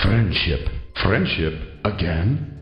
Friendship. Friendship again?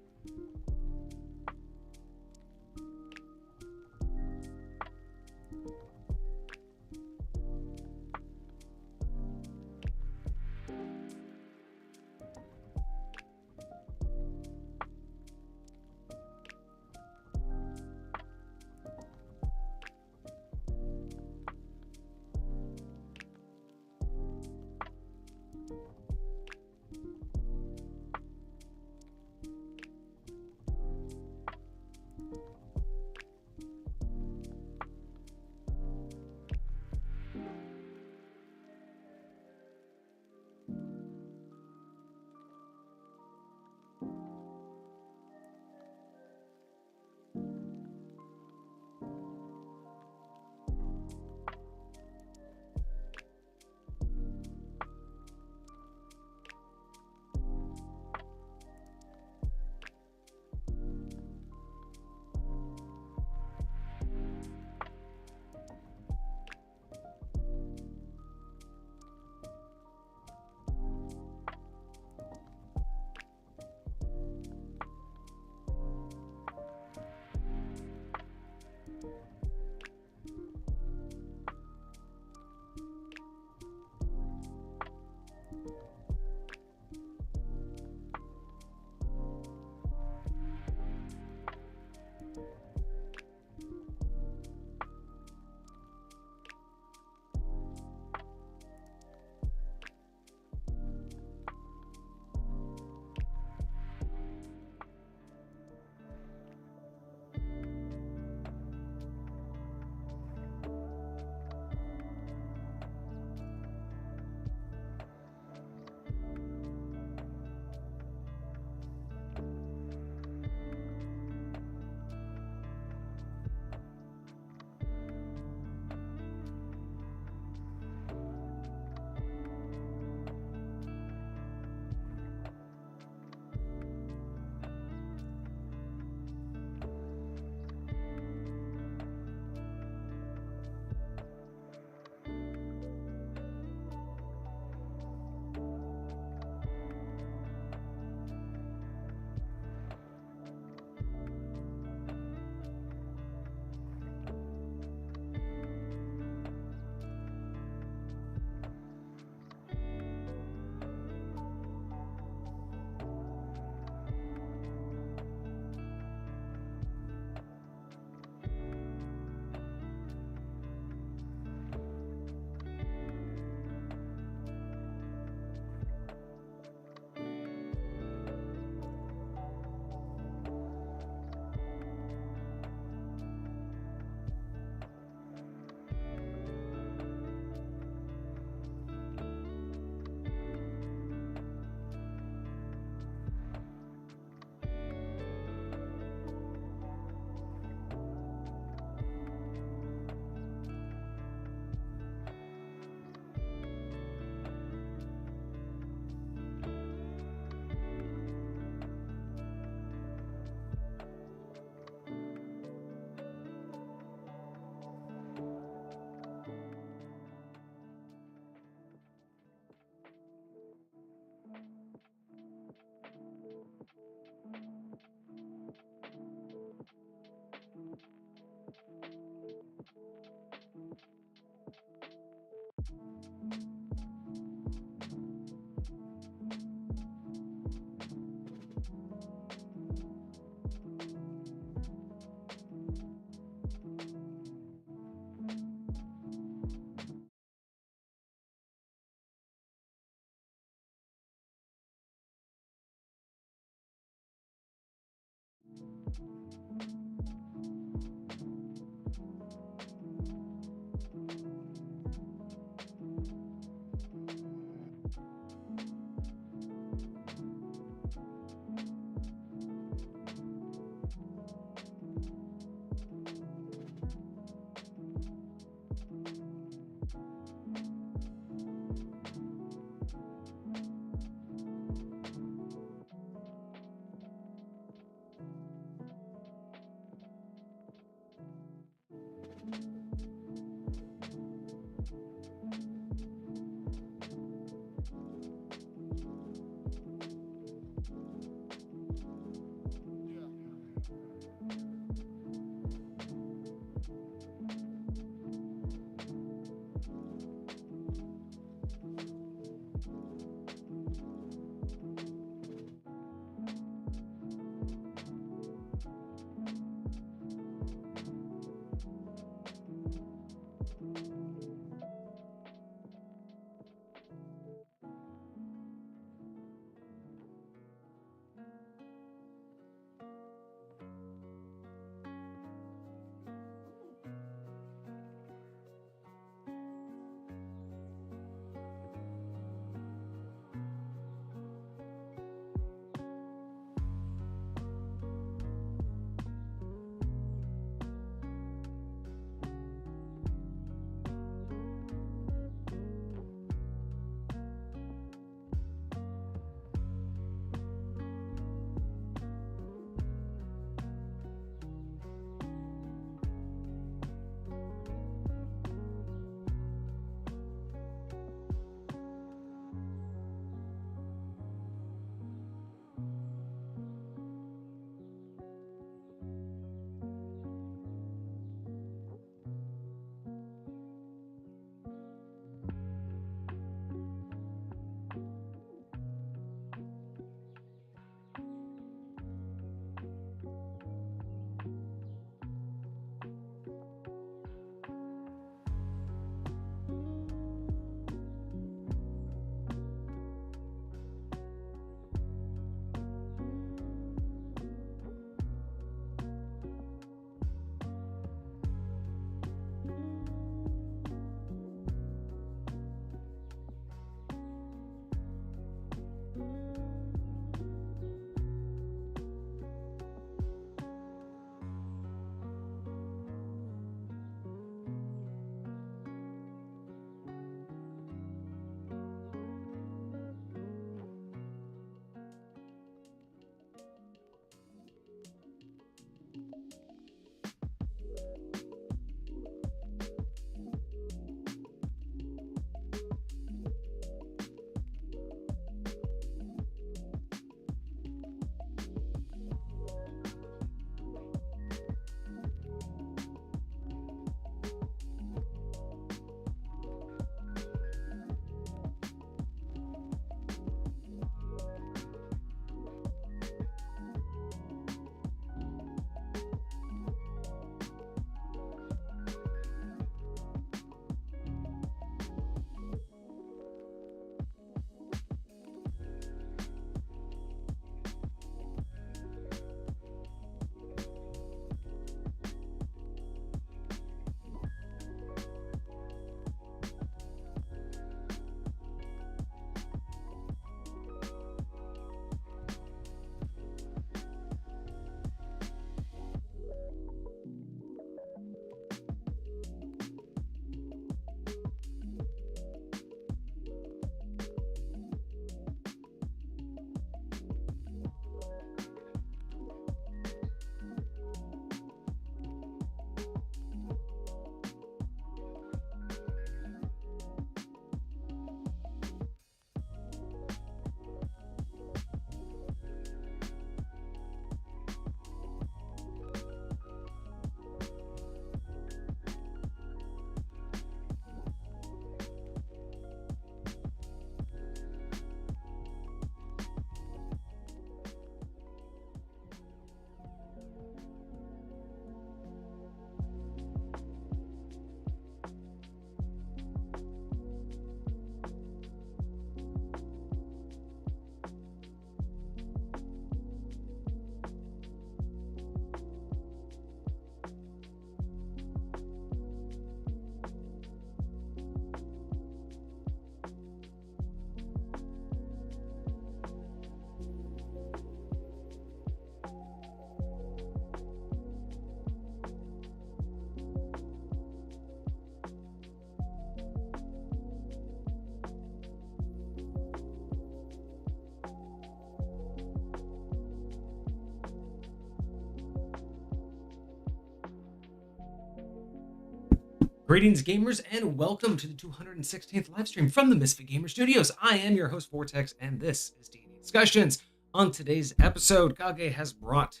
Greetings, gamers, and welcome to the 216th live stream from the MisfitGamersStudios. I am your host, Vortex, and this is D&D Discussions. On today's episode, Kage has brought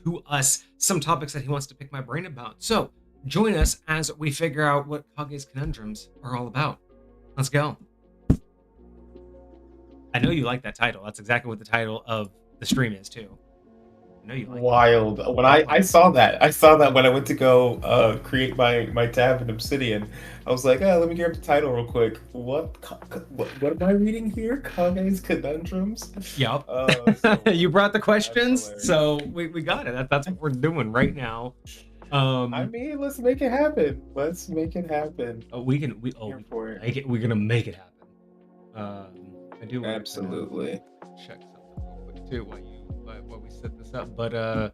to us some topics that he wants to pick my brain about. So, join us as we figure out what Kage's Konundrums are all about. Let's go. I know you like that title. That's exactly what the title of the stream is, too. I know you like Wild. When I saw that when I went to go create my tab in Obsidian, I was like, let me grab the title real quick. What am I reading here? Kage's Konundrums? Yep. So, you brought the questions, so we got it. That's what we're doing right now. I mean, let's make it happen. Let's make it happen. We're gonna make it happen. I do absolutely check something real quick too while we set this up. But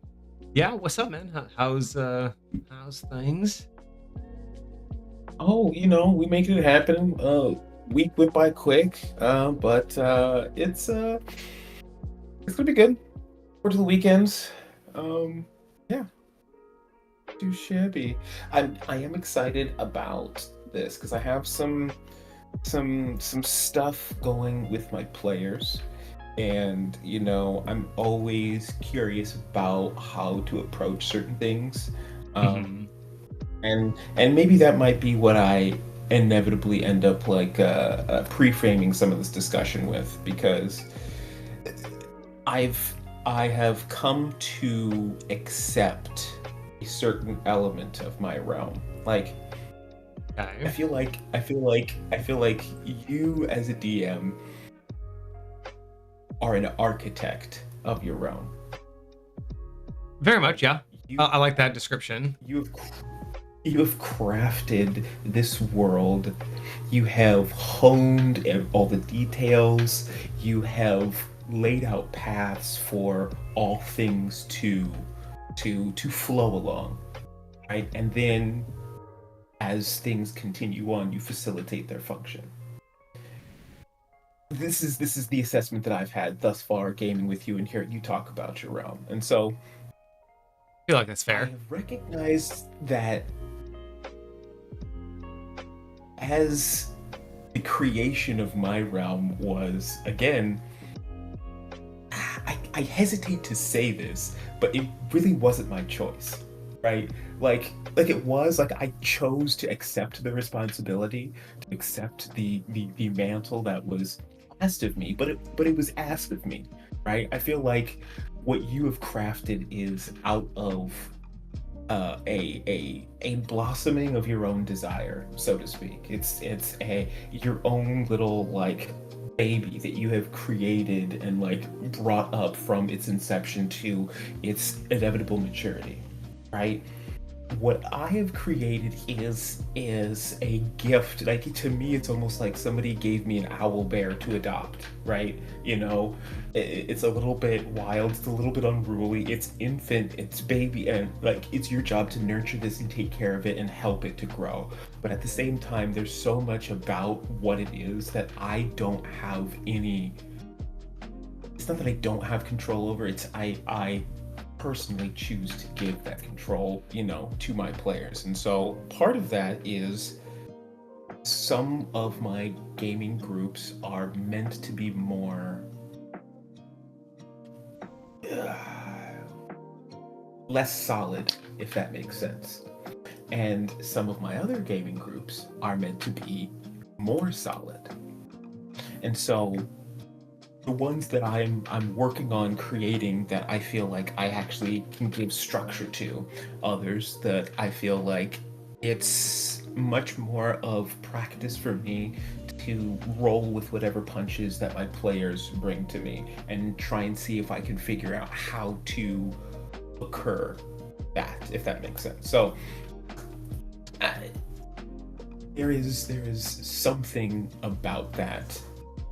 yeah, what's up, man? How's things? Oh, we making it happen. Week went by quick, but it's gonna be good. Forward to the weekends. Yeah. Too shabby. I am excited about this because I have some stuff going with my players, and I'm always curious about how to approach certain things, and maybe that might be what I inevitably end up like pre-framing some of this discussion with, because I have come to accept a certain element of my realm. Like, I feel like you as a DM are an architect of your realm. Very much, yeah. I like that description. You have crafted this world. You have honed all the details. You have laid out paths for all things to flow along, right? And then as things continue on, you facilitate their function. This is the assessment that I've had thus far gaming with you and hearing you talk about your realm. And so I feel like that's fair. I have recognized that as the creation of my realm was, again, I hesitate to say this, but it really wasn't my choice, right? Like it was like I chose to accept the responsibility, to accept the mantle that was asked of me, but it was asked of me, right? I feel like what you have crafted is out of a blossoming of your own desire, so to speak. It's your own little like baby that you have created and like brought up from its inception to its inevitable maturity, right? What I have created is a gift. Like, to me, it's almost like somebody gave me an owl bear to adopt, right? It's a little bit wild, it's a little bit unruly, it's infant, it's baby, and like it's your job to nurture this and take care of it and help it to grow. But at the same time, there's so much about what it is that I don't have any. It's not that I don't have control over. It's I personally choose to give that control, to my players. And so part of that is some of my gaming groups are meant to be more less solid, if that makes sense. And some of my other gaming groups are meant to be more solid. And so the ones that I'm working on creating that I feel like I actually can give structure to, others that I feel like it's much more of practice for me to roll with whatever punches that my players bring to me and try and see if I can figure out how to occur that, if that makes sense. So there is something about that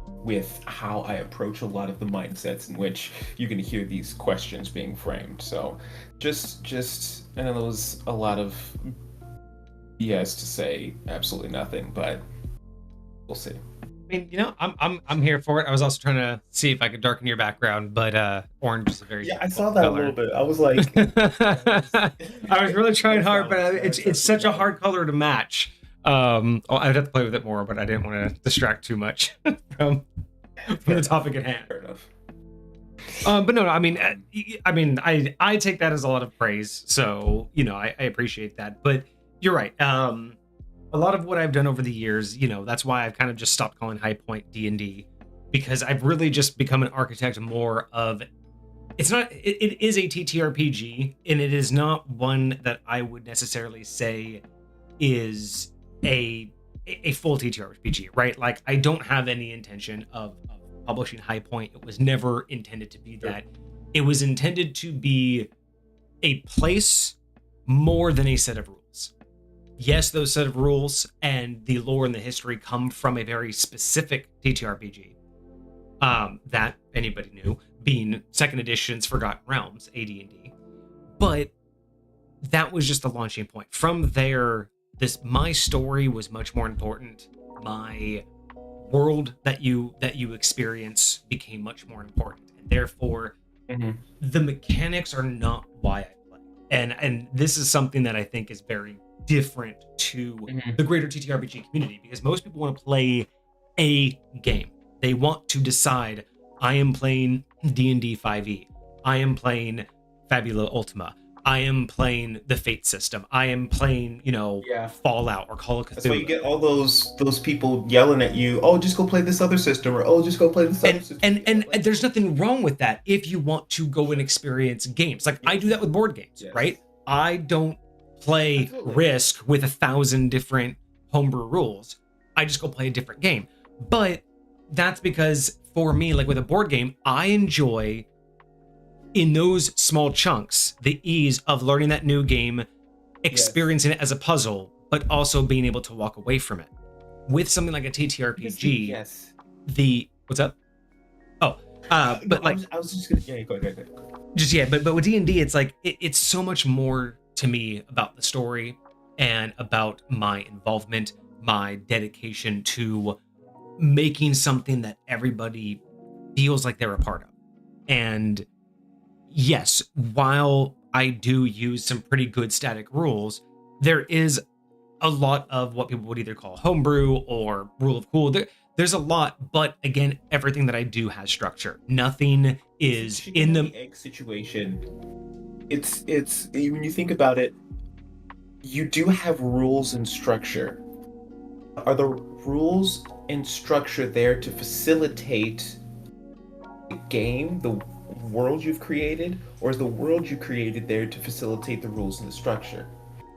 with how I approach a lot of the mindsets in which you're going to hear these questions being framed. So just I know there was a lot of BS to say absolutely nothing, but we'll see. mean, I'm here for it. I was also trying to see if I could darken your background, but orange is a very Yeah, I difficult saw that a color. little bit. I was like, I was really trying hard, but That it's sounds such pretty a hard. hard color to match. I'd have to play with it more, but I didn't want to distract too much from Fair the topic at enough. hand. Fair enough. But no, I take that as a lot of praise, so I appreciate that. But you're right. A lot of what I've done over the years, that's why I've kind of just stopped calling High Point D&D, because I've really just become an architect more of. It's not. It is a TTRPG, and it is not one that I would necessarily say is a full TTRPG, right? Like, I don't have any intention of publishing High Point. It was never intended to be that. It was intended to be a place more than a set of rules. Yes, those set of rules and the lore and the history come from a very specific TTRPG that anybody knew, being second edition's Forgotten Realms, AD&D. But that was just the launching point. From there, my story was much more important. My world that you experience became much more important, and therefore the mechanics are not why I play. And this is something that I think is very different to the greater TTRPG community, because most people want to play a game. They want to decide, I am playing D&D 5e, I am playing Fabula Ultima, I am playing the Fate system, I am playing, Fallout or Call of Cthulhu. That's why you get all those people yelling at you, oh, just go play this other system, or oh, just go play this other system. And there's nothing wrong with that if you want to go and experience games. Like, I do that with board games, right? I don't play Risk with 1,000 different homebrew rules. I just go play a different game. But that's because, for me, like with a board game, I enjoy, in those small chunks, the ease of learning that new game, experiencing it as a puzzle, but also being able to walk away from it. With something like a TTRPG, what's up? Oh, but like, I was just gonna go ahead. But with D&D, it's like it's so much more to me about the story and about my involvement, my dedication to making something that everybody feels like they're a part of. And yes, while I do use some pretty good static rules, there is a lot of what people would either call homebrew or rule of cool. There's a lot, but again, everything that I do has structure. Nothing is in the egg situation. It's when you think about it, you do have rules and structure. Are the rules and structure there to facilitate the game, the world you've created, or is the world you created there to facilitate the rules and the structure?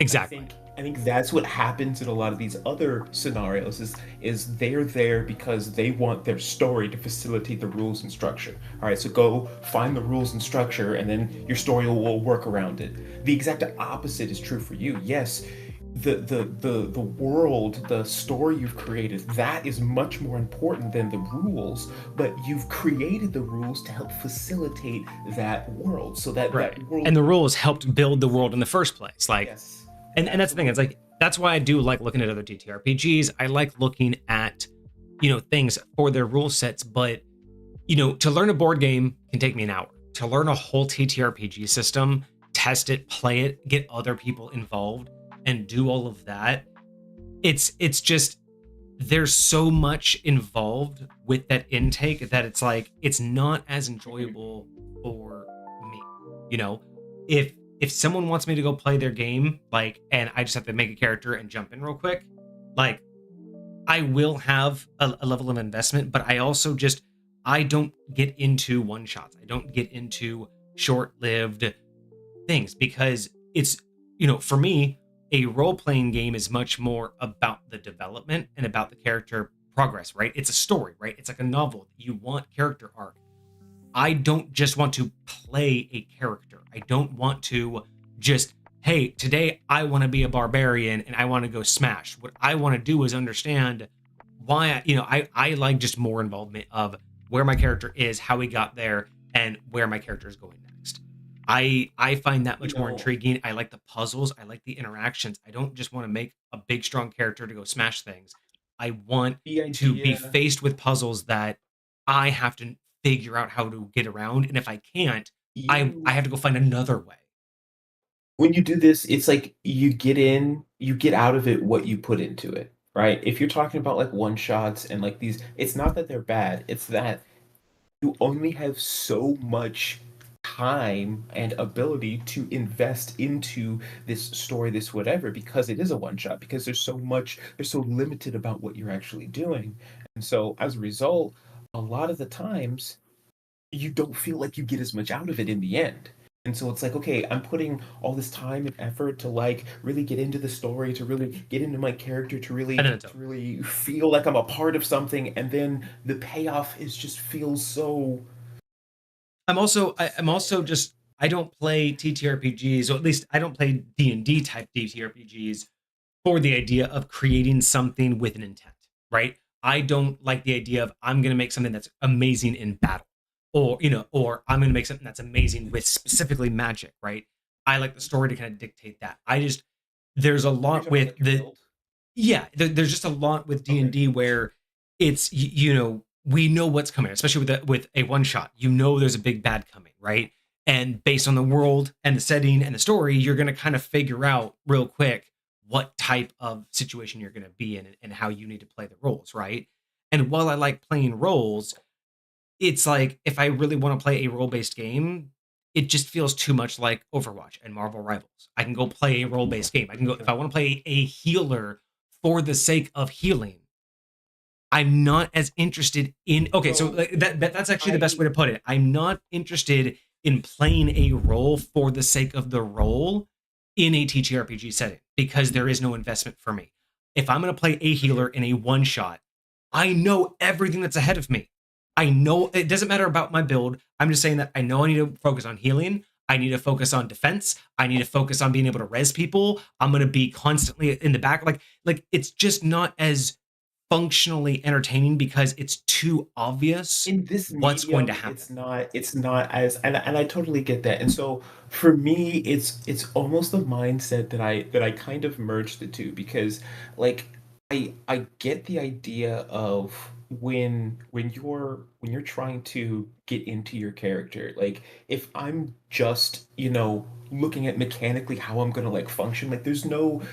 Exactly. I think that's what happens in a lot of these other scenarios is they're there because they want their story to facilitate the rules and structure. All right, so go find the rules and structure, and then your story will work around it. The exact opposite is true for you. Yes, the world, the story you've created, that is much more important than the rules, but you've created the rules to help facilitate that world, so that right. that world. And the rules helped build the world in the first place. Like, Yes. And that's the thing. It's like, that's why I do like looking at other TTRPGs. I like looking at, things for their rule sets. But, to learn a board game can take me an hour. To learn a whole TTRPG system, test it, play it, get other people involved, and do all of that. It's just, there's so much involved with that intake that it's like, it's not as enjoyable for me. If someone wants me to go play their game, like, and I just have to make a character and jump in real quick, like, I will have a level of investment, but I don't get into one shots. I don't get into short-lived things, because it's, for me, a role-playing game is much more about the development and about the character progress, right? It's a story, right? It's like a novel. You want character arc. I don't just want to play a character. I don't want to just, hey, today I want to be a barbarian and I want to go smash. What I want to do is understand why, I like just more involvement of where my character is, how he got there, and where my character is going next. I find that much more intriguing. I like the puzzles. I like the interactions. I don't just want to make a big, strong character to go smash things. I want The to be idea faced with puzzles that I have to figure out how to get around, and if I can't, I you have to go find another way. when you do this, it's like you get out of it what you put into it, right? If you're talking about like one shots and like these, it's not that they're bad, it's that you only have so much time and ability to invest into this story, this whatever, because it is a one shot, because there's so limited about what you're actually doing. And so as a result, a lot of the times you don't feel like you get as much out of it in the end. And so it's like, okay, I'm putting all this time and effort to like really get into the story, to really get into my character, And then it's over. to really feel like I'm a part of something, and then the payoff is just feels so I'm also just I don't play TTRPGs, or at least I don't play D&D type TTRPGs for the idea of creating something with an intent, right? I don't like the idea of I'm going to make something that's amazing in battle, or or I'm going to make something that's amazing with specifically magic, right? I like the story to kind of dictate that. I just there's a you're lot talking about with like your the build. there's just a lot with Okay. D&D where it's we know what's coming, especially with a one shot. There's a big bad coming, right? And based on the world and the setting and the story, you're going to kind of figure out real quick what type of situation you're going to be in, and how you need to play the roles, right? And while I like playing roles, it's like if I really want to play a role-based game, it just feels too much like Overwatch and Marvel Rivals. I can go play a role-based game. I can go if I want to play a healer for the sake of healing. I'm not as interested in okay, so So like, that's actually the best I way to put it. I'm not interested in playing a role for the sake of the role in a TTRPG setting because there is no investment for me. If I'm going to play a for healer sure. in a one shot, I know everything that's ahead of me. I know it doesn't matter about my build. I'm just saying that I know I need to focus on healing. I need to focus on defense. I need to focus on being able to res people. I'm going to be constantly in the back. Like it's just not as functionally entertaining because it's too obvious In this what's going to medium, happen. it's not as, and I totally get that. And so for me, it's almost the mindset that I kind of merge the two, because like I get the idea of when you're trying to get into your character, like if I'm just, looking at mechanically how I'm gonna like function, like there's no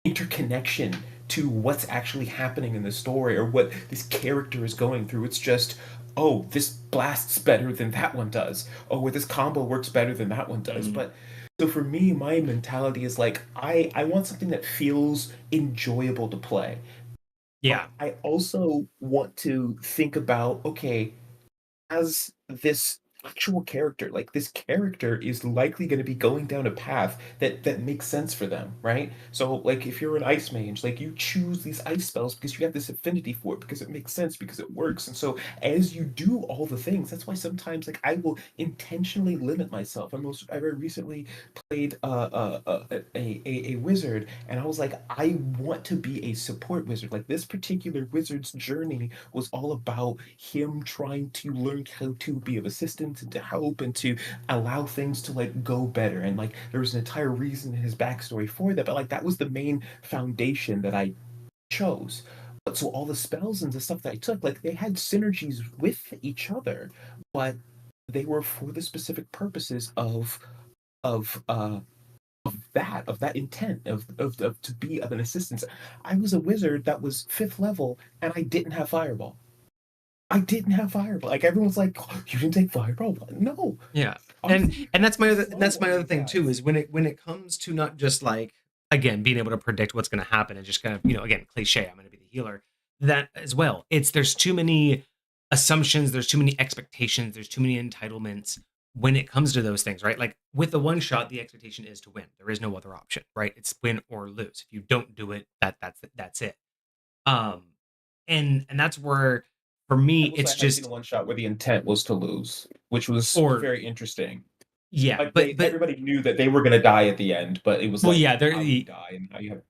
interconnection to what's actually happening in the story or what this character is going through. It's just, oh, this blasts better than that one does. Oh, or this combo works better than that one does. Mhm. But so for me, my mentality is like I want something that feels enjoyable to play. Yeah. But I also want to think about, okay, as this actual character, like this character is likely going to be going down a path that makes sense for them, right? So like if you're an ice mage, like you choose these ice spells because you have this affinity for it, because it makes sense, because it works. And so as you do all the things, that's why sometimes like I will intentionally limit myself. I very recently played a wizard, and I was like, I want to be a support wizard. Like this particular wizard's journey was all about him trying to learn how to be of assistance and to help and to allow things to like go better. And like there was an entire reason in his backstory for that, but like that was the main foundation that I chose. But so all the spells and the stuff that I took, like they had synergies with each other, but they were for the specific purposes of of that intent of to be of an assistance. I was a wizard that was fifth level and I didn't have fireball. I didn't have fireball. Like everyone's like, "Oh, you didn't take fireball." No, Yeah. And honestly, and I'm slow that's my on other you thing too guys. is when it comes to not just like again being able to predict what's going to happen and just kind of, again, cliche, I'm going to be the healer. That as well. It's there's too many assumptions, there's too many expectations, there's too many entitlements when it comes to those things, right? Like with the one shot, the expectation is to win. There is no other option, right? It's win or lose. If you don't do it, that's it. Um and that's where for me I will say it's I have seen a just one shot where the intent was to lose, which was or very interesting. yeah, Like but everybody knew that they were gonna die at the end, but it was well, like yeah, there how you die and how you have.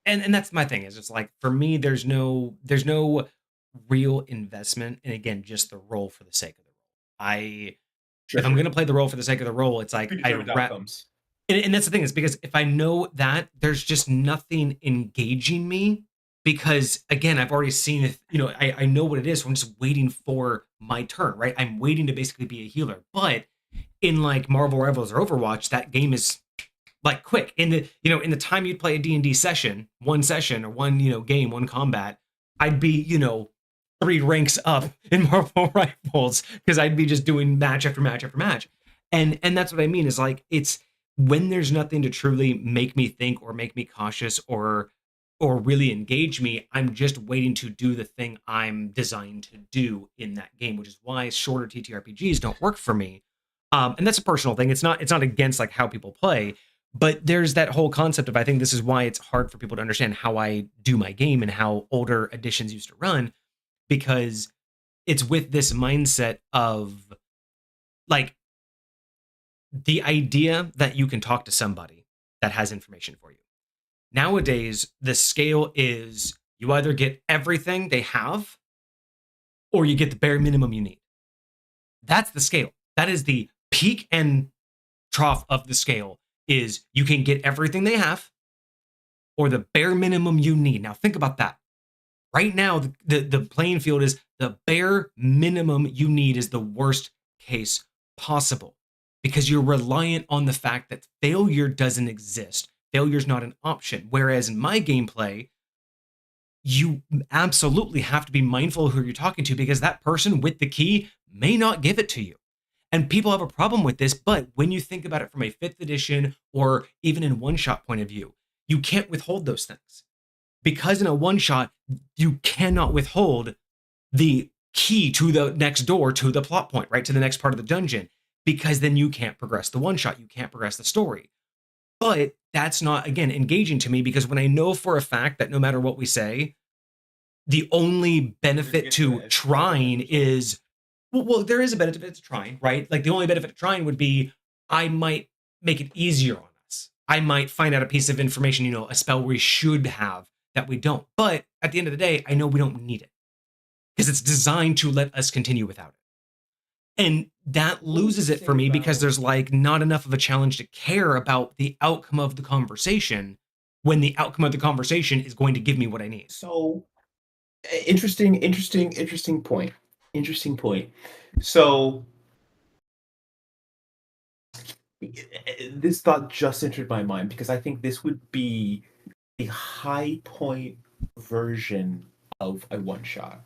and that's my thing is it's like for me there's no real investment and again just the role for the sake of the role. I Sure, If I'm sure. going to play the role for the sake of the role, it's like Predetermined outcomes. and that's the thing is because if I know that there's just nothing engaging me because again, I've already seen it, I know what it is, so I'm just waiting for my turn, right? I'm waiting to basically be a healer. But in like Marvel Rivals or Overwatch, that game is like quick. In the time you'd play a D&D session, one session or one, game, one combat, I'd be, 3 ranks up in Marvel Rivals because I'd be just doing match after match after match. And that's what I mean, is like, it's when there's nothing to truly make me think or make me cautious or really engage me, I'm just waiting to do the thing I'm designed to do in that game, which is why shorter TTRPGs don't work for me. And that's a personal thing. It's not against like how people play, but there's that whole concept of, I think this is why it's hard for people to understand how I do my game and how older editions used to run, because it's with this mindset of like the idea that you can talk to somebody that has information for you. Nowadays, the scale is you either get everything they have or you get the bare minimum you need. That's the scale. That is the peak and trough of the scale, is you can get everything they have or the bare minimum you need. Now think about that. Right now, the playing field is the bare minimum you need is the worst case possible, because you're reliant on the fact that failure doesn't exist. Failure's not an option. Whereas in my gameplay, you absolutely have to be mindful of who you're talking to, because that person with the key may not give it to you. And people have a problem with this, but when you think about it from a 5th edition or even in one-shot point of view, you can't withhold those things. Because in a one-shot, you cannot withhold the key to the next door, to the plot point, right? To the next part of the dungeon, because then you can't progress the one-shot, you can't progress the story. But that's not, again, engaging to me, because when I know for a fact that no matter what we say, the only benefit to trying is, well, there is a benefit to trying, right? Like the only benefit to trying would be I might make it easier on us. I might find out a piece of information, a spell we should have that we don't. But at the end of the day, I know we don't need it because it's designed to let us continue without it. And that loses it for me, because there's like not enough of a challenge to care about the outcome of the conversation, when the outcome of the conversation is going to give me what I need. So interesting point. So this thought just entered my mind, because I think this would be the high point version of a one shot.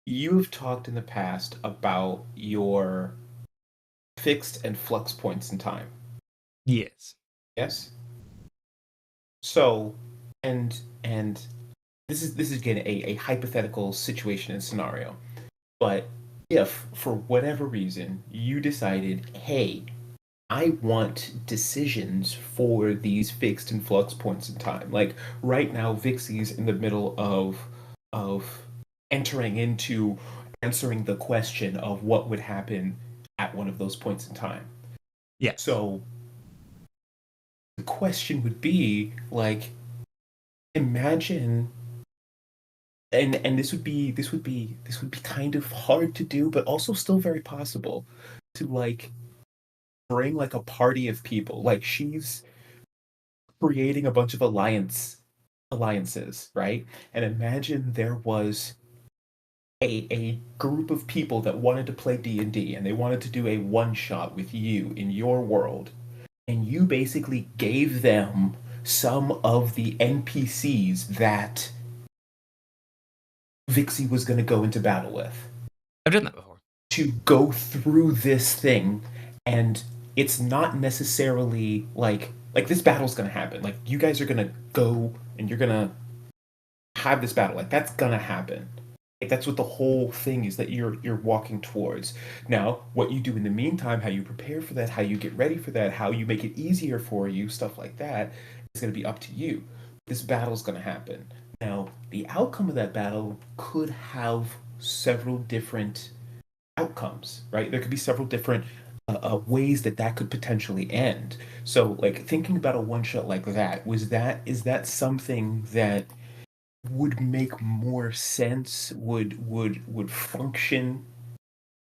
You've talked in the past about your fixed and flux points in time. Yes. Yes. So, and this is again a hypothetical situation and scenario. But if for whatever reason you decided, hey, I want decisions for these fixed and flux points in time. Like right now, Vixie's in the middle of entering into answering the question of what would happen at one of those points in time. Yeah. So the question would be like, imagine, and this would be kind of hard to do, but also still very possible, to like bring like a party of people. Like she's creating a bunch of alliances, right? And imagine there was a group of people that wanted to play D&D, and they wanted to do a one shot with you in your world, and you basically gave them some of the NPCs that Vixie was going to go into battle with. I've done that before. To go through this thing, and it's not necessarily like this battle's going to happen. Like you guys are going to go and you're going to have this battle. Like that's going to happen. Like that's what the whole thing is that you're walking towards. Now, what you do in the meantime, how you prepare for that, how you get ready for that, how you make it easier for you, stuff like that, is going to be up to you. This battle's going to happen. Now, the outcome of that battle could have several different outcomes, right? There could be several different ways that could potentially end. So, like thinking about a one shot like that, is that something that would make more sense, would function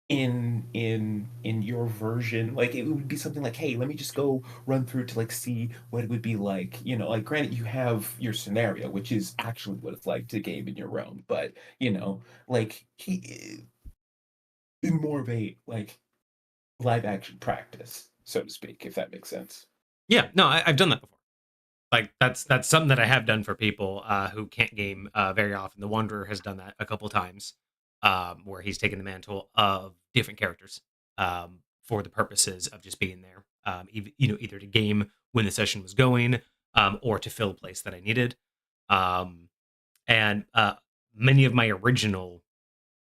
in your version, like it would be something like, hey, let me just go run through to like see what it would be like, like granted you have your scenario, which is actually what it's like to game in your realm, but like he is more of a like live action practice, so to speak, if that makes sense. Yeah, no, I've done that before. Like that's something that I have done for people who can't game very often. The Wanderer has done that a couple times, where he's taken the mantle of different characters for the purposes of just being there. Either to game when the session was going, or to fill a place that I needed. Um, and many of my original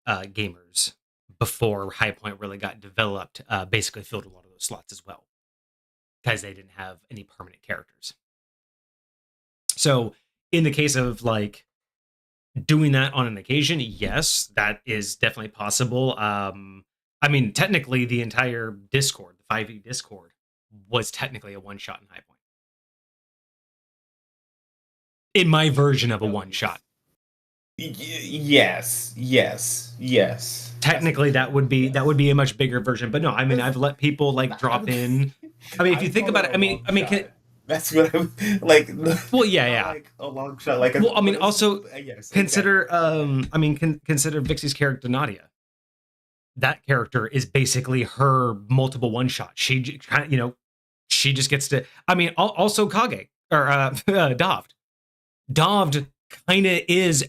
gamers before High Point really got developed basically filled a lot of those slots as well because they didn't have any permanent characters. So in the case of like doing that on an occasion, yes, that is definitely possible. I mean, technically the entire Discord, the 5e Discord, was technically a one shot in High Point. In my version of a one shot. Yes. Technically that would be a much bigger version, but no, I mean I've let people like drop in. I mean, if you think about it, I mean, that's what I'm like. Well, yeah. Like a long shot. Like well, I mean, also yes, consider. Consider Vixie's character Nadia. That character is basically her multiple one shot. She kind of, she just gets to. I mean, also Kage or Dovd. Dovd kind of is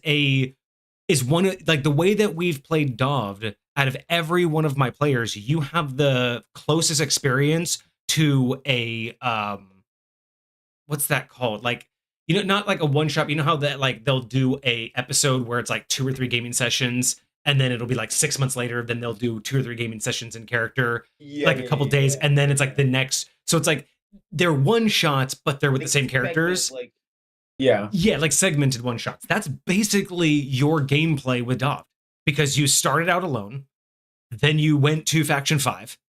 one of like the way that we've played Dovd. Out of every one of my players, you have the closest experience to a what's that called? Like, not like a one shot. You know how that like they'll do a episode where it's like 2 or 3 gaming sessions, and then it'll be like 6 months later. Then they'll do 2 or 3 gaming sessions in character, like a couple days, and then it's like the next. So it's like they're one shots, but they're with the same characters. Like segmented one shots. That's basically your gameplay with Dovd, because you started out alone, then you went to Faction 5,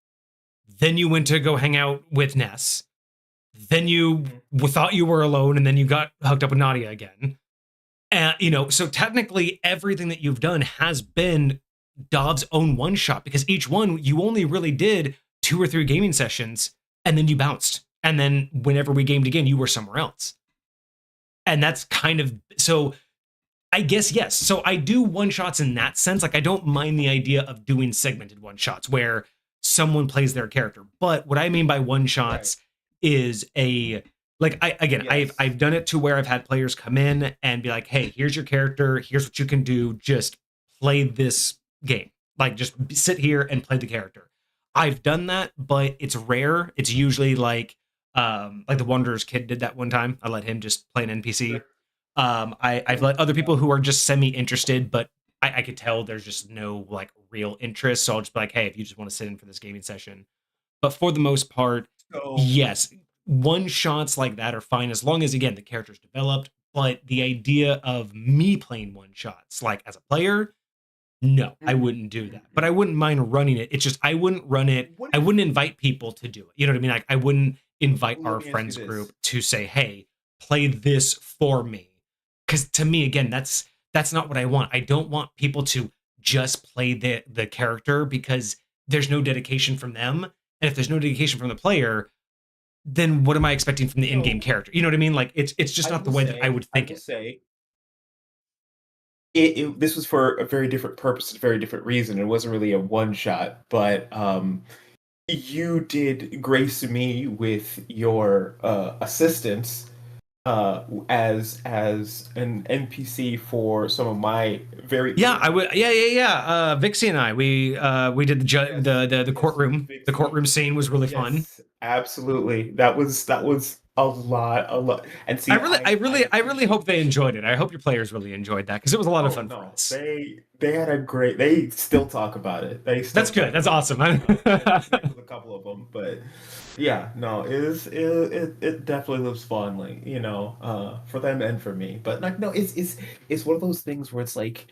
then you went to go hang out with Ness. Then you thought you were alone, and then you got hooked up with Nadia again. And, so technically everything that you've done has been Dov's own one shot, because each one you only really did 2 or 3 gaming sessions, and then you bounced. And then whenever we gamed again, you were somewhere else. And that's kind of, so I guess, yes. So I do one shots in that sense. Like I don't mind the idea of doing segmented one shots where someone plays their character. But what I mean by one shots is I've done it to where I've had players come in and be like, hey, here's your character, here's what you can do, just play this game, like just sit here and play the character. I've done that, but it's rare. It's usually like the Wanderer's kid did that one time. I let him just play an NPC. I've let other people who are just semi-interested, but I could tell there's just no like real interest, so I'll just be like, hey, if you just want to sit in for this gaming session. But for the most part, yes, one shots like that are fine as long as, again, the character's developed. But the idea of me playing one shots, like as a player, no, I wouldn't do that. But I wouldn't mind running it. It's just I wouldn't run it. I wouldn't invite people to do it. You know what I mean? Like I wouldn't invite our friends group to say, hey, play this for me. Because to me, again, that's not what I want. I don't want people to just play the character, because there's no dedication from them. And if there's no dedication from the player, then what am I expecting from the in-game character? You know what I mean? Like it's just not the way that I would think it. This was for a very different purpose, a very different reason. It wasn't really a one shot, but you did grace me with your assistance as an NPC for some of my very Vixie and I we did the courtroom. The courtroom scene was really fun. Absolutely, that was a lot. And see, I really hope they enjoyed it. I hope your players really enjoyed that, because it was a lot of fun for us. They had a great. They still talk about it. That's good. That's awesome. A couple of them, but yeah, no, it definitely was fun, like for them and for me. But like, no, it's one of those things where it's like,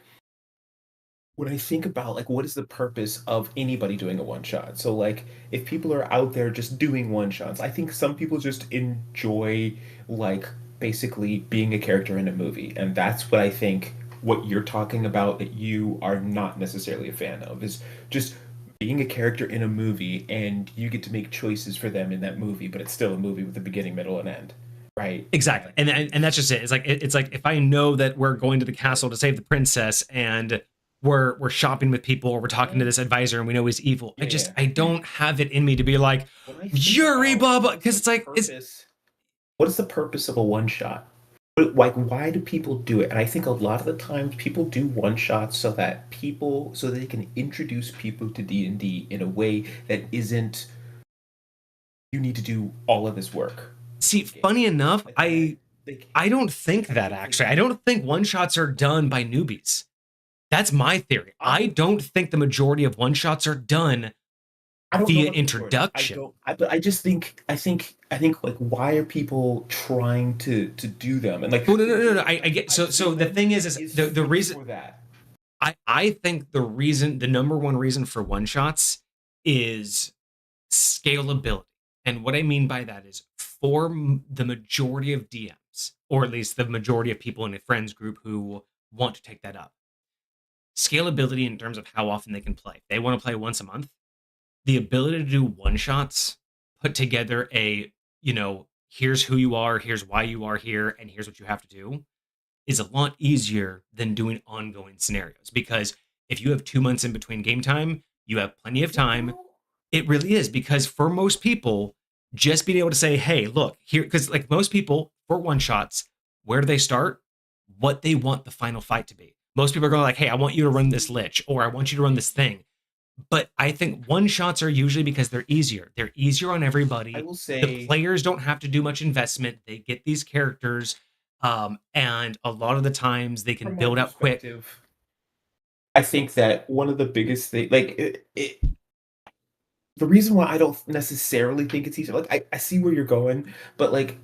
when I think about like what is the purpose of anybody doing a one shot? So like if people are out there just doing one shots, I think some people just enjoy like basically being a character in a movie. And that's what I think what you're talking about that you are not necessarily a fan of, is just being a character in a movie and you get to make choices for them in that movie, but it's still a movie with a beginning, middle, and end, right? Exactly. And that's just it. It's like if I know that we're going to the castle to save the princess and we're shopping with people or we're talking to this advisor and we know he's evil. Yeah. I don't have it in me to be like When I think Yuri about blah blah, because it's like it's what is the purpose of a one shot? Like, why do people do it? And I think a lot of the times people do one shots so they can introduce people to D&D in a way that isn't you need to do all of this work. see, funny enough, I don't think that actually. I don't think one shots are done by newbies. That's my theory. I don't think the majority of one shots are done via introduction. But I think like, why are people trying to do them? And like, oh, no. I get so the thing is the reason for that. I think the number one reason for one shots is scalability. And what I mean by that is for the majority of DMs, or at least the majority of people in a friends group who want to take that up, scalability in terms of how often they can play. If they want to play once a month, the ability to do one shots, put together here's who you are, here's why you are here, and here's what you have to do, is a lot easier than doing ongoing scenarios. Because if you have 2 months in between game time, you have plenty of time. It really is, because for most people, just being able to say, hey, look, here, because like most people for one shots, where do they start? What they want the final fight to be. Most people are going like, hey, I want you to run this lich, or I want you to run this thing. But I think one shots are usually because they're easier. They're easier on everybody. I will say the players don't have to do much investment. They get these characters, and a lot of the times they can build out quick. I think that one of the biggest things, like the reason why I don't necessarily think it's easier, like I see where you're going, but like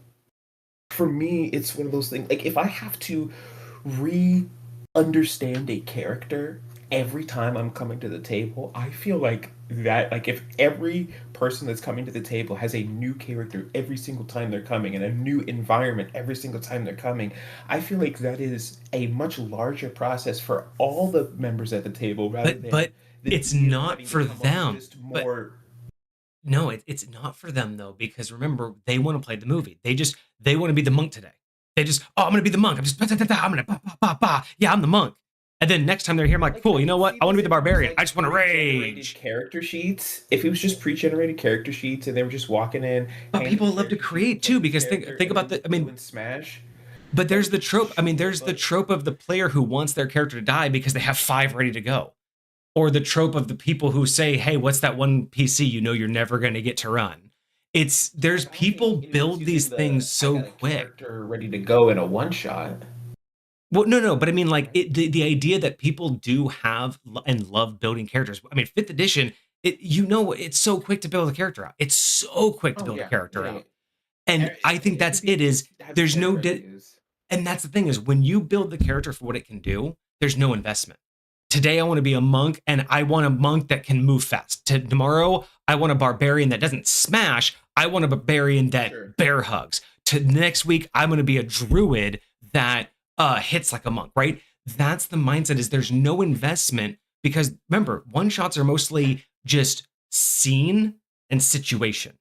for me, it's one of those things. Like if I have to understand a character every time I'm coming to the table, I feel like that, like if every person that's coming to the table has a new character every single time they're coming and a new environment every single time they're coming, I feel like that is a much larger process for all the members at the table rather than but it's not for them. More... No, it's not for them though, because remember, they want to play the movie. They want to be the monk today. They just, I'm gonna be the monk. I'm gonna yeah, I'm the monk. And then next time they're here, I'm like, cool, you know what? I want to be the barbarian. I just want to rage. Character sheets. If it was just pre-generated character sheets and they were just walking in. But people love to create too, because think about Smash. But there's the trope. I mean, there's the trope of the player who wants their character to die because they have 5 ready to go. Or the trope of the people who say, hey, what's that one PC you know you're never going to get to run? There's people build these things so quick. Ready to go in a one shot. Well, no, but I mean, like the idea that people do have and love building characters. I mean, 5th edition, it's so quick to build a character out. It's so quick to build a character out. And I think that's it. Is there's no and that's the thing is when you build the character for what it can do, there's no investment. Today, I want to be a monk, and I want a monk that can move fast. Tomorrow, I want a barbarian that doesn't smash. I want a barbarian that bear hugs. To next week, I'm going to be a druid that hits like a monk, right? That's the mindset, is there's no investment, because remember, one shots are mostly just scene and situation.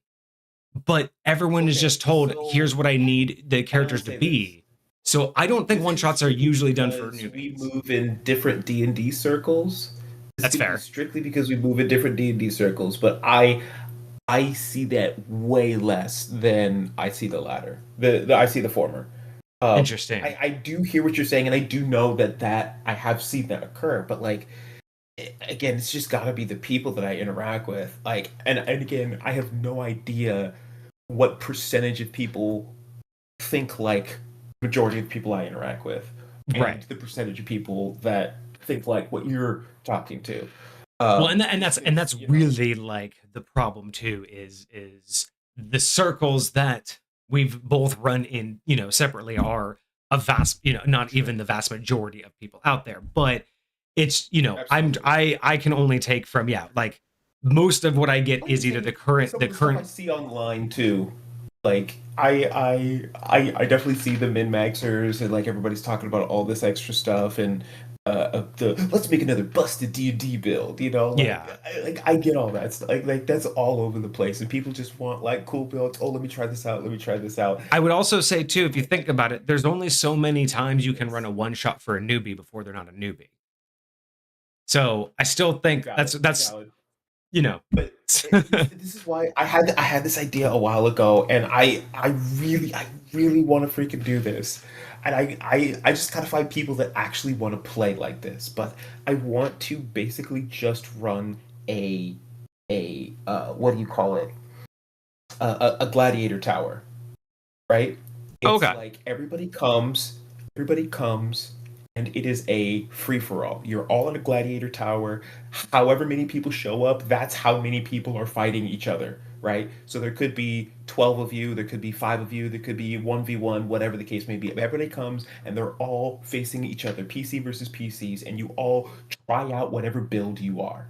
But everyone is just told, here's what I need the characters to be. So I don't think one shots are usually done for newbies. We move in different D&D circles. That's fair. Strictly because we move in different D&D circles, but I see that way less than I see the latter. I see the former. Interesting. I do hear what you're saying, and I do know that I have seen that occur. But like, again, it's just got to be the people that I interact with. Like, and again, I have no idea what percentage of people think like majority of people I interact with, and right? The percentage of people that think like what you're talking to. Well, and that's really like the problem too. Is the circles that we've both run in, separately are a vast, not even the vast majority of people out there, but it's, I can only take from like most of what I get is either the current I see online too. Like I definitely see the min-maxers and like everybody's talking about all this extra stuff, and the let's make another busted D&D build, Yeah. I get all that stuff. Like that's all over the place, and people just want like cool builds. Oh, let me try this out. Let me try this out. I would also say too, if you think about it, there's only so many times you can Yes. run a one shot for a newbie before they're not a newbie. So I still think that's Valid. you know. But this is why I had this idea a while ago, and I really want to freaking do this, and I just gotta find people that actually want to play like this. But I want to basically just run a what do you call it? A gladiator tower, right? It's Okay. like everybody comes, and it is a free for all. You're all in a gladiator tower. However many people show up, that's how many people are fighting each other, right? So there could be 12 of you, there could be 5 of you, there could be 1v1, whatever the case may be. Everybody comes and they're all facing each other, PC versus PCs, and you all try out whatever build you are,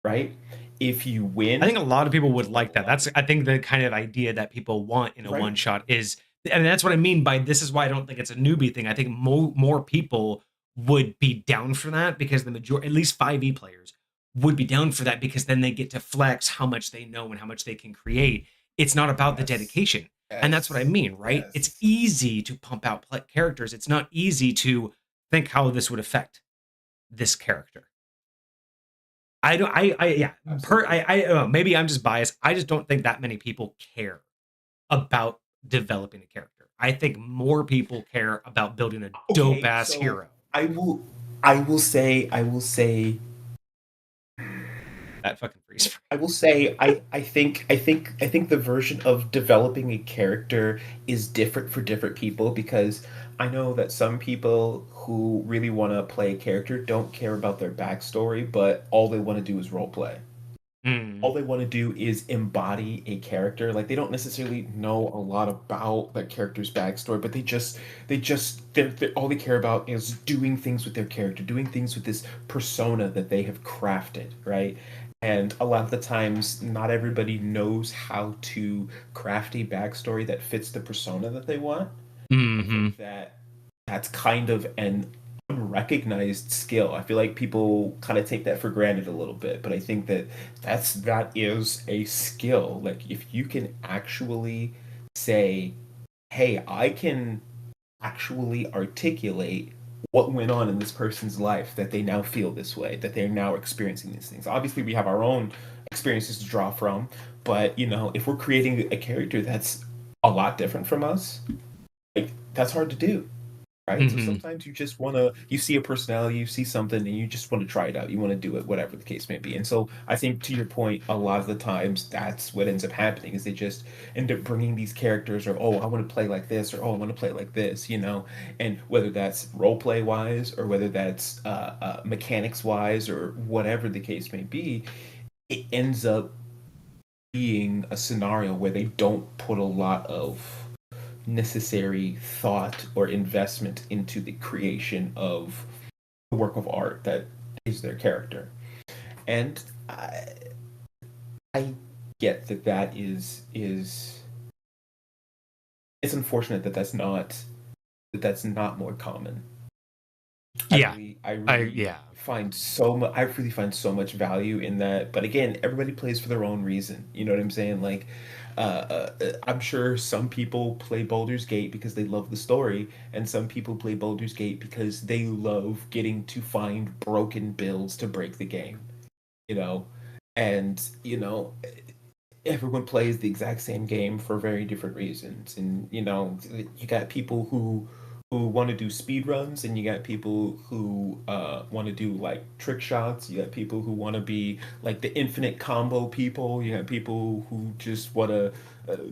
right? If you I think a win, lot of people you would just like level that. up, That's I think the kind of idea that people want in a right? one shot is, and that's what I mean by this is why I don't think it's a newbie thing. I think more people would be down for that because the majority, at least 5e players, would be down for that because then they get to flex how much they know and how much they can create. It's not about the Yes. dedication. And that's what I Yes. mean, right? It's Yes. easy to pump out characters. It's not easy to think how this would affect this character. I don't. Yeah. Absolutely. I don't know, maybe I'm just biased. I just don't think that many people care about developing a character. I think more people care about building a dope Okay, ass so hero. I will say That fucking freeze frame. I will say I think the version of developing a character is different for different people, because I know that some people who really want to play a character don't care about their backstory, but all they want to do is role play. Mm. All they want to do is embody a character. Like they don't necessarily know a lot about that character's backstory, but they're all they care about is doing things with their character, doing things with this persona that they have crafted, right? And a lot of the times, not everybody knows how to craft a backstory that fits the persona that they want. I Hmm. think that that's kind of an unrecognized skill. I feel like people kind of take that for granted a little bit, but I think that that is a skill. Like if you can actually say, "Hey, I can actually articulate what went on in this person's life that they now feel this way, that they're now experiencing these things." Obviously, we have our own experiences to draw from, but if we're creating a character that's a lot different from us, like that's hard to do, right? So Hmm. sometimes you see a personality, you see something, and you just want to try it out. You want to do it, whatever the case may be. And so I think to your point, a lot of the times that's what ends up happening is they just end up bringing these characters, or oh, I want to play like this, or oh, I want to play like this. And whether that's role play wise, or whether that's mechanics wise, or whatever the case may be, it ends up being a scenario where they don't put a lot of necessary thought or investment into the creation of the work of art that is their character. And I get that that is it's unfortunate that that's not more common. I Yeah. really I really Yeah. find so much value in that. But again, everybody plays for their own reason. You know what I'm saying? Like, I'm sure some people play Baldur's Gate because they love the story, and some people play Baldur's Gate because they love getting to find broken builds to break the game. You know, and everyone plays the exact same game for very different reasons. And you got people who want to do speed runs, and you got people who want to do like trick shots. You got people who want to be like the infinite combo people. You got people who just want to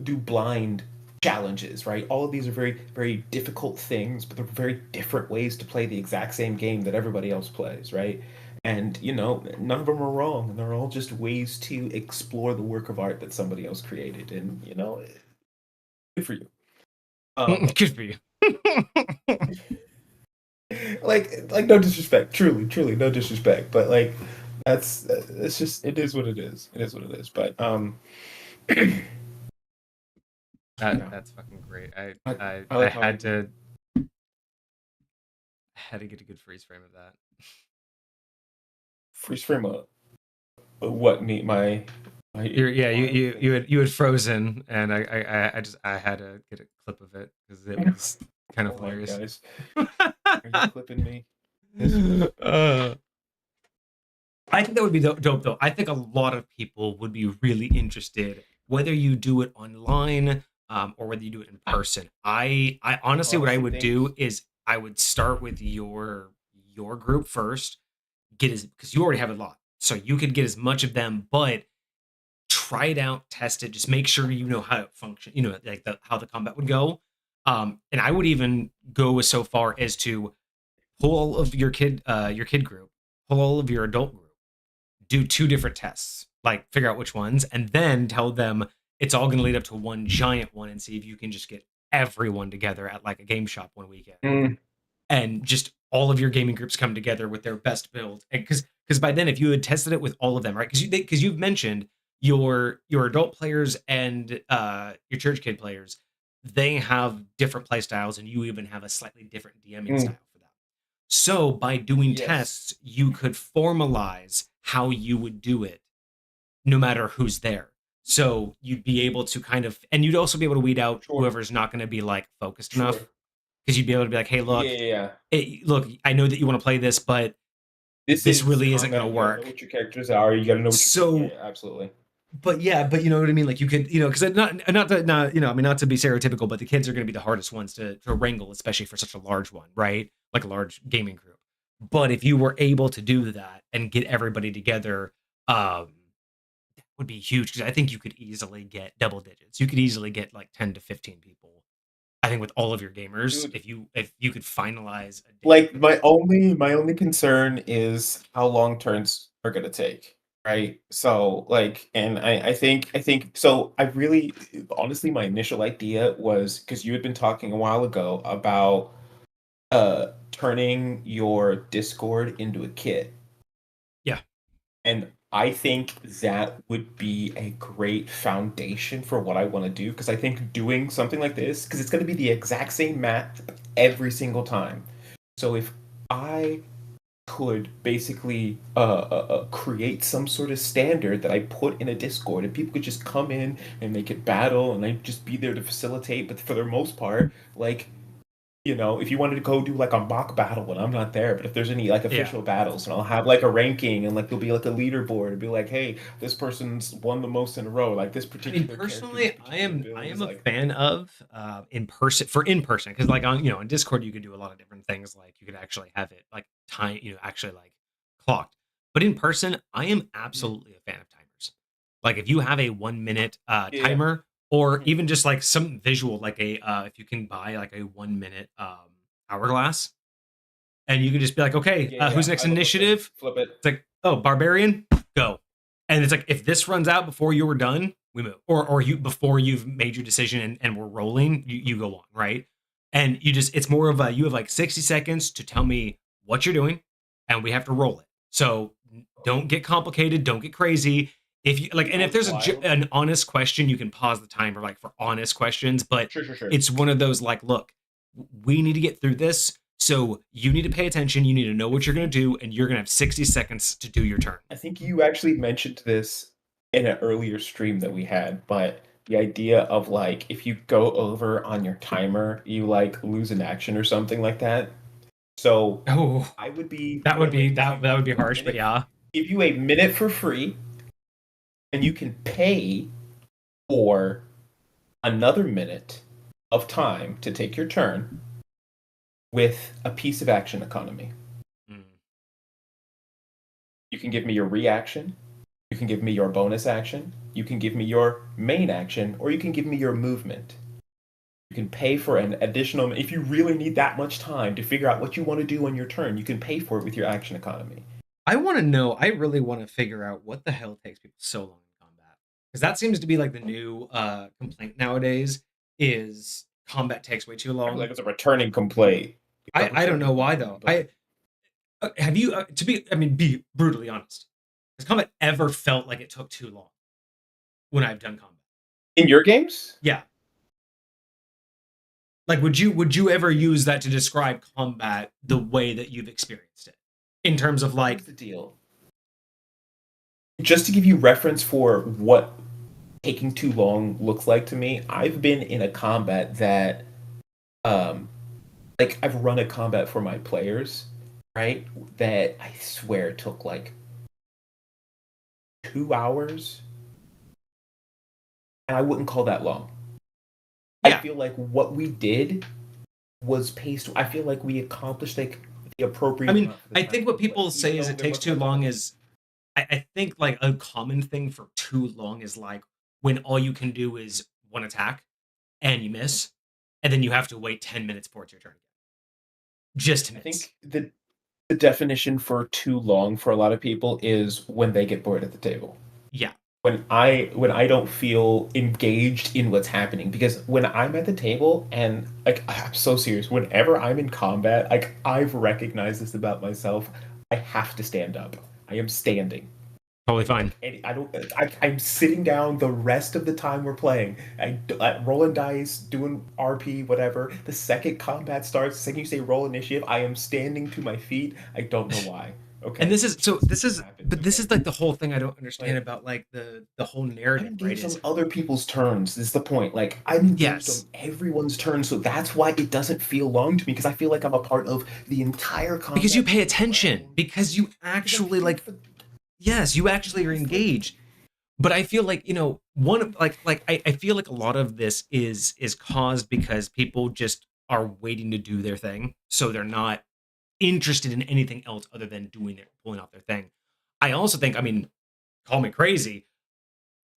do blind challenges, right? All of these are very very difficult things, but they're very different ways to play the exact same game that everybody else plays, right? And none of them are wrong. They're all just ways to explore the work of art that somebody else created, and good for you. Um, Good for you. like no disrespect, truly, truly no disrespect, but like that's it's just it is what it is. It is what it is. But yeah, That's fucking great. I, I I I like how I had do. to get a good freeze frame of that. freeze frame what me my you had frozen, and I had to get a clip of it because it was kind of hilarious. Guys, are you clipping me? I think that would be dope, though. I think a lot of people would be really interested, whether you do it online or whether you do it in person. I honestly, what I would do is I would start with your group first, because you already have a lot, so you could get as much of them, but try it out, test it, just make sure you know how it functions, like how the combat would go. And I would even go so far as to pull all of your kid group, pull all of your adult group, do 2 different tests, like figure out which ones, and then tell them it's all going to lead up to one giant one, and see if you can just get everyone together at like a game shop one weekend, and just all of your gaming groups come together with their best build. Because by then, if you had tested it with all of them, right? Because you've mentioned your adult players and your church kid players, they have different play styles, and you even have a slightly different DMing style for them. So by doing tests, you could formalize how you would do it, no matter who's there. So you'd be able to kind of, and you'd also be able to weed out whoever's not going to be like focused enough, because you'd be able to be like, hey, look, look, I know that you want to play this, but this really isn't going to work. You know what your characters are. You got to know what absolutely. But you know what I mean? Like you could, because not to be stereotypical, but the kids are going to be the hardest ones to wrangle, especially for such a large one, right? Like a large gaming group. But if you were able to do that and get everybody together, that would be huge, because I think you could easily get double digits. You could easily get like 10 to 15 people, I think, with all of your gamers. Dude, if you could finalize like my only concern is how long turns are going to take. Right. So like, and I think so. I really, honestly, my initial idea was, because you had been talking a while ago about turning your Discord into a kit. Yeah. And I think that would be a great foundation for what I want to do, because I think doing something like this, because it's going to be the exact same map every single time. So if I could basically create some sort of standard that I put in a Discord, and people could just come in and they could battle, and I'd just be there to facilitate. But for the most part, like, if you wanted to go do like a mock battle when I'm not there, but if there's any like official battles, and I'll have like a ranking, and like there'll be like a leaderboard, and be like, hey, this person's won the most in a row, like this particular. Personally, I am a fan of in person, because like on Discord you could do a lot of different things, like you could actually have it like time, actually like clocked. But in person, I am absolutely a fan of timers. Like if you have a 1 minute timer, or even just like some visual, like if you can buy like a 1 minute hourglass, and you can just be like, okay, who's next initiative? Flip it. It's like, oh, barbarian, go. And it's like, if this runs out before you were done, we move. Or you, before you've made your decision and we're rolling, you go on, right? And it's more of you have like 60 seconds to tell me what you're doing, and we have to roll it. So don't get complicated, don't get crazy. If you like, and if there's an honest question, you can pause the timer, like for honest questions. But sure. It's one of those like, look, we need to get through this, so you need to pay attention. You need to know what you're going to do, and you're going to have 60 seconds to do your turn. I think you actually mentioned this in an earlier stream that we had, but the idea of like, if you go over on your timer, you like lose an action or something like that. So I would be that would be harsh, but yeah. Give you a minute for free, and you can pay for another minute of time to take your turn with a piece of action economy. You can give me your reaction, you can give me your bonus action, you can give me your main action, or you can give me your movement. You can pay for an additional, if you really need that much time to figure out what you want to do on your turn, you can pay for it with your action economy. I really want to figure out what the hell takes people so long in combat. Because that seems to be like the new complaint nowadays, is combat takes way too long. I feel like it's a returning complaint. I don't know why though. Have you, be brutally honest, has combat ever felt like it took too long when I've done combat? In your games? Yeah. Like, would you ever use that to describe combat the way that you've experienced it? In terms of like, what's the deal? just to give you reference for what taking too long looks like to me, I've been in a combat that, um, like I've run a combat for my players, right? That I swear took like 2 hours, and I wouldn't call that long. Yeah. I feel like what we did was paced. I feel like we accomplished like the appropriate. I mean, amount for the I time. think what people Like, say even is though it there takes was, too like, long is I think like a common thing for too long is like when all you can do is one attack and you miss, and then you have to wait 10 minutes for it's your turn again. Just to I miss. think the definition for too long for a lot of people is when they get bored at the table. Yeah. When I don't feel engaged in what's happening, because when I'm at the table and like I'm so serious, whenever I'm in combat, like I've recognized this about myself, I have to stand up. I am standing. Totally fine. I don't. I'm sitting down the rest of the time we're playing. Rolling dice, doing RP, whatever. The second combat starts, the second you say roll initiative, I am standing to my feet. I don't know why. Okay. And this is so this is Happens, but this okay? is like the whole thing I don't understand Like, about like the whole I'm narrative, right? engaged on Is other people's turns. Is the point? Like I'm engaged on yes. everyone's turn, so that's why it doesn't feel long to me because I feel like I'm a part of the entire Because you combat pay as attention, well. because you Because I'm actually here like for yes, you actually are yes, like engaged. But I feel like, one of I feel like a lot of this is caused because people just are waiting to do their thing. So they're not interested in anything else other than doing it, pulling off their thing. I also think, I mean, call me crazy,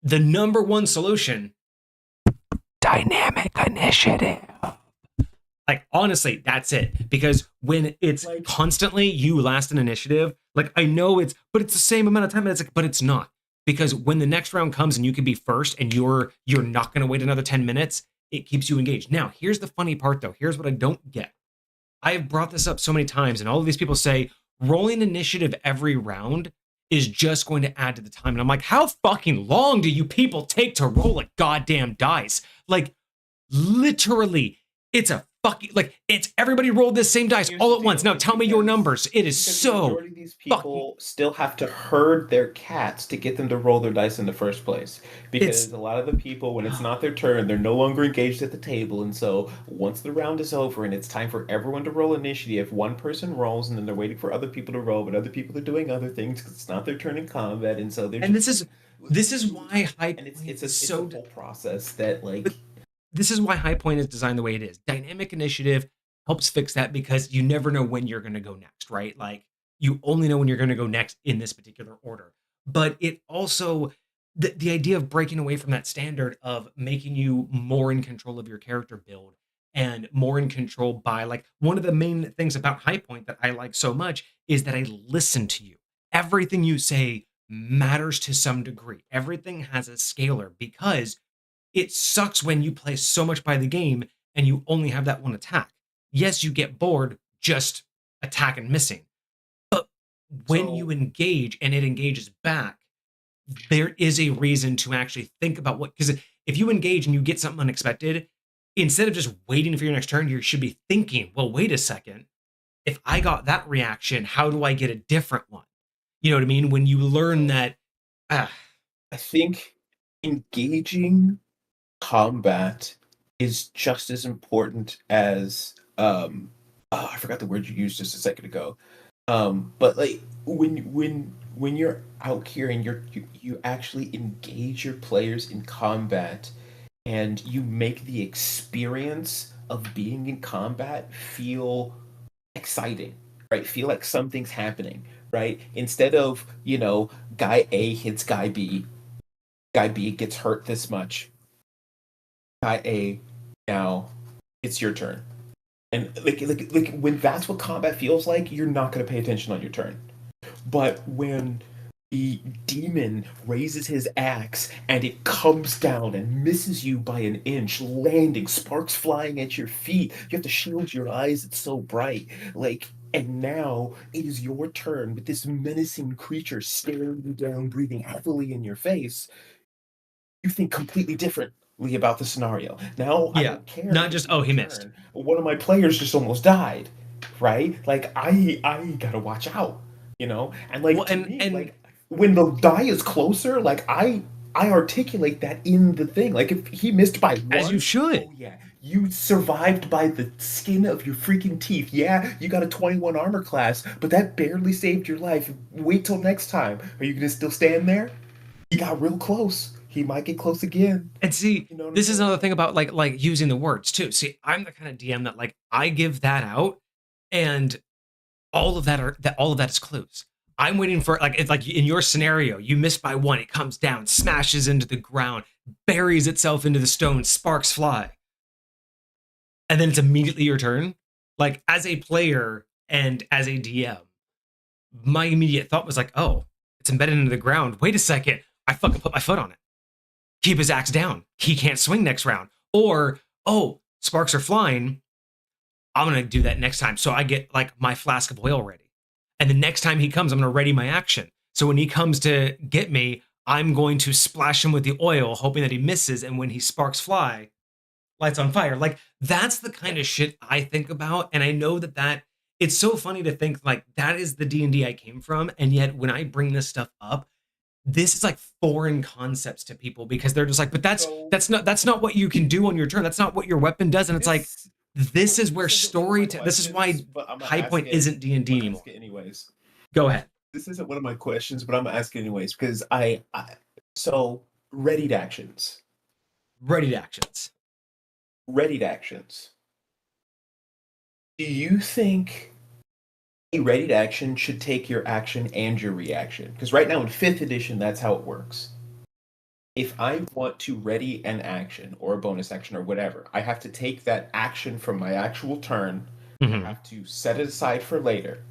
the number one solution, dynamic initiative. Like honestly, that's it. Because when it's like constantly you last an initiative, like I know but it's the same amount of time. And it's like, but it's not. Because when the next round comes and you can be first and you're not gonna wait another 10 minutes, it keeps you engaged. Now, here's the funny part though. Here's what I don't get. I have brought this up so many times, and all of these people say rolling initiative every round is just going to add to the time. And I'm like, how fucking long do you people take to roll a goddamn dice? Like, literally, it's a fucking like it's everybody rolled this same dice here's all the at once. deal. Now It's tell me your because numbers. It is the so majority of these fucking people still have to herd their cats to get them to roll their dice in the first place. it's Because a lot of the people, when it's not their turn, they're no longer engaged at the table. And so once the round is over and it's time for everyone to roll initiative, one person rolls and then they're waiting for other people to roll, but other people are doing other things because it's not their turn in combat. And so they're and just this like, is this is why High and Point it's a is it's a so whole process that like but this is why High Point is designed the way it is. Dynamic initiative helps fix that because you never know when you're going to go next, right? Like you only know when you're going to go next in this particular order. But it also the idea of breaking away from that standard of making you more in control of your character build and more in control by like one of the main things about High Point that I like so much is that I listen to you. Everything you say matters to some degree. Everything has a scalar because it sucks when you play so much by the game and you only have that one attack. Yes, you get bored just attack and missing. But when you so engage and it engages back, there is a reason to actually think about what, because if you engage and you get something unexpected, instead of just waiting for your next turn, you should be thinking, well, wait a second. If I got that reaction, how do I get a different one? You know what I mean? When you learn so that, ah, I think engaging combat is just as important as oh, I forgot the word you used just a second ago. But like when you're out here and you actually engage your players in combat and you make the experience of being in combat feel exciting, right? Feel like something's happening, right? Instead of, guy A hits guy B gets hurt this much. Guy A, now it's your turn. And like when that's what combat feels like, you're not gonna pay attention on your turn. But when the demon raises his axe and it comes down and misses you by an inch, landing, sparks flying at your feet, you have to shield your eyes, it's so bright. Like, and now it is your turn with this menacing creature staring you down, breathing heavily in your face. You think completely differently about the scenario. Now I yeah, don't care not if it's just, oh, my he missed. turn. One of my players just almost died, right? Like I gotta watch out, and like Well, to me, and like when the die is closer, like I articulate that in the thing. Like if he missed by As you one, should. oh yeah, you survived by the skin of your freaking teeth. Yeah, you got a 21 armor class, but that barely saved your life. Wait till next time. Are you gonna still stand there? He got real close. He might get close again. And see, You know what I'm this is saying? another thing about like using the words too. See, I'm the kind of DM that like I give that out, and all of that is clues. I'm waiting for like it's like in your scenario, you miss by one, it comes down, smashes into the ground, buries itself into the stone, sparks fly, and then it's immediately your turn. Like as a player and as a DM, my immediate thought was like, oh, it's embedded into the ground. Wait a second, I fucking put my foot on it. Keep his axe down. He can't swing next round. Or, oh, sparks are flying. I'm going to do that next time. So I get like my flask of oil ready. And the next time he comes, I'm going to ready my action. So when he comes to get me, I'm going to splash him with the oil, hoping that he misses. And when he sparks fly, lights on fire. Like that's the kind of shit I think about. And I know that it's so funny to think like that is the D&D I came from. And yet when I bring this stuff up, this is like foreign concepts to people because they're just like, but that's not what you can do on your turn. That's not what your weapon does. And it's like, this is where this is why High Point isn't D&D anymore. Anyways, Go ahead. this isn't one of my questions, but I'm gonna ask it anyways because so readied actions. Ready to actions. Readied actions. Do you think a readied action should take your action and your reaction? Because right now in 5th edition, that's how it works. If I want to ready an action or a bonus action or whatever, I have to take that action from my actual turn. I have to set it aside for later.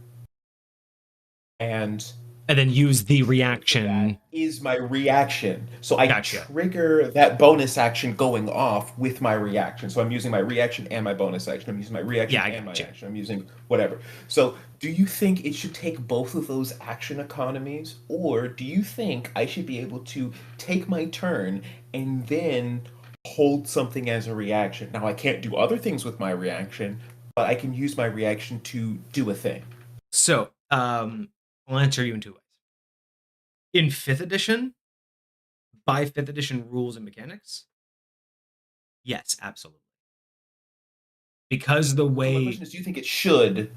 And then use the that reaction. is my reaction. So I Gotcha. trigger that bonus action going off with my reaction. So I'm using my reaction and my bonus action. I'm using my reaction and my action. I'm using whatever. So do you think it should take both of those action economies? Or do you think I should be able to take my turn and then hold something as a reaction? Now I can't do other things with my reaction, but I can use my reaction to do a thing. So, I'll answer you in 2 ways. In 5th edition, by 5th edition rules and mechanics, yes, absolutely. Because the So my way question is, do you think it should?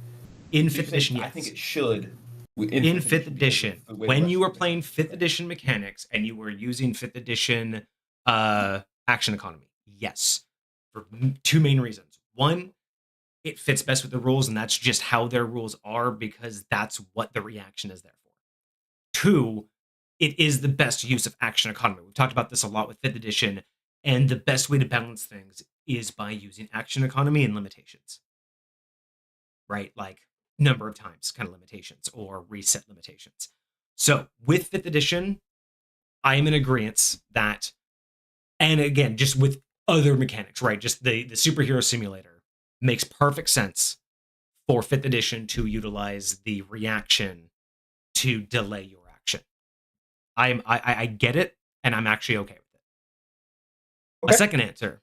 in 5th edition, I yes. think it should. In 5th edition, when you were playing 5th edition mechanics and you were using 5th edition action economy, yes, for 2 main reasons. One, it fits best with the rules, and that's just how their rules are because that's what the reaction is there for. 2, it is the best use of action economy. We've talked about this a lot with 5th edition, and the best way to balance things is by using action economy and limitations. Right? Like number of times kind of limitations or reset limitations. So with 5th edition, I am in agreement that, and again, just with other mechanics, right? Just the superhero simulator makes perfect sense for 5th edition to utilize the reaction to delay your action. I get it, and I'm actually okay with it. Okay. A second answer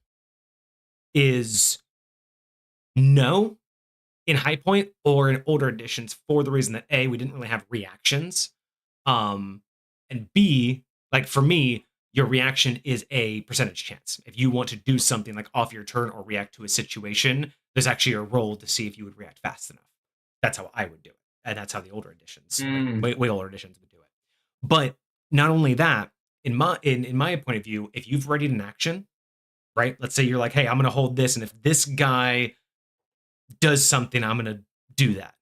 is no in High Point or in older editions for the reason that A, we didn't really have reactions. And B, like for me, your reaction is a percentage chance. If you want to do something like off your turn or react to a situation, there's actually a roll to see if you would react fast enough. That's how I would do it. And that's how the older editions, way older editions would do it. But not only that, in my point of view, if you've readied an action, right? Let's say you're like, hey, I'm going to hold this. And if this guy does something, I'm going to do that.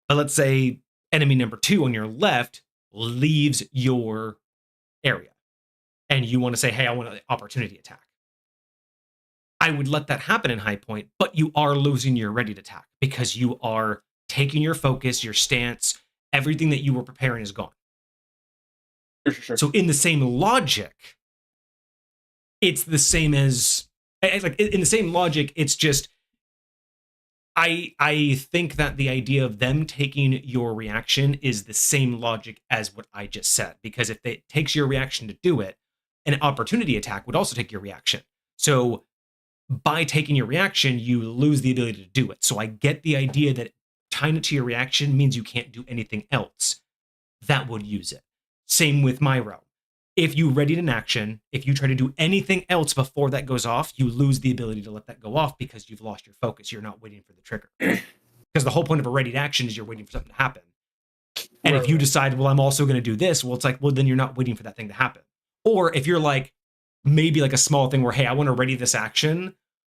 But let's say enemy number 2 on your left leaves your area. And you want to say, hey, I want an opportunity attack. I would let that happen in High Point, but you are losing your ready to attack because you are taking your focus, your stance, everything that you were preparing is gone. Sure. So in the same logic, it's the same as, like in the same logic, it's just, I think that the idea of them taking your reaction is the same logic as what I just said, because if it takes your reaction to do it, an opportunity attack would also take your reaction. So by taking your reaction, you lose the ability to do it. So I get the idea that tying it to your reaction means you can't do anything else that would use it. Same with my realm. If you readied an action, if you try to do anything else before that goes off, you lose the ability to let that go off because you've lost your focus. You're not waiting for the trigger. Because the whole point of a readied action is you're waiting for something to happen. And if you decide, well, I'm also going to do this, well, it's like, well, then you're not waiting for that thing to happen. Or if you're like, maybe like a small thing where, hey, I want to ready this action.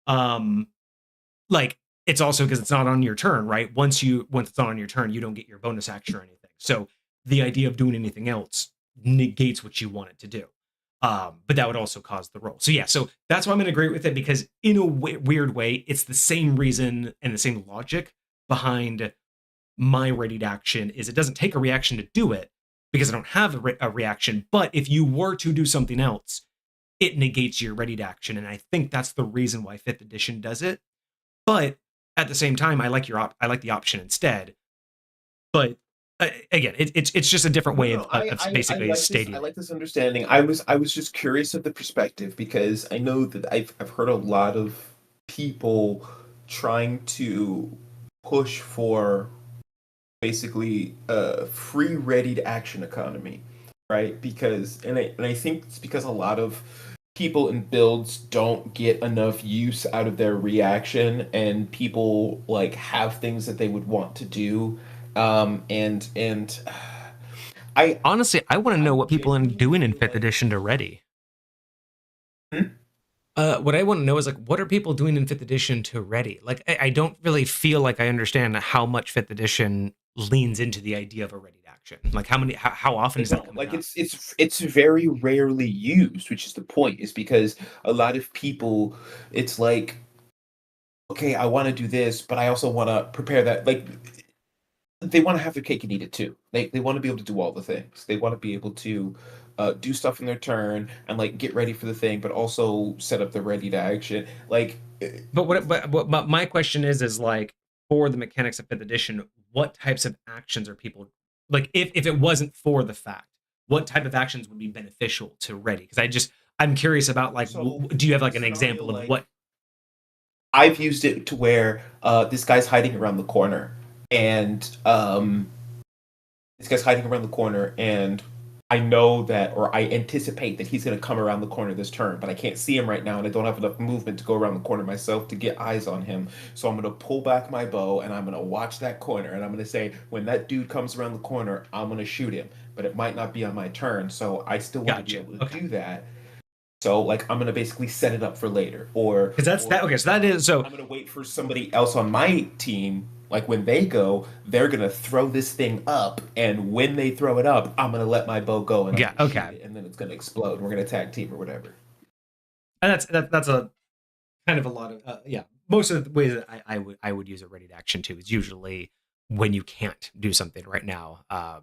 Like, it's also because it's not on your turn, right? Once it's not on your turn, you don't get your bonus action or anything. So the idea of doing anything else negates what you want it to do. But that would also cause the roll. So yeah, so that's why I'm going to agree with it, because in a weird way, it's the same reason and the same logic behind my readied action is it doesn't take a reaction to do it because I don't have a reaction. But if you were to do something else, it negates your readied action. And I think that's the reason why 5th edition does it. But at the same time, I like the option instead. But again, it's just a different way of basically stating. I like this understanding. I was just curious of the perspective, because I know that I've heard a lot of people trying to push for basically a free readied action economy, right? Because and I think it's because a lot of people in builds don't get enough use out of their reaction, and people like have things that they would want to do, and I honestly, I want to know what people are doing in 5th edition to ready. What I want to know is, like, what are people doing in 5th edition to ready? Like, I don't really feel like I understand how much 5th edition leans into the idea of a readied action. Like, how often is that coming like up? it's very rarely used, which is the point, is because a lot of people, it's like, okay, I want to do this, but I also want to prepare that. Like, they want to have their cake and eat it too. They want to be able to do all the things. They want to be able to do stuff in their turn and like get ready for the thing, but also set up the ready to action. Like, but my question is like, for the mechanics of 5th edition, what types of actions are people like? If it wasn't for the fact, what type of actions would be beneficial to ready? Because I'm curious about, like, So, do you have like an example of what? I've used it to where this guy's hiding around the corner, and I know that, or I anticipate that he's going to come around the corner this turn, but I can't see him right now, and I don't have enough movement to go around the corner myself to get eyes on him. So I'm going to pull back my bow, and I'm going to watch that corner, and I'm going to say, when that dude comes around the corner, I'm going to shoot him. But it might not be on my turn, so I still want to be able to do that. So, like, I'm going to basically set it up for later. Or... Because that's that. Okay, so that is... So I'm going to wait for somebody else on my team. Like, when they go, they're going to throw this thing up, and when they throw it up, I'm going to let my bow go, and yeah, okay, it, and then it's going to explode, and we're going to tag team or whatever. And that's a kind of a lot of most of the ways that I would use a ready to action too is usually when you can't do something right now. I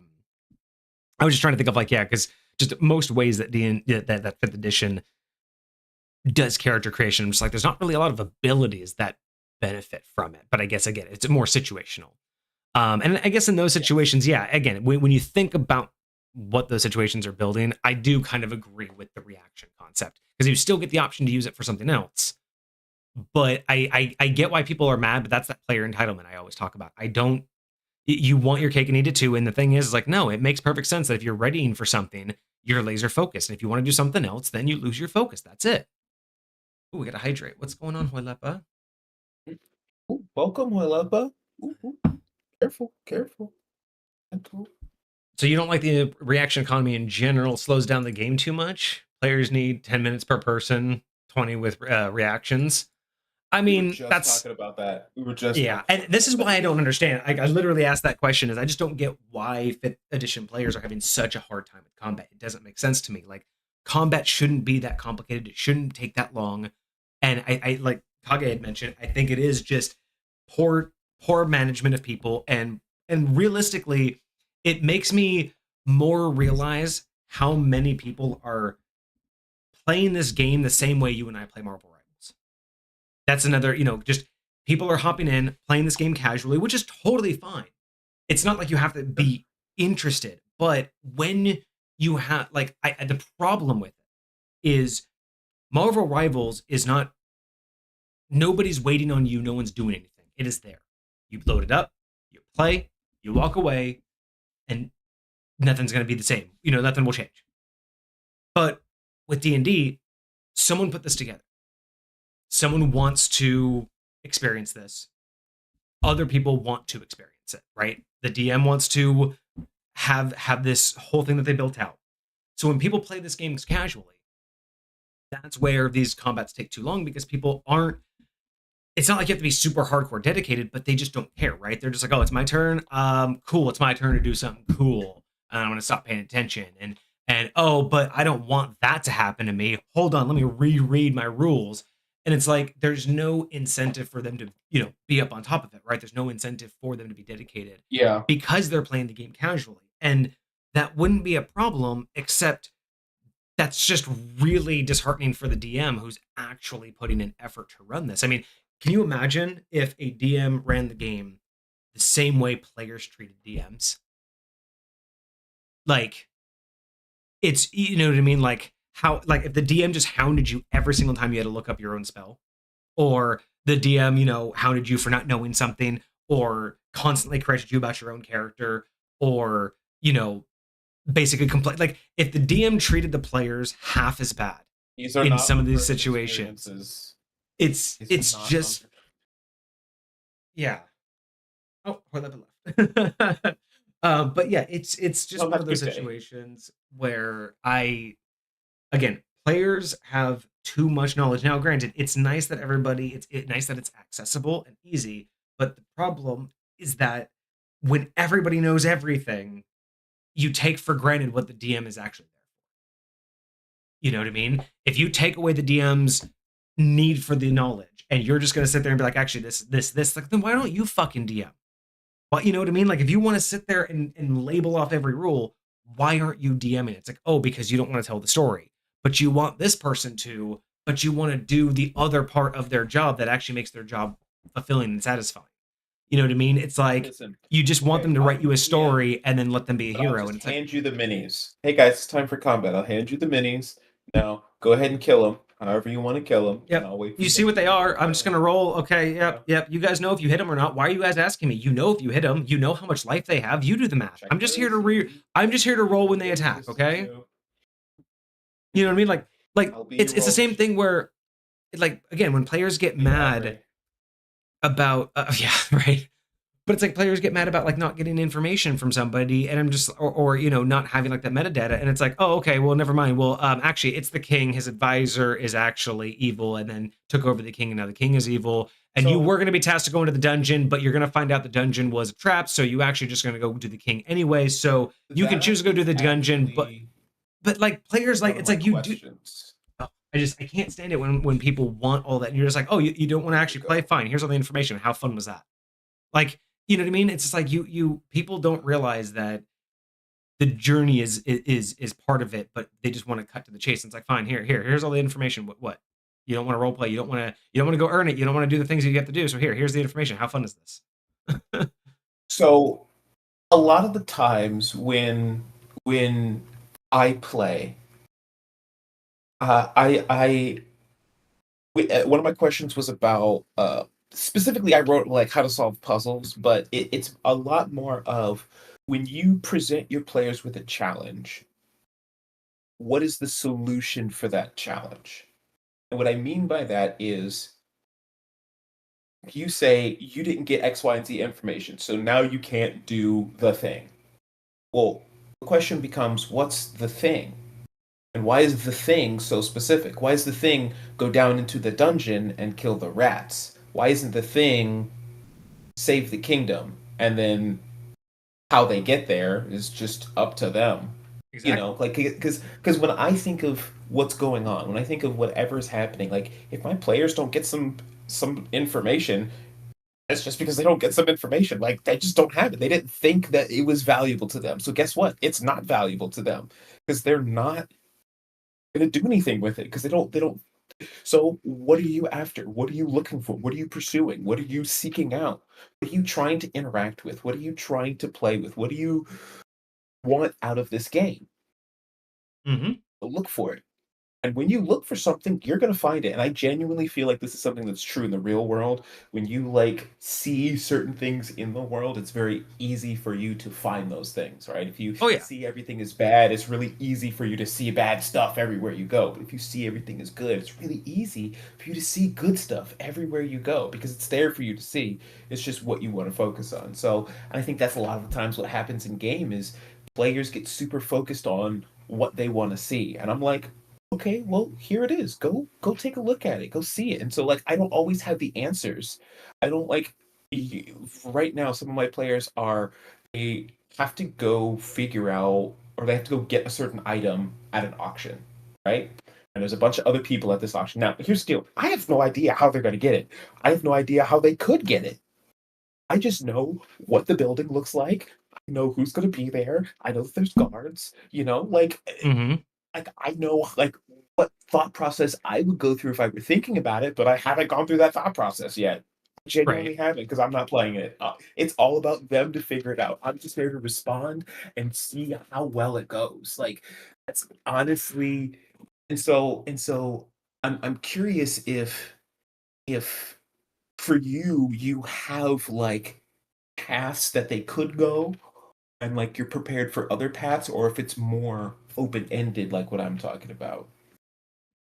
was just trying to think of, like, because just most ways that that 5th edition does character creation, I'm just like, there's not really a lot of abilities that benefit from it. But I guess, again, it's more situational. And I guess in those situations, again, when you think about what those situations are building, I do kind of agree with the reaction concept, because you still get the option to use it for something else. But I get why people are mad, but that's that player entitlement I always talk about. You want your cake and eat it too. And the thing is, like, no, it makes perfect sense that if you're readying for something, you're laser focused. And if you want to do something else, then you lose your focus. That's it. Ooh, we got to hydrate. What's going on, Hoilepa? Ooh, welcome, Hoilepa. Ooh. Careful. So you don't like the reaction economy in general? Slows down the game too much? Players need 10 minutes per person, 20 with reactions. I mean, that's talking about that. We were just and this is why I don't understand. I literally asked that question, is I just don't get why 5th edition players are having such a hard time with combat. It doesn't make sense to me. Like, combat shouldn't be that complicated. It shouldn't take that long. And I like Kage had mentioned, I think it is just poor management of people, and realistically, it makes me more realize how many people are playing this game the same way you and I play Marvel Rivals. That's another, just people are hopping in, playing this game casually, which is totally fine. It's not like you have to be interested, but when you have, like, the problem with it is Marvel Rivals is not, nobody's waiting on you, no one's doing anything. It is there. You load it up, you play, you walk away, and nothing's going to be the same. Nothing will change. But with D&D, someone put this together. Someone wants to experience this. Other people want to experience it, right? The DM wants to have this whole thing that they built out. So when people play this game casually, that's where these combats take too long, because people aren't. It's not like you have to be super hardcore dedicated, but they just don't care, right? They're just like, oh, it's my turn. Cool, it's my turn to do something cool, and I'm gonna stop paying attention. And oh, but I don't want that to happen to me. Hold on, let me reread my rules. And it's like there's no incentive for them to, be up on top of it, right? There's no incentive for them to be dedicated. Yeah. Because they're playing the game casually. And that wouldn't be a problem, except that's just really disheartening for the DM who's actually putting an effort to run this. I mean, can you imagine if a DM ran the game the same way players treated DMs? Like, it's, you know what I mean? Like, how, like, if the DM just hounded you every single time you had to look up your own spell, or the DM, hounded you for not knowing something, or constantly corrected you about your own character, or, basically complain. Like, if the DM treated the players half as bad in some of these situations, it's just, yeah. Oh, hold up. But yeah, it's just one of those situations where again, players have too much knowledge. Now, granted, it's nice that it's nice that it's accessible and easy, but the problem is that when everybody knows everything, you take for granted what the DM is actually there for. You know what I mean? If you take away the DM's need for the knowledge, and you're just going to sit there and be like, actually, this, like, then why don't you fucking DM? Well, you know what I mean? Like, if you want to sit there and label off every rule, why aren't you DMing it? It's like, oh, because you don't want to tell the story, but you want this person to, but you want to do the other part of their job that actually makes their job fulfilling and satisfying. You know what I mean? It's like, you just want them to write you a story and then let them be a hero. And it's hand you the minis. Hey guys, it's time for combat. I'll hand you the minis. Now go ahead and kill them. However you want to kill them. Yep. You see what they are. I'm just going to roll. Okay. Yep. You guys know if you hit them or not. Why are you guys asking me? You know if you hit them. You know how much life they have. You do the math. I'm just here to roll when they attack. Okay. You know what I mean? Like it's the same thing where, like, again, when players get mad about yeah, right. But it's like players get mad about like not getting information from somebody, and I'm just or not having like that metadata, and it's like, oh, okay, well, never mind. Well, actually, it's the king. His advisor is actually evil, and then took over the king, and now the king is evil. And you were going to be tasked to go into the dungeon, but you're going to find out the dungeon was a trap, so you actually just going to go do the king anyway. So you can choose to go do the dungeon, but like players, like, it's like you do. Oh, I can't stand it when people want all that, and you're just like, oh, you don't want to actually play? Fine, here's all the information. How fun was that? Like, you know what I mean? It's just like you people don't realize that the journey is part of it, but they just want to cut to the chase. And it's like, fine, here's all the information. What? You don't want to role play. You don't want to go earn it. You don't want to do the things you have to do. So here's the information. How fun is this? So a lot of the times when I play, one of my questions was about specifically, I wrote like how to solve puzzles, but it's a lot more of when you present your players with a challenge, what is the solution for that challenge? And what I mean by that is you say you didn't get X, Y, and Z information, so now you can't do the thing. Well, the question becomes, what's the thing? And why is the thing so specific? Why does the thing go down into the dungeon and kill the rats? Why isn't the thing save the kingdom? And then how they get there is just up to them. Exactly. Like, because when I think of what's going on, when I think of whatever's happening, like, if my players don't get some information, it's just because they don't get some information. Like, they just don't have it. They didn't think that it was valuable to them. So guess what? It's not valuable to them because they're not going to do anything with it because they don't. So what are you after? What are you looking for? What are you pursuing? What are you seeking out? What are you trying to interact with? What are you trying to play with? What do you want out of this game? Mm-hmm. Look for it. And when you look for something, you're gonna find it. And I genuinely feel like this is something that's true in the real world. When you like see certain things in the world, it's very easy for you to find those things, right? If you Oh yeah. see everything is bad, it's really easy for you to see bad stuff everywhere you go. But if you see everything is good, it's really easy for you to see good stuff everywhere you go because it's there for you to see. It's just what you want to focus on. So I think that's a lot of the times what happens in game is players get super focused on what they want to see. And I'm like, okay, well, here it is. Go take a look at it. Go see it. And so like I don't always have the answers. I don't like right now some of my players are they have to go figure out or they have to go get a certain item at an auction, right? And there's a bunch of other people at this auction. Now, here's the deal. I have no idea how they're going to get it. I have no idea how they could get it. I just know what the building looks like. I know who's going to be there. I know that there's guards, Mm-hmm. like I know like what thought process I would go through if I were thinking about it, but I haven't gone through that thought process yet. I Right. genuinely haven't because I'm not playing it. It's all about them to figure it out. I'm just there to respond and see how well it goes. Like that's honestly, and so I'm curious if for you you have like paths that they could go and like you're prepared for other paths or if it's more open-ended like what I'm talking about.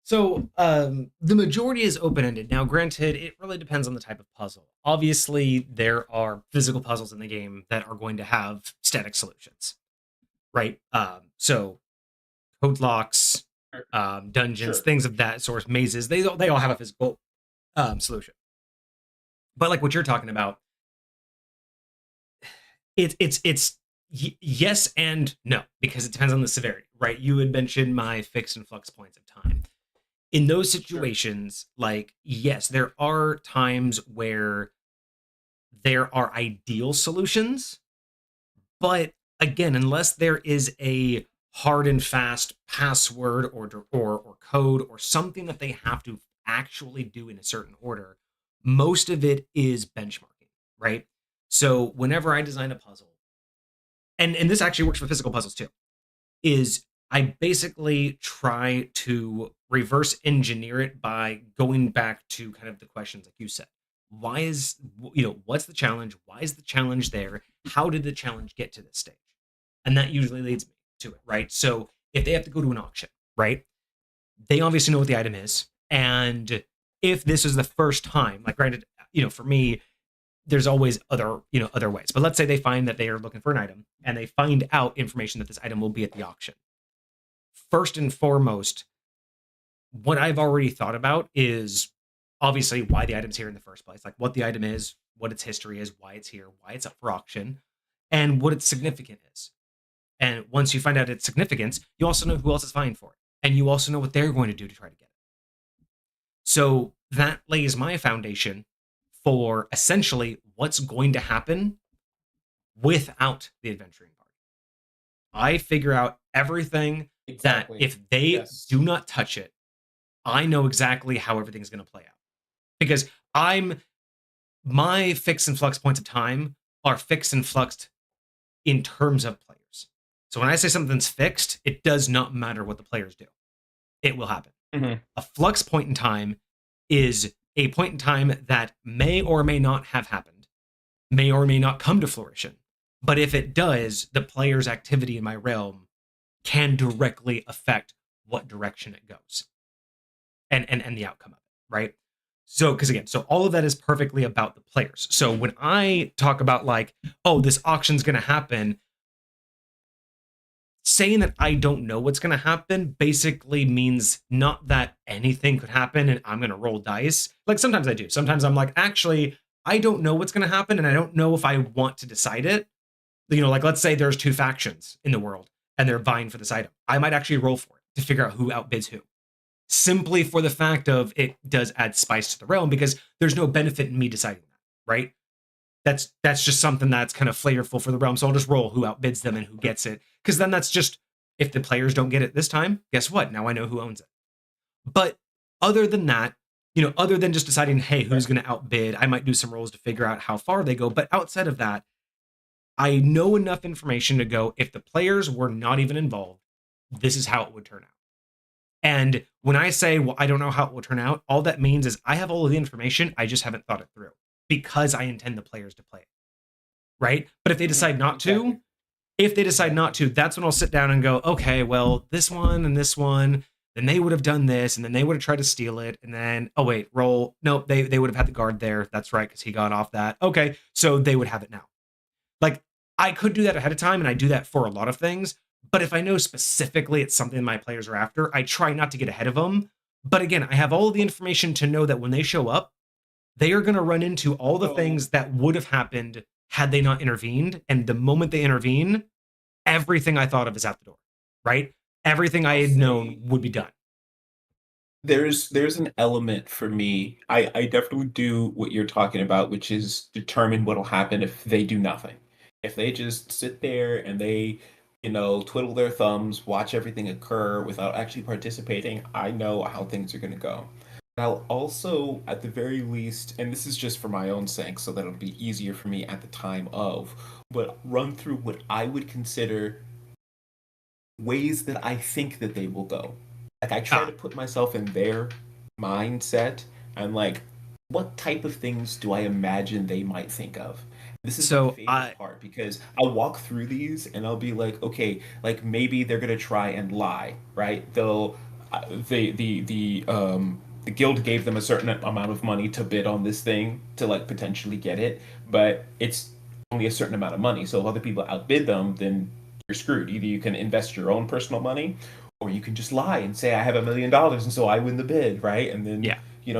So the majority is open-ended. Now, granted, it really depends on the type of puzzle. Obviously, there are physical puzzles in the game that are going to have static solutions, right? So code locks, Sure. dungeons, Sure. things of that sort, mazes, they all have a physical solution. But like what you're talking about, it's yes and no because it depends on the severity, right? You had mentioned my fix and flux points of time. In those Sure. situations, like, yes, there are times where there are ideal solutions, but again, unless there is a hard and fast password or code or something that they have to actually do in a certain order, most of it is benchmarking, right? So whenever I design a puzzle, and this actually works for physical puzzles too, is I basically try to reverse engineer it by going back to kind of the questions like you said. Why is, what's the challenge? Why is the challenge there? How did the challenge get to this stage? And that usually leads me to it, right? So if they have to go to an auction, right? They obviously know what the item is. And if this is the first time, like granted, for me, there's always other ways. But let's say they find that they are looking for an item and they find out information that this item will be at the auction. First and foremost, what I've already thought about is obviously why the item's here in the first place, like what the item is, what its history is, why it's here, why it's up for auction, and what its significance is. And once you find out its significance, you also know who else is vying for it. And you also know what they're going to do to try to get it. So that lays my foundation for essentially what's going to happen without the adventuring party. I figure out everything that Exactly. if they Yes. do not touch it, I know exactly how everything's going to play out. Because my fix and flux points of time are fixed and fluxed in terms of players. So when I say something's fixed, it does not matter what the players do. It will happen. Mhm. A flux point in time is a point in time that may or may not have happened, may or may not come to fruition. But if it does, the player's activity in my realm can directly affect what direction it goes and the outcome of it, right? So, because again, so all of that is perfectly about the players. So when I talk about like, oh, this auction's going to happen, saying that I don't know what's going to happen basically means not that anything could happen and I'm going to roll dice. Like sometimes I do. Sometimes I'm like, actually, I don't know what's going to happen and I don't know if I want to decide it. Like let's say there's two factions in the world and they're vying for this item. I might actually roll for it to figure out who outbids who. Simply for the fact of it does add spice to the realm because there's no benefit in me deciding that, right? That's just something that's kind of flavorful for the realm. So I'll just roll who outbids them and who gets it. Because then that's just if the players don't get it this time, guess what? Now I know who owns it. But other than that, other than just deciding, hey, who's going to outbid, I might do some rolls to figure out how far they go. But outside of that, I know enough information to go, if the players were not even involved, this is how it would turn out. And when I say, well, I don't know how it will turn out, all that means is I have all of the information. I just haven't thought it through because I intend the players to play it. Right. But if they decide not to, that's when I'll sit down and go, okay, well, this one and this one, then they would have done this, and then they would have tried to steal it, and then, oh wait, roll. Nope, they would have had the guard there. That's right, because he got off that. Okay, so they would have it now. Like, I could do that ahead of time, and I do that for a lot of things, but if I know specifically it's something my players are after, I try not to get ahead of them. But again, I have all of the information to know that when they show up, they are going to run into all the things that would have happened had they not intervened. And the moment they intervene, everything I thought of is out the door, right? Everything I had known would be done. There's an element for me. I definitely do what you're talking about, which is determine what'll happen if they do nothing. If they just sit there and they, twiddle their thumbs, watch everything occur without actually participating, I know how things are going to go. I'll also, at the very least, and this is just for my own sake, so that it'll be easier for me at the time of, but run through what I would consider ways that I think that they will go. Like, I try to put myself in their mindset and, like, what type of things do I imagine they might think of? This is my favorite part, because I'll walk through these and I'll be like, okay, like maybe they're gonna try and lie, right? They'll the guild gave them a certain amount of money to bid on this thing to like potentially get it, but it's only a certain amount of money. So if other people outbid them, then you're screwed. Either you can invest your own personal money, or you can just lie and say I have $1 million and so I win the bid, right? And then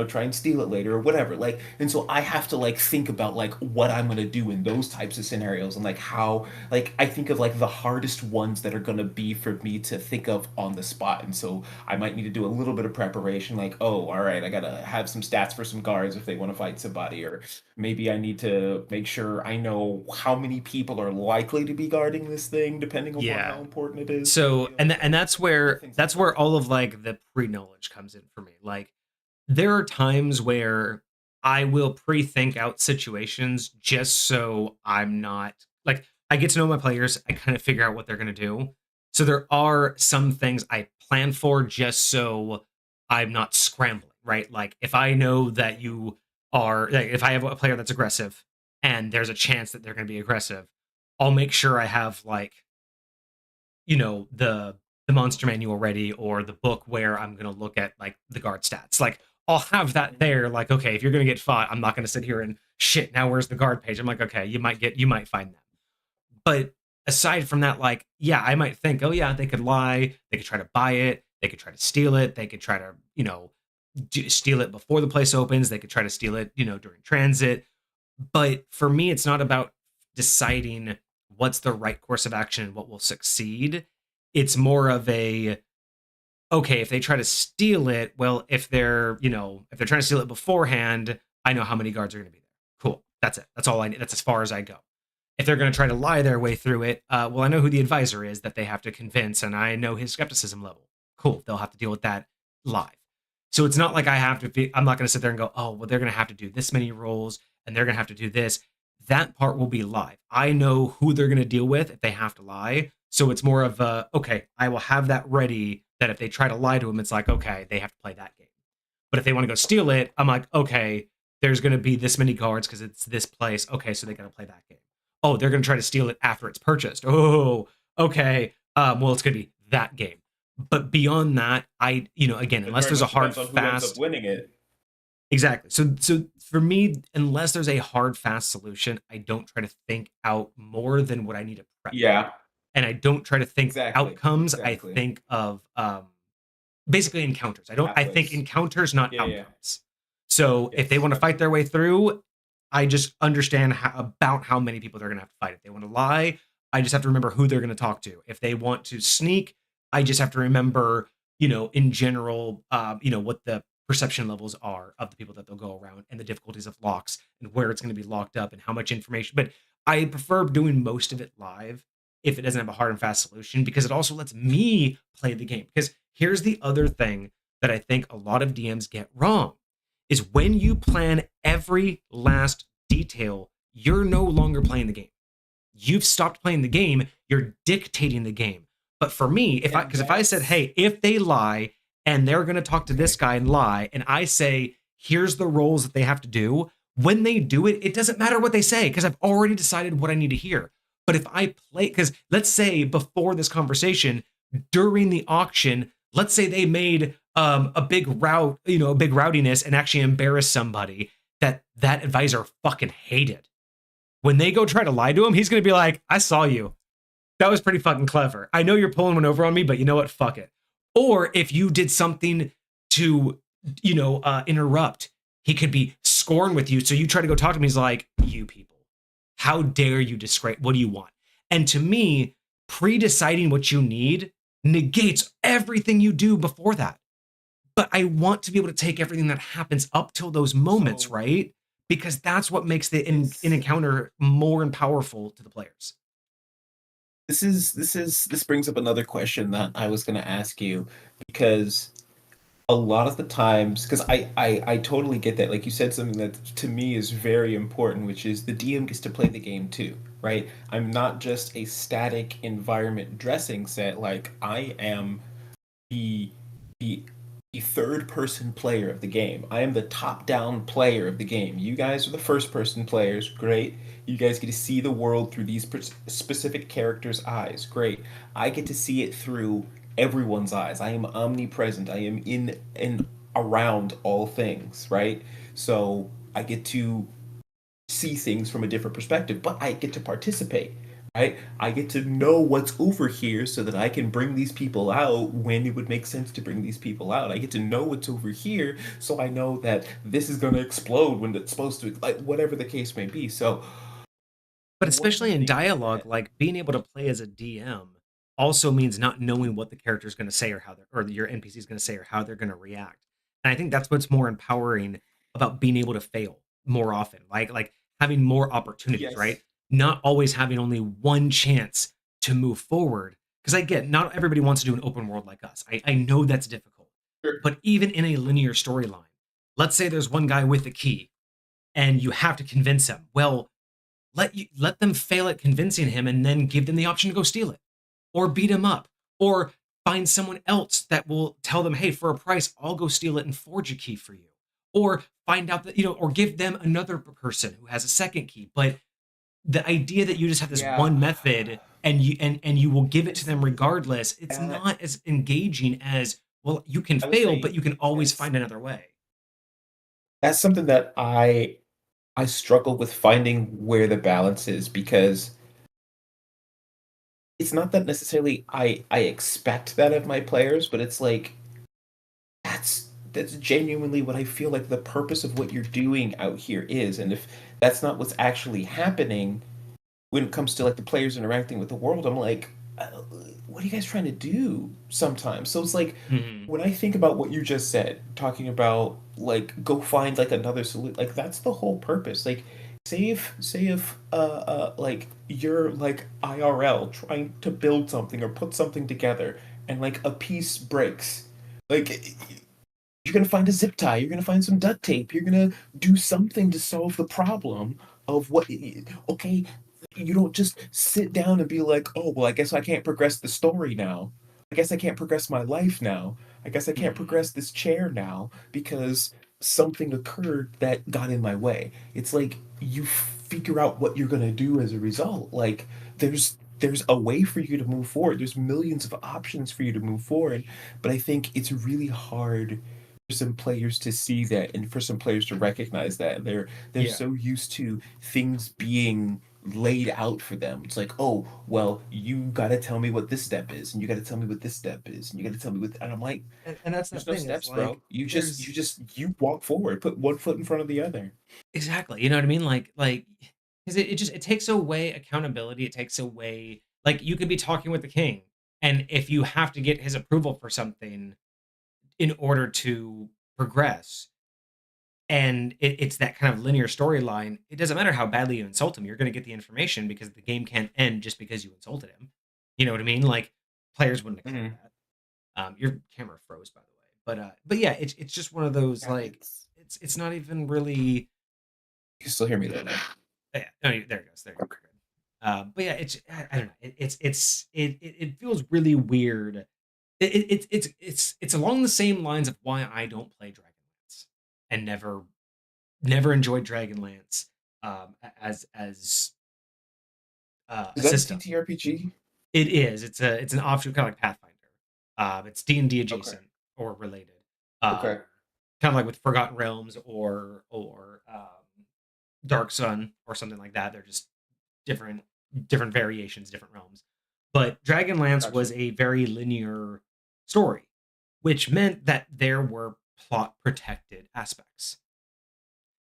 try and steal it later or whatever. Like, and so I have to like think about like what I'm gonna do in those types of scenarios, and like how, like, I think of like the hardest ones that are gonna be for me to think of on the spot. And so I might need to do a little bit of preparation, like, oh, all right, I gotta have some stats for some guards if they want to fight somebody, or maybe I need to make sure I know how many people are likely to be guarding this thing, depending on how important it is. So, and that's where all of like the pre-knowledge comes in for me. Like, there are times where I will pre-think out situations just so I'm not like, I get to know my players. I kind of figure out what they're going to do. So there are some things I plan for just so I'm not scrambling, right? Like, if I know that you are, like, if I have a player that's aggressive and there's a chance that they're going to be aggressive, I'll make sure I have like, the monster manual ready, or the book where I'm going to look at like the guard stats. Like, I'll have that there. Like, okay, if you're going to get fought, I'm not going to sit here and shit, now where's the guard page? I'm like, okay, you might find them. But aside from that, like, yeah, I might think, oh yeah, they could lie. They could try to buy it. They could try to steal it. They could try to, steal it before the place opens. They could try to steal it, during transit. But for me, it's not about deciding what's the right course of action and what will succeed. It's more of a, okay, if they try to steal it, well, if they're trying to steal it beforehand, I know how many guards are going to be there. Cool. That's it. That's all I need. That's as far as I go. If they're going to try to lie their way through it, well, I know who the advisor is that they have to convince, and I know his skepticism level. Cool. They'll have to deal with that live. So it's not like I have to I'm not going to sit there and go, oh, well, they're going to have to do this many rolls, and they're going to have to do this. That part will be live. I know who they're going to deal with if they have to lie. So it's more of a, okay, I will have that ready, that if they try to lie to him, it's like, okay, they have to play that game. But if they want to go steal it, I'm like, okay, there's going to be this many guards because it's this place. Okay, so they got to play that game. Oh, they're going to try to steal it after it's purchased. Oh, okay. Well, it's going to be that game. But beyond that, again, unless there's a hard, fast winning it. Exactly. So for me, unless there's a hard, fast solution, I don't try to think out more than what I need to prep. Yeah. And I don't try to think outcomes. Exactly. I think of basically encounters. I think encounters, not outcomes. Yeah. So if they want to fight their way through, I just understand about how many people they're going to have to fight. If they want to lie, I just have to remember who they're going to talk to. If they want to sneak, I just have to remember, in general, what the perception levels are of the people that they'll go around, and the difficulties of locks, and where it's going to be locked up, and how much information. But I prefer doing most of it live if it doesn't have a hard and fast solution, because it also lets me play the game. Because here's the other thing that I think a lot of DMs get wrong, is when you plan every last detail, you're no longer playing the game. You've stopped playing the game. You're dictating the game. But for me, if I said, hey, if they lie and they're going to talk to this guy and lie, and I say, here's the roles that they have to do. When they do it, it doesn't matter what they say because I've already decided what I need to hear. But if I play, because let's say before this conversation, during the auction, let's say they made a big route, a big rowdiness and actually embarrassed somebody that advisor fucking hated. When they go try to lie to him, he's going to be like, I saw you. That was pretty fucking clever. I know you're pulling one over on me, but you know what? Fuck it. Or if you did something to, interrupt, he could be scorn with you. So you try to go talk to him. He's like, you people, how dare you disgrace? What do you want? And to me, pre-deciding what you need negates everything you do before that. But I want to be able to take everything that happens up till those moments, right? Because that's what makes the encounter more and powerful to the players. This brings up another question that I was going to ask you, because a lot of the times, because I totally get that, like you said something that to me is very important, which is the DM gets to play the game too, right? I'm not just a static environment dressing set. Like, I am the the third person player of the game. I am the top down player of the game. You guys are the first person players. Great. You guys get to see the world through these specific characters' eyes. Great. I get to see it through everyone's eyes. I am omnipresent. I am in and around all things, right? So I get to see things from a different perspective, but I get to participate, right? I get to know what's over here so that I can bring these people out when it would make sense to bring these people out. I get to know what's over here so I know that this is going to explode when it's supposed to, like, whatever the case may be. So, but especially in dialogue, like being able to play as a DM also means not knowing what the character is going to say or your NPC is going to say or how they're going to react. And I think that's what's more empowering about being able to fail more often, like having more opportunities, yes. Right? Not always having only one chance to move forward. Because I get not everybody wants to do an open world like us. I know that's difficult. Sure. But even in a linear storyline, let's say there's one guy with the key and you have to convince him. Well, let them fail at convincing him and then give them the option to go steal it or beat him up or find someone else that will tell them, hey, for a price, I'll go steal it and forge a key for you. Or find out that, or give them another person who has a second key. But the idea that you just have this one method and you will give it to them regardless, it's not as engaging as, well, you can fail, but you can always find another way. That's something that I struggle with finding where the balance is, because it's not that necessarily I expect that of my players, but it's like that's genuinely what I feel like the purpose of what you're doing out here is. And if that's not what's actually happening when it comes to like the players interacting with the world, I'm like, what are you guys trying to do sometimes? So it's like, when I think about what you just said, talking about like go find like another solution, like that's the whole purpose. Like, say if like you're like IRL trying to build something or put something together and like a piece breaks, like you're gonna find a zip tie, you're gonna find some duct tape, you're gonna do something to solve the problem of what. Okay, you don't just sit down and be like, oh well, I guess I can't progress the story now. I guess I can't progress my life now. I guess I can't progress this chair now because something occurred that got in my way. It's like you figure out what you're gonna do as a result. Like there's a way for you to move forward. There's millions of options for you to move forward, but I think it's really hard for some players to see that and for some players to recognize that. They're so used to things being laid out for them. It's like, oh, well, you got to tell me what this step is, and you got to tell me what this step is, and you got to tell me what. And I'm like, and that's there's the no thing. steps, It's bro. like, You walk forward, put one foot in front of the other. Exactly. You know what I mean? Like, because it takes away accountability. It takes away, like, you could be talking with the king, and if you have to get his approval for something in order to progress, and it's that kind of linear storyline, it doesn't matter how badly you insult him, you're going to get the information because the game can't end just because you insulted him. You know what I mean? Like, players wouldn't accept that. Your camera froze, by the way, but yeah, it's just one of those, like, it's not even really. You can still hear me though. Yeah, no, there it goes. There you go. But yeah, I don't know. It feels really weird It's along the same lines of why I don't play Dragonlance and never enjoyed Dragonlance as a Is that a system. TTRPG? It is. It's an offshoot, kind of like Pathfinder. It's D&D Okay. adjacent or related. Um, Okay. kind of like with Forgotten Realms or Dark Sun or something like that. They're just different variations, different realms. But Dragonlance Gotcha. was a very linear story, which meant that there were plot protected aspects.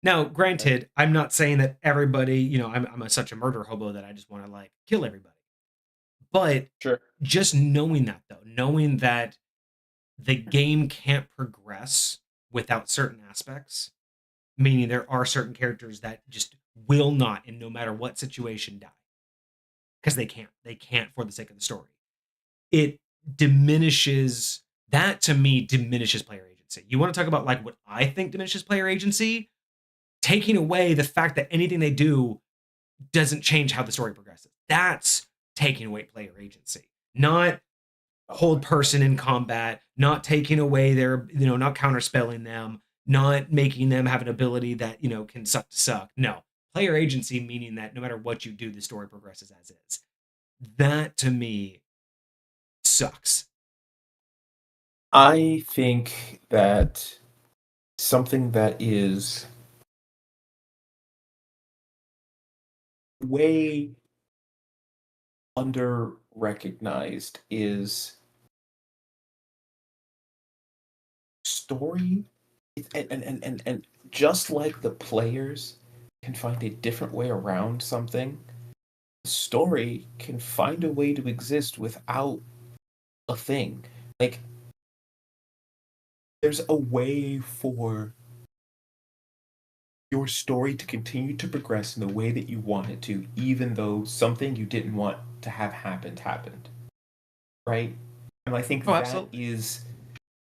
Now, Okay. granted, I'm not saying that everybody, I'm such a murder hobo that I just want to like kill everybody. But Sure. just knowing that, though, knowing that the game can't progress without certain aspects, meaning there are certain characters that just will not, in no matter what situation, die because they can't for the sake of the story. It diminishes that, to me, diminishes player agency. You want to talk about like what I think diminishes player agency? Taking away the fact that anything they do doesn't change how the story progresses. That's taking away player agency, not hold person in combat, not taking away their, not counterspelling them, not making them have an ability that, can suck to suck. No, player agency, meaning that no matter what you do, the story progresses as is. That to me sucks. I think that something that is way under recognized is story. And just like the players can find a different way around something, the story can find a way to exist without a thing. Like, there's a way for your story to continue to progress in the way that you want it to, even though something you didn't want to have happened. Right? And I think Oh, that absolutely. is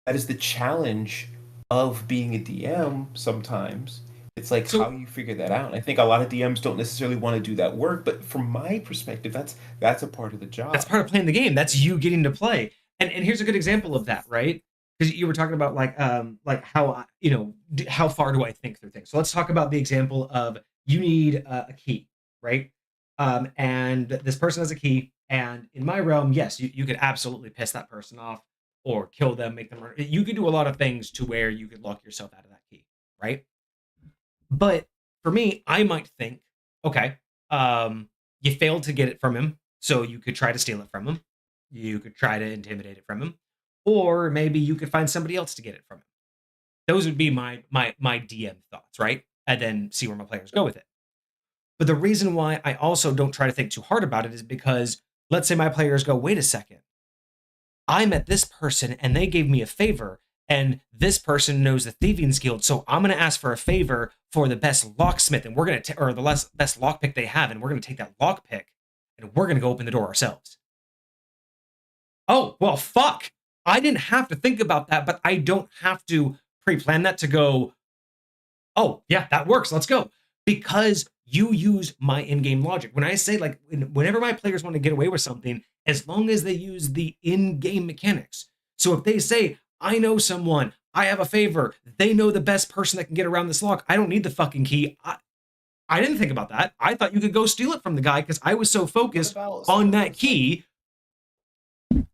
the challenge of being a DM sometimes. It's like how So you figure that out. And I think a lot of DMs don't necessarily want to do that work, but from my perspective, that's a part of the that's job. part of playing the game. That's you getting to play. And here's a good example of that, right? Because you were talking about like how how far do I think through things. So let's talk about the example of you need a key, right? And this person has a key, and in my realm, yes, you could absolutely piss that person off or kill them, make them murder. You could do a lot of things to where you could lock yourself out of that key, right? But for me, I might think, okay, you failed to get it from him, so you could try to steal it from him. You could try to intimidate it from him, or maybe you could find somebody else to get it from him. Those would be my DM thoughts, right? And then see where my players go with it. But the reason why I also don't try to think too hard about it is because let's say my players go, wait a second, I met this person and they gave me a favor, and this person knows the Thievians Guild, so I'm going to ask for a favor for the best locksmith, and we're going to, or the best lockpick they have, and we're going to take that lockpick and we're going to go open the door ourselves. Oh, well, fuck. I didn't have to think about that, but I don't have to pre-plan that to go, oh, yeah, that works. Let's go. Because you use my in-game logic. When I say, like, whenever my players want to get away with something, as long as they use the in-game mechanics. So if they say, I know someone, I have a favor, they know the best person that can get around this lock, I don't need the fucking key. I didn't think about that. I thought you could go steal it from the guy because I was so What focused about on so that key.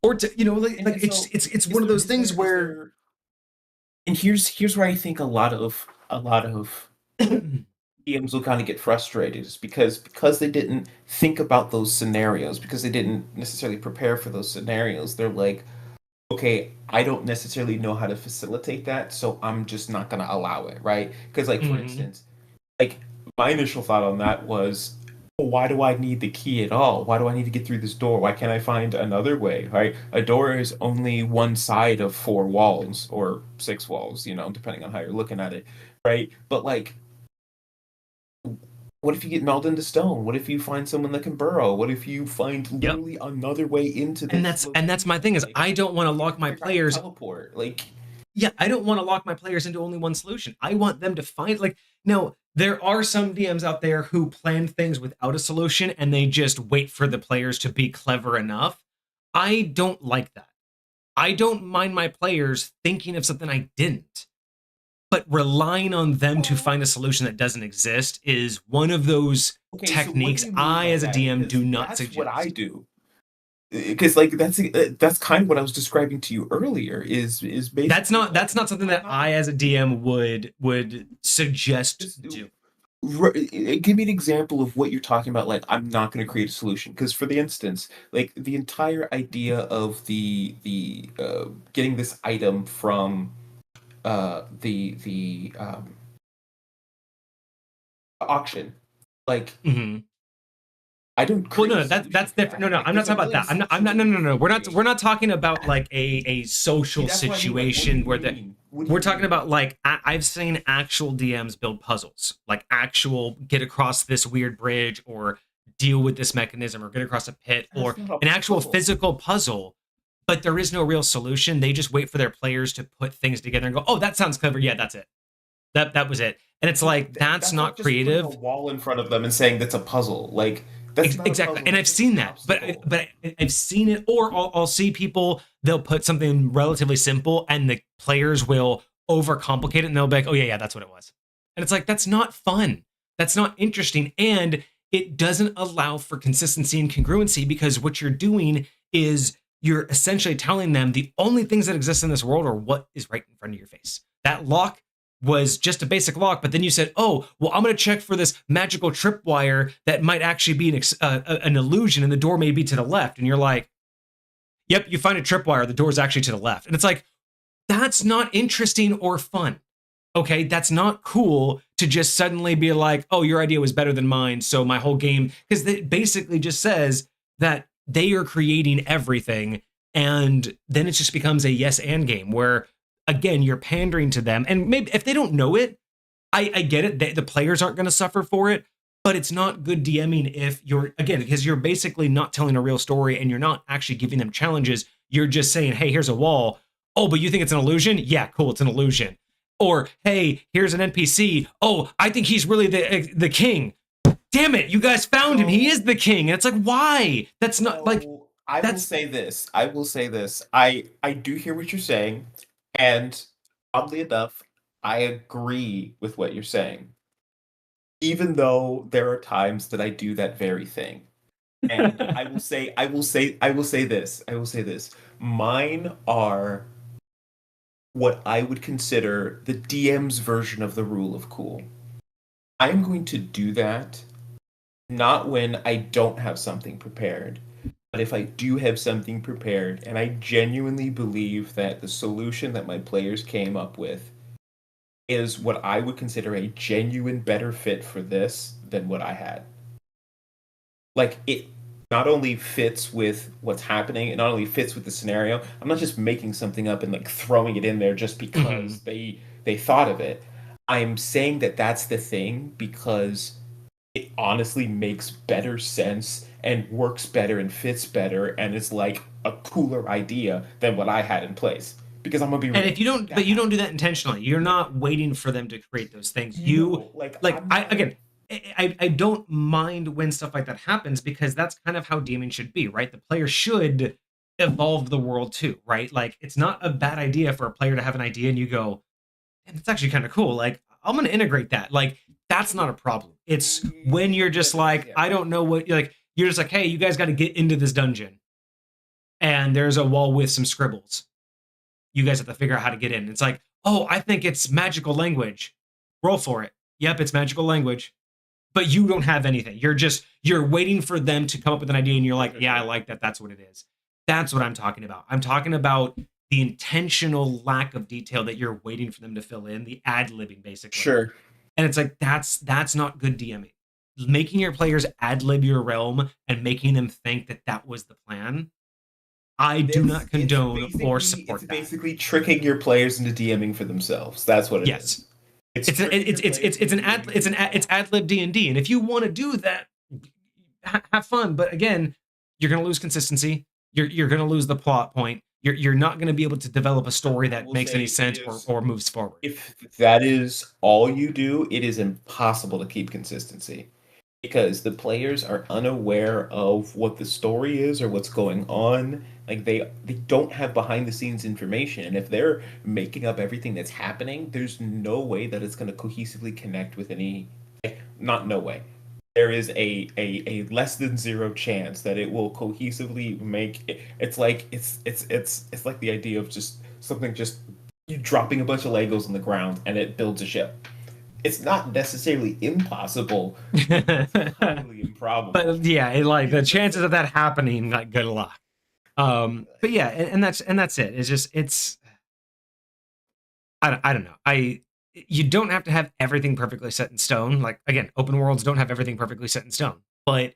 Or to, and so it's one of those things is where there and here's where I think a lot of DMs will kind of get frustrated is because they didn't think about those scenarios, because they didn't necessarily prepare for those scenarios. They're like, okay, I don't necessarily know how to facilitate that, so I'm just not gonna allow it, right? Because like for Mhm. instance, like my initial thought on that was, "Well, why do I need the key at all? Why do I need to get through this door? Why can't I find another way?" Right? A door is only one side of four walls or six walls, depending on how you're looking at it, right? But like, what if you get melded into stone? What if you find someone that can burrow? What if you find Yep. literally another way into And this that's my location? thing is Like, I don't want to you lock can my figure out how to players. teleport. Like, Yeah, I don't want to lock my players into only one solution. I want them to find, like, now there are some DMs out there who plan things without a solution and they just wait for the players to be clever enough. I don't like that. I don't mind my players thinking of something I didn't. But relying on them to find a solution that doesn't exist is one of those techniques I, as a DM, do not that's suggest. what I do. Because like that's kind of what I was describing to you earlier. Is basically that's not something that I, as a DM, would suggest do. Give me an example of what you're talking about. Like, I'm not going to create a solution because, for the instance, like the entire idea of the getting this item from the auction, like. Mm-hmm. I don't. Well, no, that's different. No, I'm not talking about that. I'm not. No. We're not talking about like a social situation where we're talking about like I've seen actual DMs build puzzles, like actual get across this weird bridge or deal with this mechanism or get across a pit or an actual physical puzzle, but there is no real solution. They just wait for their players to put things together and go, "Oh, that sounds clever. Yeah, that's it. That was it." And it's like that's not creative. Just a wall in front of them and saying that's a puzzle, like. Exactly, and I've seen that, but I've seen it, or I'll see people, they'll put something relatively simple and the players will overcomplicate it and they'll be like, oh yeah, that's what it was. And it's like, that's not fun. That's not interesting. And it doesn't allow for consistency and congruency because what you're doing is you're essentially telling them the only things that exist in this world are what is right in front of your face. That lock was just a basic lock, but then you said, oh, well, I'm going to check for this magical tripwire that might actually be an illusion and the door may be to the left. And you're like, yep, you find a tripwire, the door's actually to the left. And it's like, that's not interesting or fun. Okay, that's not cool to just suddenly be like, oh, your idea was better than mine, so my whole game, because it basically just says that they are creating everything, and then it just becomes a yes and game where, again, you're pandering to them. And maybe if they don't know it, I get it. The players aren't going to suffer for it, but it's not good DMing if you're, again, because you're basically not telling a real story and you're not actually giving them challenges. You're just saying, hey, here's a wall. Oh, but you think it's an illusion? Yeah, cool, it's an illusion. Or, hey, here's an NPC. Oh, I think he's really the king. Damn it, you guys found him. He is the king. And it's like, why? That's not like... I will say this. I do hear what you're saying. And oddly enough, I agree with what you're saying. Even though there are times that I do that very thing. And I will say this. Mine are what I would consider the DM's version of the rule of cool. I'm going to do that not when I don't have something prepared. But if I do have something prepared, and I genuinely believe that the solution that my players came up with is what I would consider a genuine better fit for this than what I had. Like, it not only fits with what's happening, it not only fits with the scenario. I'm not just making something up and like throwing it in there just because they thought of it. I'm saying that that's the thing because it honestly makes better sense and works better and fits better and is like a cooler idea than what I had in place. Because I'm gonna be. And if you don't, but you don't do that intentionally. You're not waiting for them to create those things. I don't mind when stuff like that happens because that's kind of how DMing should be, right? The player should evolve the world too, right? Like it's not a bad idea for a player to have an idea and you go, and it's actually kind of cool. Like I'm gonna integrate that. Like that's not a problem. It's when you're just like, I don't know what you're just like, hey, you guys got to get into this dungeon. And there's a wall with some scribbles. You guys have to figure out how to get in. It's like, oh, I think it's magical language. Roll for it. Yep, it's magical language. But you don't have anything. You're waiting for them to come up with an idea and you're like, yeah, I like that. That's what it is. That's what I'm talking about. I'm talking about the intentional lack of detail that you're waiting for them to fill in, the ad-libbing, basically. Sure. And it's like, that's not good DMing. Making your players ad-lib your realm and making them think that that was the plan, I do not condone or support that. It's basically tricking your players into DMing for themselves. That's what it is. It's ad-lib D&D. And if you want to do that, have fun. But again, you're going to lose consistency. You're going to lose the plot point. You're not going to be able to develop a story that makes any sense or moves forward. If that is all you do, it is impossible to keep consistency. because the players are unaware of what the story is or what's going on. Like they don't have behind the scenes information. And if they're making up everything that's happening, there's no way that it's going to cohesively connect with any, not no way. There is a less than zero chance that it will cohesively make it. It's like it's like the idea of just something, just you dropping a bunch of Legos on the ground and it builds a ship. It's not necessarily impossible, it's highly improbable. But yeah, like the chances of that happening, like good luck. But yeah, and that's it. It's just I don't know. You don't have to have everything perfectly set in stone. Like again, open worlds don't have everything perfectly set in stone. But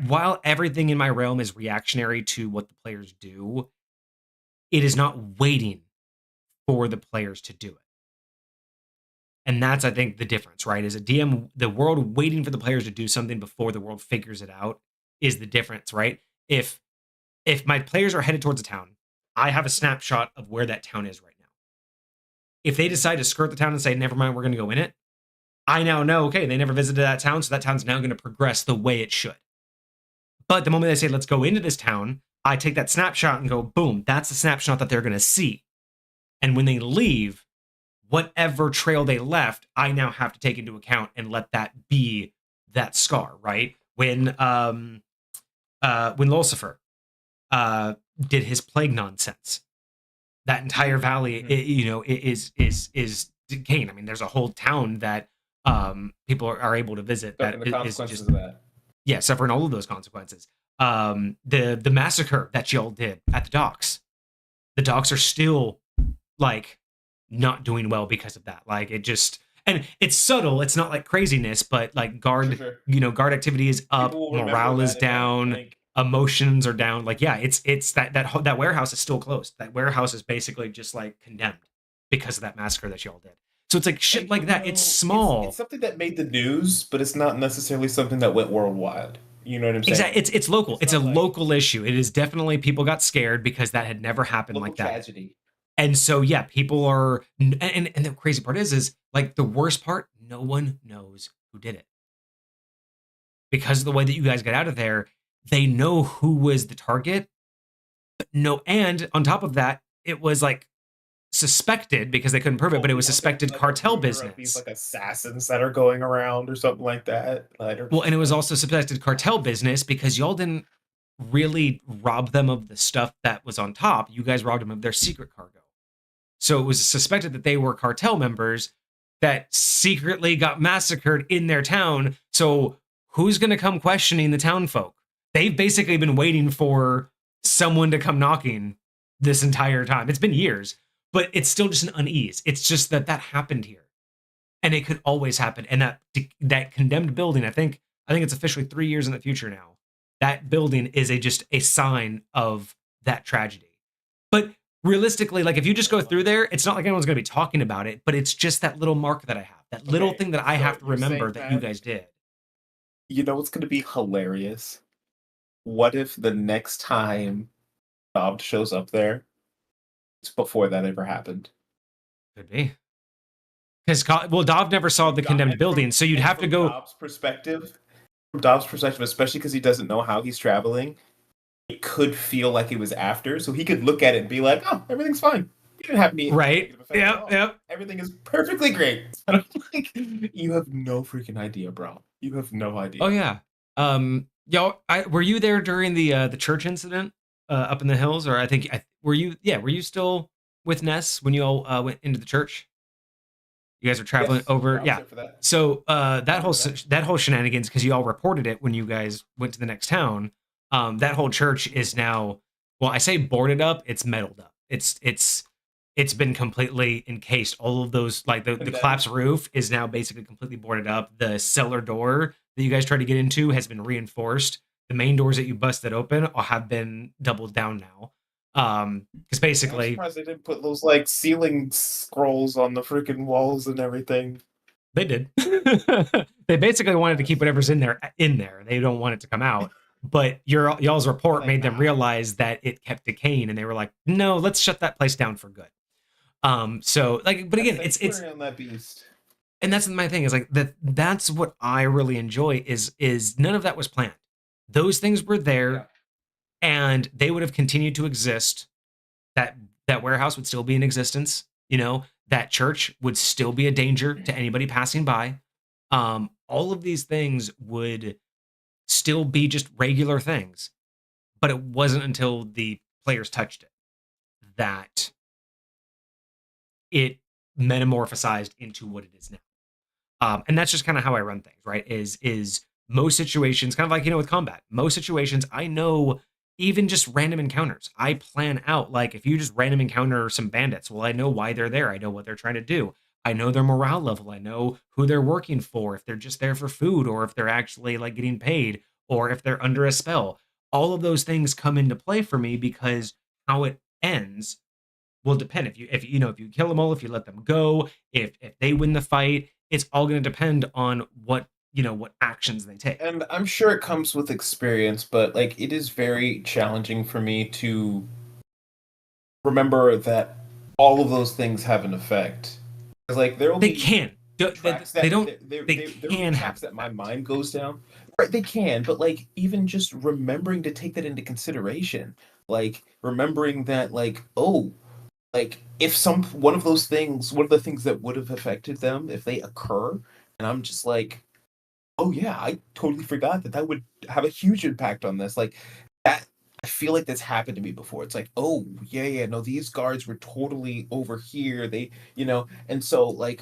while everything in my realm is reactionary to what the players do, it is not waiting for the players to do it. And that's, I think, the difference, right? Is a DM, the world waiting for the players to do something before the world figures it out is the difference, right? If my players are headed towards a town, I have a snapshot of where that town is right now. If they decide to skirt the town and say, never mind, we're going to go in it, I now know, okay, they never visited that town, so that town's now going to progress the way it should. But the moment they say, let's go into this town, I take that snapshot and go, boom, that's the snapshot that they're going to see. And when they leave, whatever trail they left, I now have to take into account and let that be that scar, right? When Lucifer did his plague nonsense, that entire valley, is decaying. I mean, there's a whole town that people are able to visit that is just of that. Yeah, suffering all of those consequences. The massacre that y'all did at the docks, the docks are still like not doing well because of that. Like it just, and it's subtle. It's not like craziness, but like guard activity is up, morale is down, emotions are down. Like, yeah, it's that warehouse is still closed. That warehouse is basically just like condemned because of that massacre that y'all did. So it's like shit like that. It's small. It's something that made the news, but it's not necessarily something that went worldwide. You know what I'm saying? Exactly. It's local. It's a local issue. It is definitely, people got scared because that had never happened like that. Tragedy. And so, yeah, people are, and the crazy part is like the worst part, no one knows who did it. Because of the way that you guys got out of there, they know who was the target. But no, and on top of that, it was like suspected because they couldn't prove it, but it was suspected cartel business. These like assassins that are going around or something like that. Well, and it was also suspected cartel business because y'all didn't really rob them of the stuff that was on top. You guys robbed them of their secret cargo. So it was suspected that they were cartel members that secretly got massacred in their town. So who's going to come questioning the town folk? They've basically been waiting for someone to come knocking this entire time. It's been years, but it's still just an unease. It's just that happened here. And it could always happen. And that condemned building, I think it's officially 3 years in the future now. That building is just a sign of that tragedy. But realistically, like if you just go through there, it's not like anyone's going to be talking about it, but it's just that little mark that I have, that little thing that I have to remember that you guys did. You know what's going to be hilarious? What if the next time Dobbs shows up there, it's before that ever happened? Could be. Because, Dov never saw the condemned building, so you'd have to go... From Dobbs' perspective, especially because he doesn't know how he's traveling, it could feel like it was after, so he could look at it and be like, oh, everything's fine. You didn't have me. Right. Yep. Everything is perfectly great. And I'm like, you have no freaking idea, bro. You have no idea. Oh, yeah. Y'all, were you there during the church incident up in the hills? Or were you still with Ness when you all went into the church? You guys are traveling over. Yeah. So that whole shenanigans, because you all reported it when you guys went to the next town. That whole church is now, well, I say boarded up, it's metaled up. It's been completely encased. All of those, like the collapsed roof is now basically completely boarded up. The cellar door that you guys tried to get into has been reinforced. The main doors that you busted open have been doubled down now. Because basically, I'm surprised they didn't put those like ceiling scrolls on the freaking walls and everything. They did. They basically wanted to keep whatever's in there. They don't want it to come out. But y'all's report made them realize that it kept decaying, and they were like, "No, let's shut that place down for good." So like, but again, it's on that beast. And that's my thing is like that's what I really enjoy is none of that was planned. Those things were there Yeah. and they would have continued to exist. That that warehouse would still be in existence, that church would still be a danger to anybody passing by. All of these things would still be just regular things, but it wasn't until the players touched it that it metamorphosized into what it is now. And that's just kind of how I run things, right? Is most situations kind of like with combat. Most situations, I know even just random encounters. I plan out like if you just random encounter some bandits, well, I know why they're there. I know what they're trying to do. I know their morale level. I know who they're working for. If they're just there for food, or if they're actually like getting paid, or if they're under a spell. All of those things come into play for me because how it ends will depend. If you kill them all, if you let them go, if they win the fight, it's all going to depend on what actions they take. And I'm sure it comes with experience, but like it is very challenging for me to remember that all of those things have an effect. Because like there will They be can. tracks They that don't. They there will be can tracks have that an my effect. mind goes down. Right, they can, but like even just remembering to take that into consideration, like remembering that like oh, like if some one of the things that would have affected them if they occur, and I'm just like oh yeah, I totally forgot that that would have a huge impact on this. Like that, I feel like that's happened to me before. It's like, oh yeah, yeah, no, these guards were totally over here. And so like,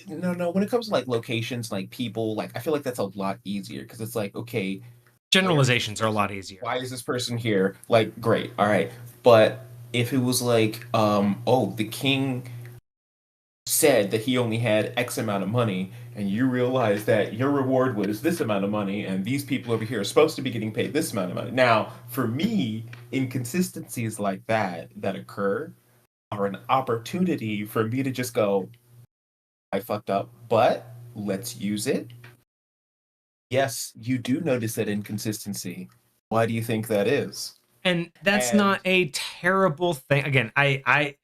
no, no. When it comes to like locations, like people, like I feel like that's a lot easier because it's like, okay, where is this Generalizations are a lot person? easier. Why is this person here? Like, great, all right. But if it was like, oh, the king said that he only had X amount of money, and you realize that your reward was this amount of money, and these people over here are supposed to be getting paid this amount of money. Now, for me, inconsistencies like that occur are an opportunity for me to just go, I fucked up, but let's use it. Yes, you do notice that inconsistency. Why do you think that is? And that's And not a terrible thing. Again, I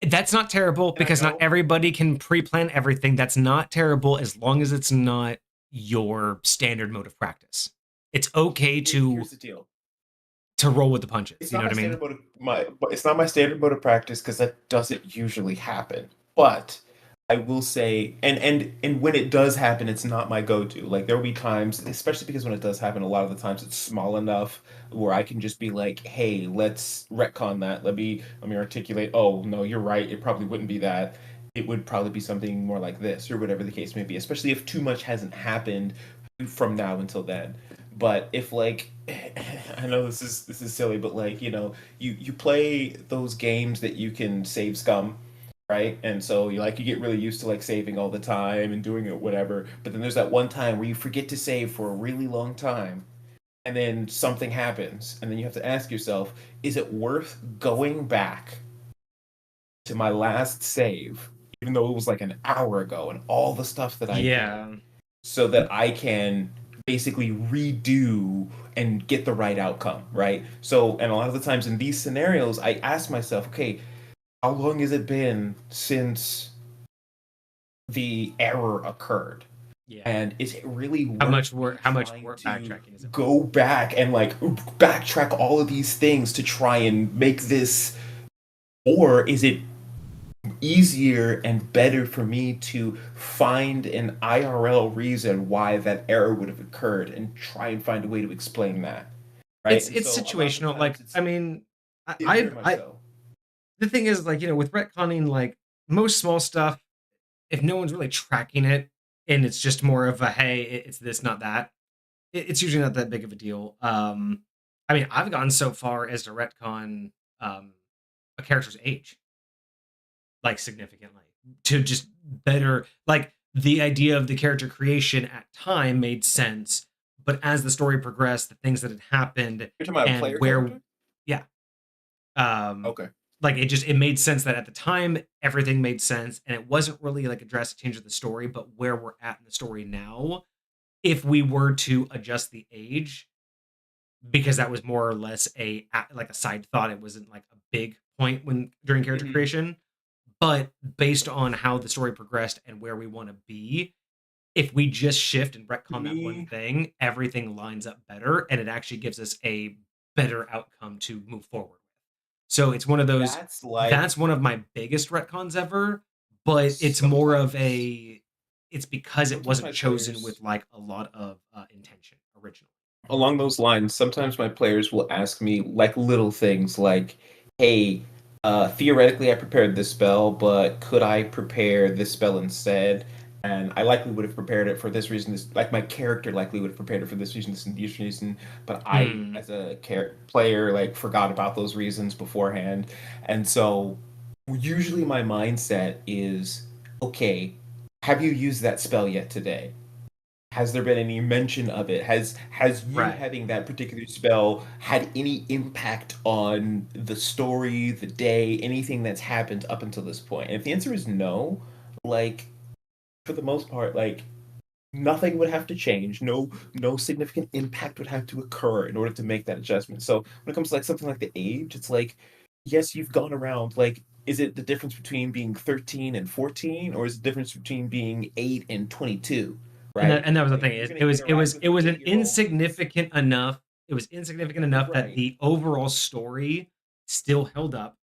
that's not terrible and I because not know everybody can pre-plan everything. That's not terrible as long as it's not your standard mode of practice. It's okay to here's the deal. roll with the punches. It's You know not what my I mean? standard mode of but it's not my standard mode of practice because that doesn't usually happen. But I will say, and when it does happen, it's not my go-to. Like there will be times, especially because when it does happen, a lot of the times it's small enough where I can just be like, "Hey, let's retcon that. Let me articulate. Oh no, you're right. It probably wouldn't be that. It would probably be something more like this, or whatever the case may be. Especially if too much hasn't happened from now until then." But if like I know this is silly, but like you play those games that you can save scum, right? And so you get really used to like saving all the time and doing it whatever. But then there's that one time where you forget to save for a really long time, and then something happens, and then you have to ask yourself, is it worth going back to my last save, even though it was like an hour ago, and all the stuff that I did, Yeah. so that I can basically redo and get the right outcome, right? So, and a lot of the times in these scenarios, I ask myself, okay, how long has it been since the error occurred? Yeah. And is it really worth me How much trying work to backtracking is it worth? go back and like backtrack all of these things to try and make this, or is it easier and better for me to find an IRL reason why that error would have occurred and try and find a way to explain that. Right. And It's so a lot of the situational. times Like, it's I mean, very much I so. the thing is, like, with retconning, like most small stuff, if no one's really tracking it and it's just more of a hey, it's this, not that, it's usually not that big of a deal. I mean, I've gone so far as to retcon a character's age, like significantly, to just better like the idea of the character creation at time made sense, but as the story progressed, the things that had happened You're talking about a and player where, character? yeah, um, Okay. like it made sense that at the time everything made sense, and it wasn't really like a drastic change of the story, but where we're at in the story now, if we were to adjust the age, because that was more or less like a side thought, it wasn't like a big point when during character Hmm. creation, But based on how the story progressed and where we want to be, if we just shift and retcon that one thing, everything lines up better, and it actually gives us a better outcome to move forward. So it's one of those. That's one of my biggest retcons ever, but it's more of a. It's because it wasn't chosen with like a lot of intention originally. Along those lines, sometimes my players will ask me like little things like, "Hey, theoretically I prepared this spell, but could I prepare this spell instead?" And I likely would have prepared it for this reason. This, like my character likely would have prepared it for this reason, this and this reason. But I, as a player, like forgot about those reasons beforehand. And so, usually my mindset is, okay, have you used that spell yet today? Has there been any mention of it? Has you having that particular spell had any impact on the story, the day, anything that's happened up until this point? And if the answer is no, like for the most part, like nothing would have to change. No significant impact would have to occur in order to make that adjustment. So when it comes to like something like the age, it's like, yes, you've gone around. Like, is it the difference between being 13 and 14, or is it the difference between being 8 and 22? Right. And that was the thing. It was an insignificant enough. It was insignificant enough that the overall story still held up,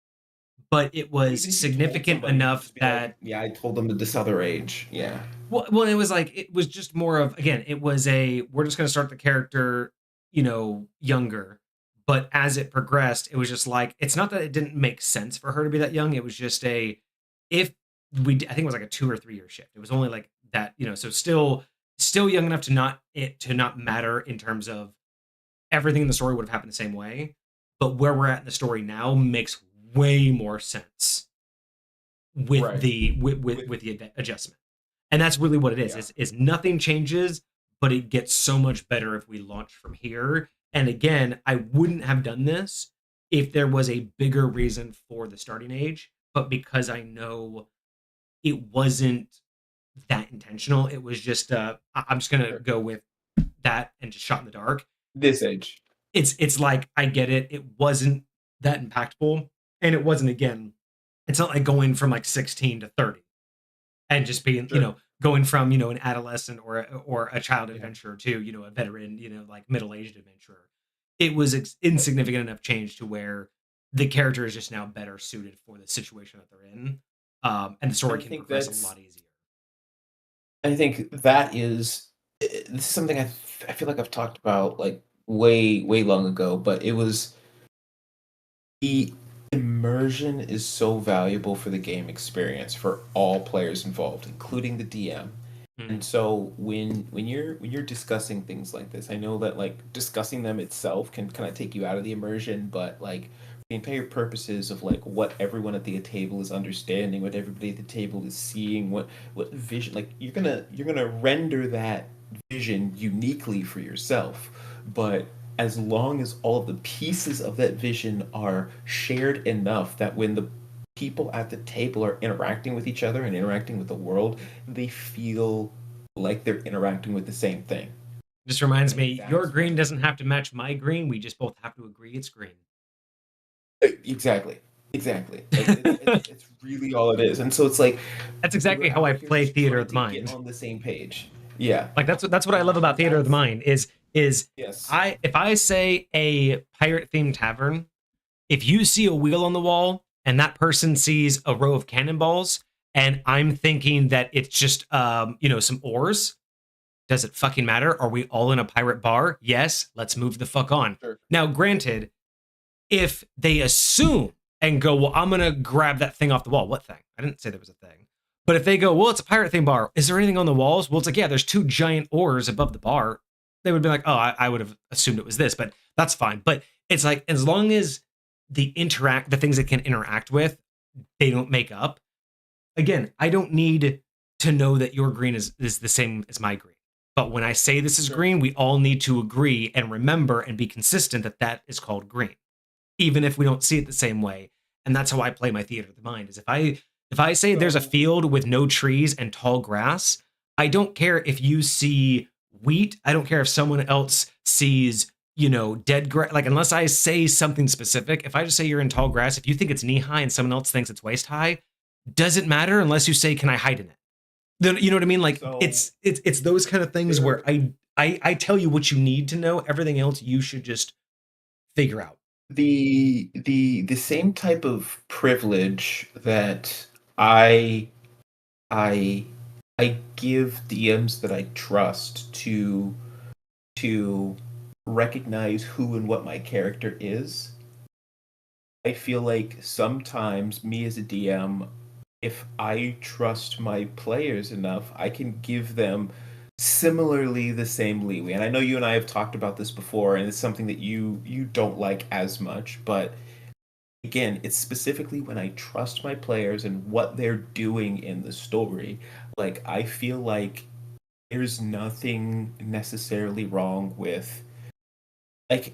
but it was significant enough that I told them at this other age. Yeah. Well, it was like it was just more of, again, it was we're just going to start the character, younger. But as it progressed, it was just like, it's not that it didn't make sense for her to be that young. It was just I think it was like a 2 or 3 year shift. It was only like that, so still young enough to not matter in terms of everything in the story would have happened the same way. But where we're at in the story now makes way more sense with the adjustment. And that's really what it is. Is nothing changes, but it gets so much better if we launch from here. And again, I wouldn't have done this if there was a bigger reason for the starting age, but because I know it wasn't that intentional, it was just I'm just gonna go with that and just shot in the dark. This age. It's like, I get it. It wasn't that impactful. And it wasn't, again, it's not like going from like 16 to 30 and just being, going from, an adolescent or a child adventurer to, a veteran, like middle-aged adventurer. It was insignificant enough change to where the character is just now better suited for the situation that they're in. And the story can progress a lot easier. I think that is this is something I feel like I've talked about like way long ago, but it was the immersion is so valuable for the game experience for all players involved, including the DM. And so when you're discussing things like this, I know that like discussing them itself can kind of take you out of the immersion, but like the entire purposes of like what everyone at the table is understanding, what everybody at the table is seeing, what vision, like you're gonna render that vision uniquely for yourself. But as long as all of the pieces of that vision are shared enough that when the people at the table are interacting with each other and interacting with the world, they feel like they're interacting with the same thing. This reminds me, your green doesn't have to match my green. We just both have to agree it's green. Exactly. It's really all it is. And so it's like, that's exactly how I play Theater of the Mind. Get on the same page. Yeah. Like that's what I love about Theater of the Mind is yes. If I say a pirate themed tavern, if you see a wheel on the wall and that person sees a row of cannonballs and I'm thinking that it's just some oars, does it fucking matter? Are we all in a pirate bar? Yes, let's move the fuck on. Sure. Now, granted, if they assume and go, well, I'm gonna grab that thing off the wall. What thing? I didn't say there was a thing. But if they go, well, it's a pirate theme bar. Is there anything on the walls? Well, it's like, yeah, there's 2 giant oars above the bar. They would be like, oh, I would have assumed it was this, but that's fine. But it's like, as long as the things it can interact with, they don't make up. Again, I don't need to know that your green is the same as my green. But when I say this is green, we all need to agree and remember and be consistent that is called green, even if we don't see it the same way. And that's how I play my Theater of the Mind, is if I say there's a field with no trees and tall grass, I don't care if you see wheat. I don't care if someone else sees, dead grass. Like, unless I say something specific, if I just say you're in tall grass, if you think it's knee high and someone else thinks it's waist high, doesn't matter unless you say, can I hide in it? Then, you know what I mean? Like, So it's those kind of things where I tell you what you need to know. Everything else you should just figure out. the same type of privilege that I I I give DMs that I trust to recognize who and what my character is. I feel like sometimes me as a DM, if I trust my players enough, I can give them similarly the same leeway. And I know you and I have talked about this before, and it's something that you don't like as much, but again, it's specifically when I trust my players and what they're doing in the story. Like I feel like there's nothing necessarily wrong with like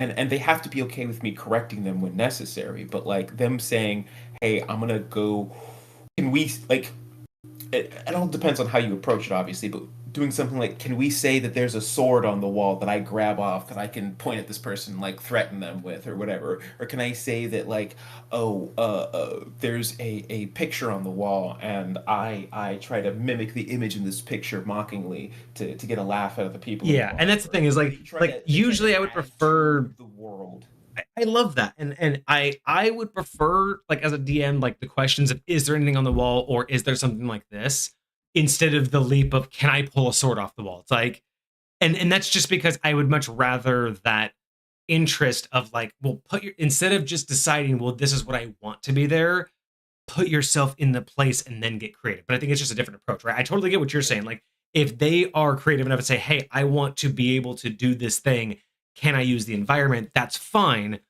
and they have to be okay with me correcting them when necessary, but like them saying, "Hey, I'm gonna go. Can we like it all depends on how you approach it, obviously, but doing something like, can we say that there's a sword on the wall that I grab off that I can point at this person, like threaten them with, or whatever? Or can I say that, like, oh, there's a picture on the wall, and I try to mimic the image in this picture mockingly to get a laugh out of the people Yeah, and that's the involved, thing is right? like They try usually I to would add to prefer. the world. I love that, and I would prefer, like, as a DM, like the questions of, is there anything on the wall, or is there something like this, instead of the leap of, can I pull a sword off the wall? It's like, and that's just because I would much rather that interest of, like, well, put your, instead of just deciding, well, this is what I want to be there, put yourself in the place and then get creative. But I think it's just a different approach, right? I totally get what you're saying. Like, if they are creative enough to say, hey, I want to be able to do this thing, can I use the environment? That's fine.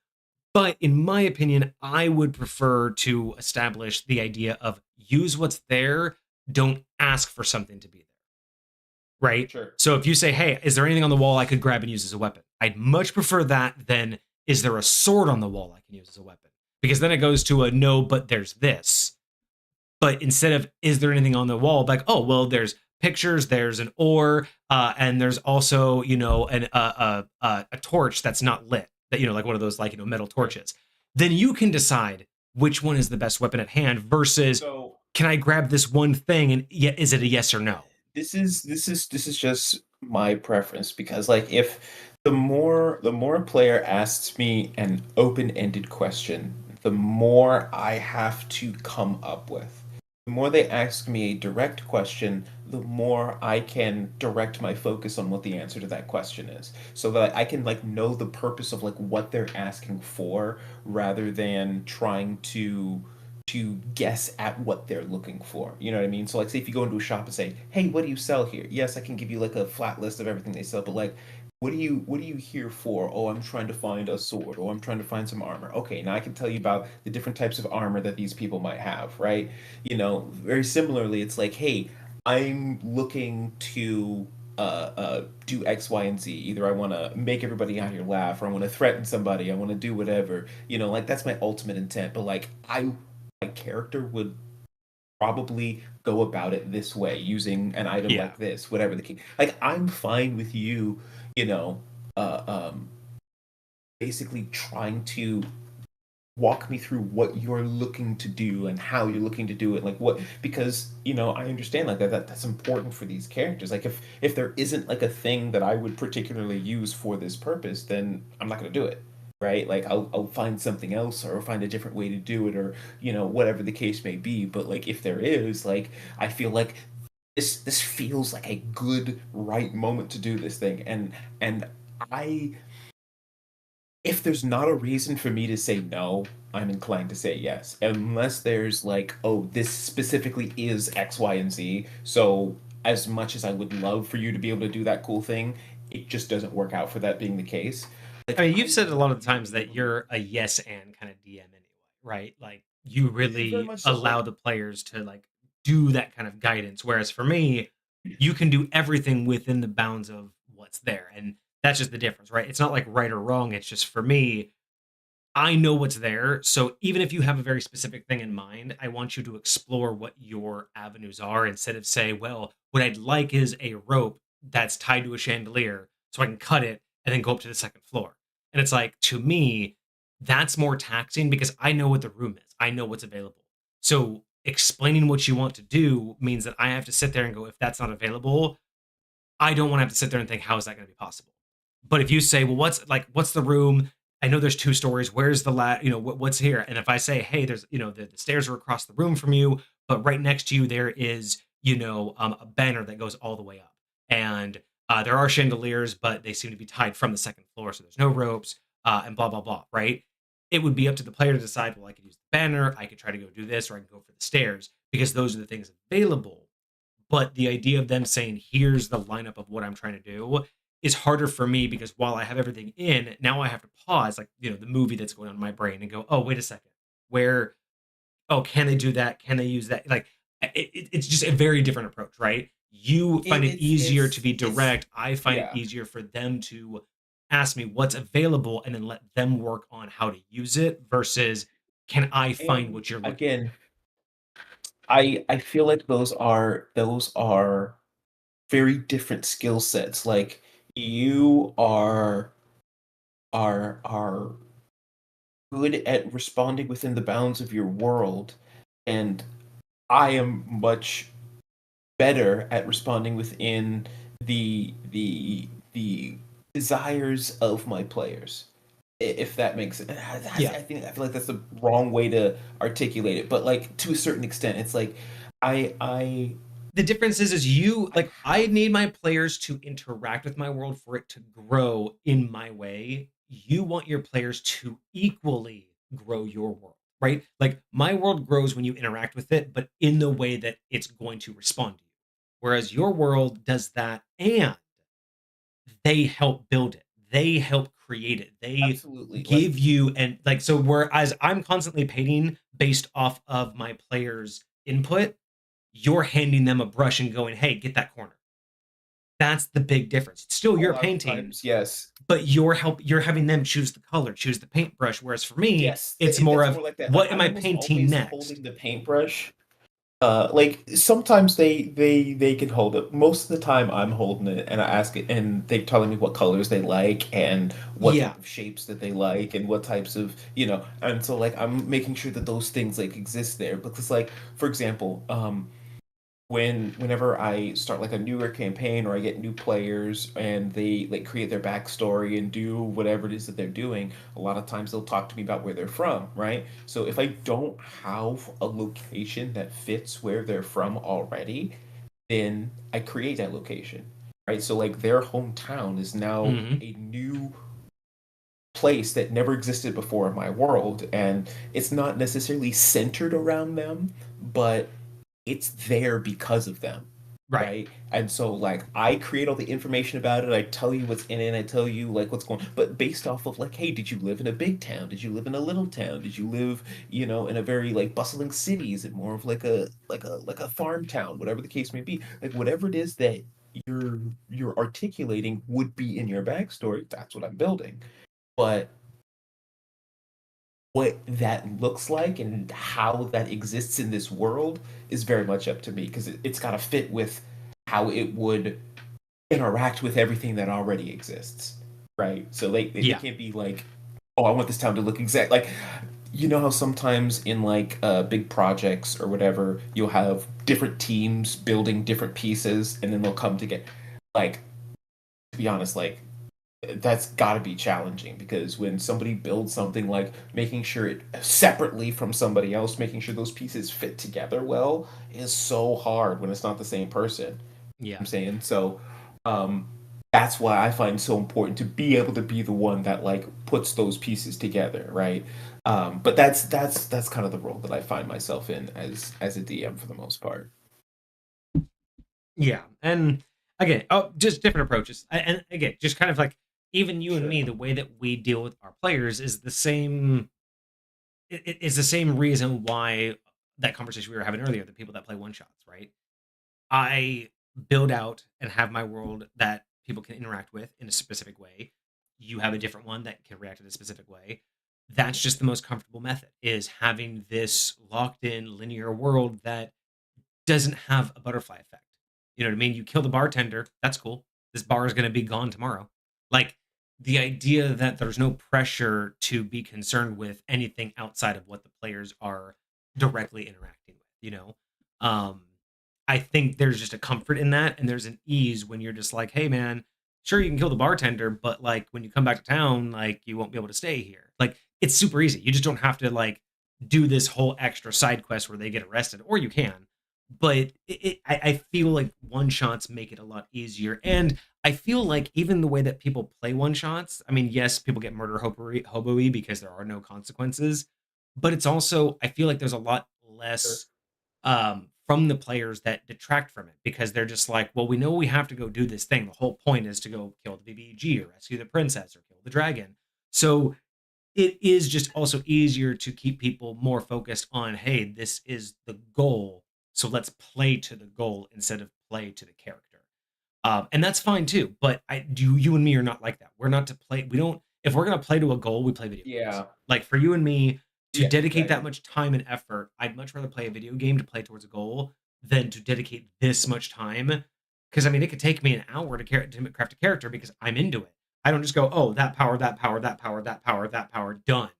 But in my opinion, I would prefer to establish the idea of, use what's there, don't ask for something to be there, right? Sure. So if you say, hey, is there anything on the wall I could grab and use as a weapon? I'd much prefer that than, is there a sword on the wall I can use as a weapon? Because then it goes to a, no, but there's this. But instead of, is there anything on the wall, like, oh, well, there's pictures, there's an ore, and there's also, a torch that's not lit, that, like one of those, like, metal torches. Then you can decide which one is the best weapon at hand versus, So can I grab this one thing, and yet is it a yes or no? this is just my preference, because like if the more a player asks me an open-ended question, the more I have to come up with. The more they ask me a direct question, the more I can direct my focus on what the answer to that question is, so that I can like know the purpose of like what they're asking for, rather than trying to guess at what they're looking for. You know what I mean? So like say if you go into a shop and say, "Hey, what do you sell here?" Yes, I can give you like a flat list of everything they sell, but like what are you here for? Oh, I'm trying to find a sword, or I'm trying to find some armor. Okay, now I can tell you about the different types of armor that these people might have, right? Very similarly, it's like, "Hey, I'm looking to do X, Y, and Z. Either I want to make everybody out here laugh, or I want to threaten somebody. I want to do whatever. Like that's my ultimate intent. But like my character would probably go about it this way, using an item Yeah. like this, whatever the case. Like I'm fine with you, you know, uh, um, basically trying to walk me through what you're looking to do and how you're looking to do it, like what, because I understand like that's important for these characters. Like if there isn't like a thing that I would particularly use for this purpose, then I'm not going to do it, right? Like I'll find something else, or find a different way to do it, or whatever the case may be. But like if there is, like I feel like this feels like a good right moment to do this thing. And I if there's not a reason for me to say no, I'm inclined to say yes. Unless there's like, oh, this specifically is X, Y, and Z. So as much as I would love for you to be able to do that cool thing, it just doesn't work out for that being the case. I Like mean, you've I said a lot of times that you're a yes and kind of DM anyway, right? Like, you very really much so. allow the players to, like, do that kind of guidance. Whereas for me, you can do everything within the bounds of what's there. And that's just the difference, right? It's not like right or wrong. It's just, for me, I know what's there. So even if you have a very specific thing in mind, I want you to explore what your avenues are, instead of say, well, what I'd like is a rope that's tied to a chandelier so I can cut it and then go up to the second floor. And it's like, to me, that's more taxing because I know what the room is. I know what's available. So explaining what you want to do means that I have to sit there and go, if that's not available, I don't want to have to sit there and think, how is that going to be possible? But if you say, well, what's the room? I know there's 2 stories. Where's the what's here? And if I say, hey, there's, the stairs are across the room from you, but right next to you, there is, a banner that goes all the way up. And there are chandeliers, but they seem to be tied from the 2nd floor. So there's no ropes and blah, blah, blah. Right. It would be up to the player to decide, well, I could use the banner. I could try to go do this, or I can go for the stairs, because those are the things available. But the idea of them saying, here's the lineup of what I'm trying to do is harder for me, because while I have everything in, now I have to pause, like, the movie that's going on in my brain, and go, oh, wait a second. Can they do that? Can they use that? Like, it's just a very different approach, right? You find it easier to be direct. I find it easier for them to ask me what's available and then let them work on how to use it, versus can I find what you're looking again, I feel like those are very different skill sets. Like, you are good at responding within the bounds of your world, and I am much better at responding within the desires of my players. If that makes sense. I feel like that's the wrong way to articulate it, but like, to a certain extent, it's like I the difference is I need my players to interact with my world for it to grow in my way. You want your players to equally grow your world, right? Like, my world grows when you interact with it, but in the way that it's going to respond to you. Whereas your world does that, and they help build it. They help create it. They absolutely give you, and like, so whereas I'm constantly painting based off of my players' input, you're handing them a brush and going, hey, get that corner. That's the big difference. It's still your painting, yes, but you're having them choose the color, choose the paintbrush. Whereas for me, it's more of, like that. what Like, am I painting next? Holding the paintbrush. Like, sometimes they can hold it. Most of the time, I'm holding it, and I ask it, and they're telling me what colors they like, and what type of shapes that they like, and what types of, and so, like, I'm making sure that those things, like, exist there. Because, like, for example, whenever I start, like, a newer campaign, or I get new players and they, like, create their backstory and do whatever it is that they're doing, a lot of times they'll talk to me about where they're from, right? So if I don't have a location that fits where they're from already, then I create that location, right? So, like, their hometown is now a new place that never existed before in my world, and it's not necessarily centered around them, but it's there because of them, right? And so, like, I create all the information about it. I tell you what's in it. I tell you, like, what's going, but based off of, like, hey, did you live in a big town? Did you live in a little town? Did you live, in a very, like, bustling city? Is it more of like a farm town? Whatever the case may be, like, whatever it is that you're articulating would be in your backstory. That's what I'm building, but what that looks like and how that exists in this world is very much up to me, because it's got to fit with how it would interact with everything that already exists, right? So they can't be like, oh, I want this town to look exact. Like, how sometimes in, like, big projects or whatever, you'll have different teams building different pieces, and then they'll come together. Like, to be honest, like, that's got to be challenging, because when somebody builds something, like, making sure it separately from somebody else, making sure those pieces fit together well, is so hard when it's not the same person. I'm saying, so that's why I find it so important to be able to be the one that, like, puts those pieces together, right? But that's kind of the role that I find myself in as a DM for the most part. Yeah, and again, just different approaches, and again, just kind of like, even you and me, the way that we deal with our players is the same. It's the same reason why that conversation we were having earlier, the people that play one shots, right? I build out and have my world that people can interact with in a specific way. You have a different one that can react in a specific way. That's just the most comfortable method, is having this locked in linear world that doesn't have a butterfly effect. You know what I mean? You kill the bartender, that's cool. This bar is going to be gone tomorrow. Like, the idea that there's no pressure to be concerned with anything outside of what the players are directly interacting with. you know? Um, I think there's just a comfort in that, and there's an ease when you're just like, hey man, sure you can kill the bartender, but like when you come back to town, like you won't be able to stay here. Like it's super easy. You just don't have to like do this whole extra side quest where they get arrested, or you can. But I feel like one shots make it a lot easier, and I feel like even the way that people play one shots. I mean, yes, people get murder hobo-y because there are no consequences, but it's also I feel like there's a lot Sure. less from the players that detract from it because they're just like, well, we know we have to go do this thing. The whole point is to go kill the BBG or rescue the princess or kill the dragon. So it is just also easier to keep people more focused on, hey, this is the goal. So let's play to the goal instead of play to the character. And that's fine too. But you and me are not like that. We're not to play. We don't, if we're going to play to a goal, we play video games. Yeah. Like for you and me to Yeah. dedicate that Exactly. much time and effort, I'd much rather play a video game to play towards a goal than to dedicate this much time. Because I mean, it could take me an hour to craft a character because I'm into it. I don't just go, oh, that power, that power, that power, that power, that power, done.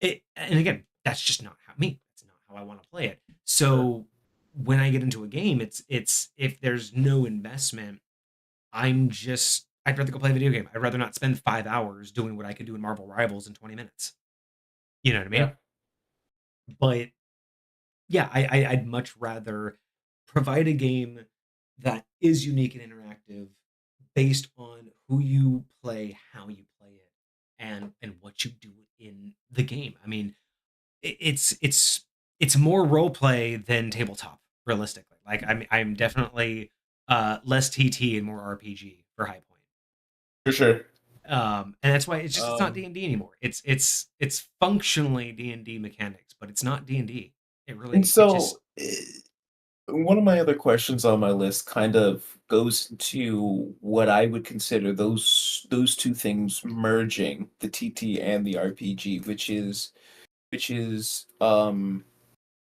And again, that's just not how me. That's not how I want to play it. Sure. So when I get into a game, it's if there's no investment, I'd rather go play a video game. I'd rather not spend 5 hours doing what I could do in Marvel Rivals in 20 minutes. You know what I Yeah. mean? But yeah, I'd much rather provide a game that is unique and interactive based on who you play, how you play it, and what you do in the game. I mean, it's more role play than tabletop, realistically. Like I'm definitely less TT and more RPG for High Point. For sure. And that's why it's not Um, D&D anymore. It's functionally D&D mechanics, but it's not D&D. It and really it just so one of my other questions on my list kind of goes to what I would consider those two things merging, the TT and the RPG, which is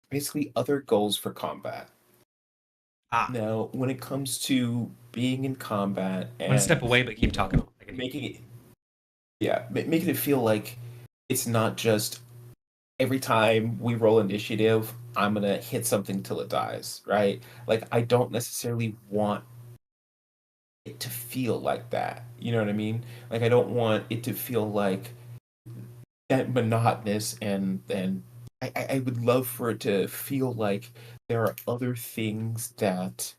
basically other goals for combat. ah, Now, when it comes to being in combat I'm gonna step and, away but keep talking. I can hear you. making it, yeah, making it feel like it's not just every time we roll initiative, I'm gonna hit something till it dies, right? Like, I don't necessarily want it to feel like that. You know what I mean? Like, I don't want it to feel like that monotonous, and I would love for it to feel like there are other things that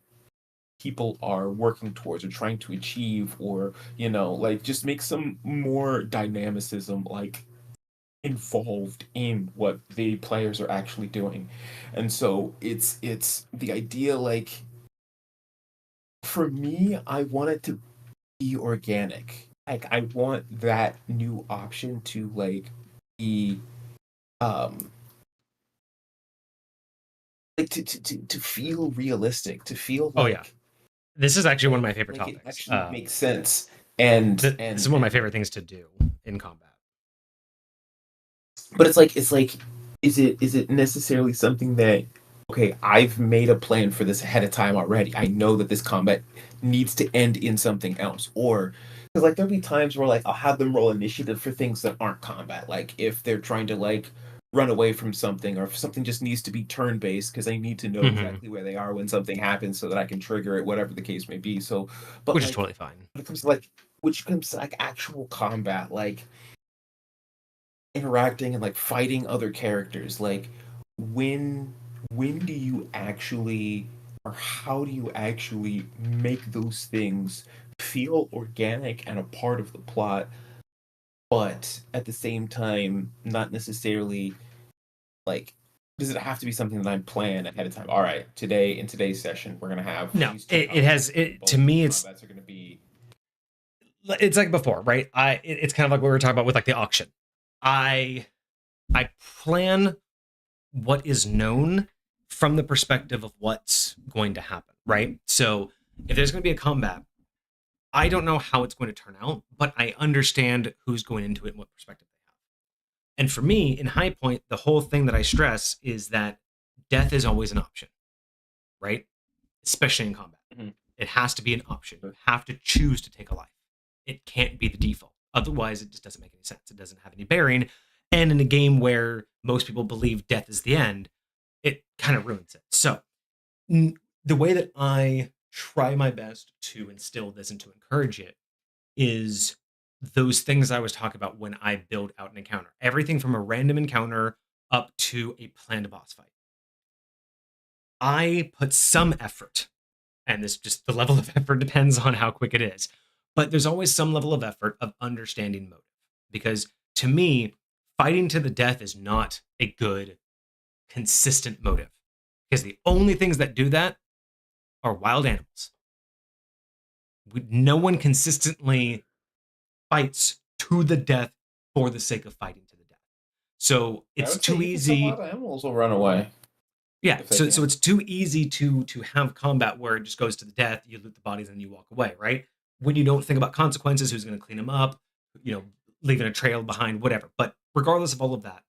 people are working towards or trying to achieve, or like, just make some more dynamicism, like, involved in what the players are actually doing. And so it's the idea, like, for me, I want it to be organic. Like, I want that new option to, like, be um like, to feel realistic, to feel Oh yeah, like this is actually one of my favorite like it topics. actually makes sense. and This is and one of my and favorite things to do in combat. but it's like, is it necessarily something that, okay, I've made a plan for this ahead of time already. I know that this combat needs to end in something else. Or because, like, there'll be times where, like, I'll have them roll initiative for things that aren't combat, like if they're trying to, like, run away from something, or if something just needs to be turn based because I need to know Hmm. exactly where they are when something happens so that I can trigger it, whatever the case may be. So, but, Which is like, totally fine. when it comes to, like, which comes to, like, actual combat, like interacting and, like, fighting other characters, like, when when do you actually, or how do you actually make those things feel organic and a part of the plot, but at the same time not necessarily, like, does it have to be something that I'm playing ahead of time? All right, today, in today's session, we're gonna have No, these two it has combats, and it to both of the me. combats are gonna be. It's like before, right? It's kind of like what we were talking about with like the auction. I I plan what is known from the perspective of what's going to happen, right? So if there's going to be a combat, I don't know how it's going to turn out, but I understand who's going into it and what perspective they have. And for me, in High Point, the whole thing that I stress is that death is always an option, right? Especially in combat. Mhm. It has to be an option. You have to choose to take a life. It can't be the default. Otherwise, it just doesn't make any sense. It doesn't have any bearing. And in a game where most people believe death is the end, it kind of ruins it. So the way that I try my best to instill this and to encourage it is those things I was talking about when I build out an encounter. Everything from a random encounter up to a planned boss fight. I put some effort, and this just the level of effort depends on how quick it is, but there's always some level of effort of understanding motive. Because to me, fighting to the death is not a good, consistent motive. Because the only things that do that are wild animals. No one consistently fights to the death for the sake of fighting to the death. So it's too easy. A lot of animals will run away. Yeah, so it's too easy to have combat where it just goes to the death, you loot the bodies, and you walk away, right? When you don't think about consequences, who's going to clean them up, leaving a trail behind, whatever. But regardless of all of that,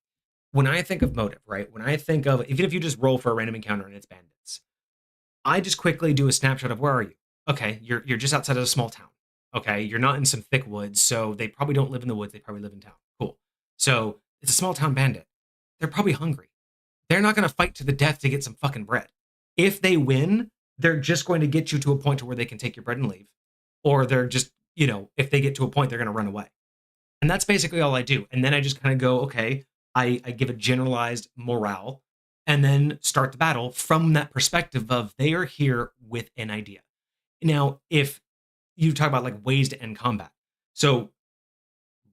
when I think of motive, right? When I think of, even if you just roll for a random encounter and it's bandits, I just quickly do a snapshot of where are you? Okay, you're just outside of a small town. Okay, you're not in some thick woods, so they probably don't live in the woods. They probably live in town. Cool. So it's a small town bandit. They're probably hungry. They're not going to fight to the death to get some fucking bread. If they win, they're just going to get you to a point to where they can take your bread and leave. Or they're just, if they get to a point, they're going to run away. And that's basically all I do. And then I just kind of go, okay, I give a generalized morale and then start the battle from that perspective of they are here with an idea. Now, if you talk about like ways to end combat. So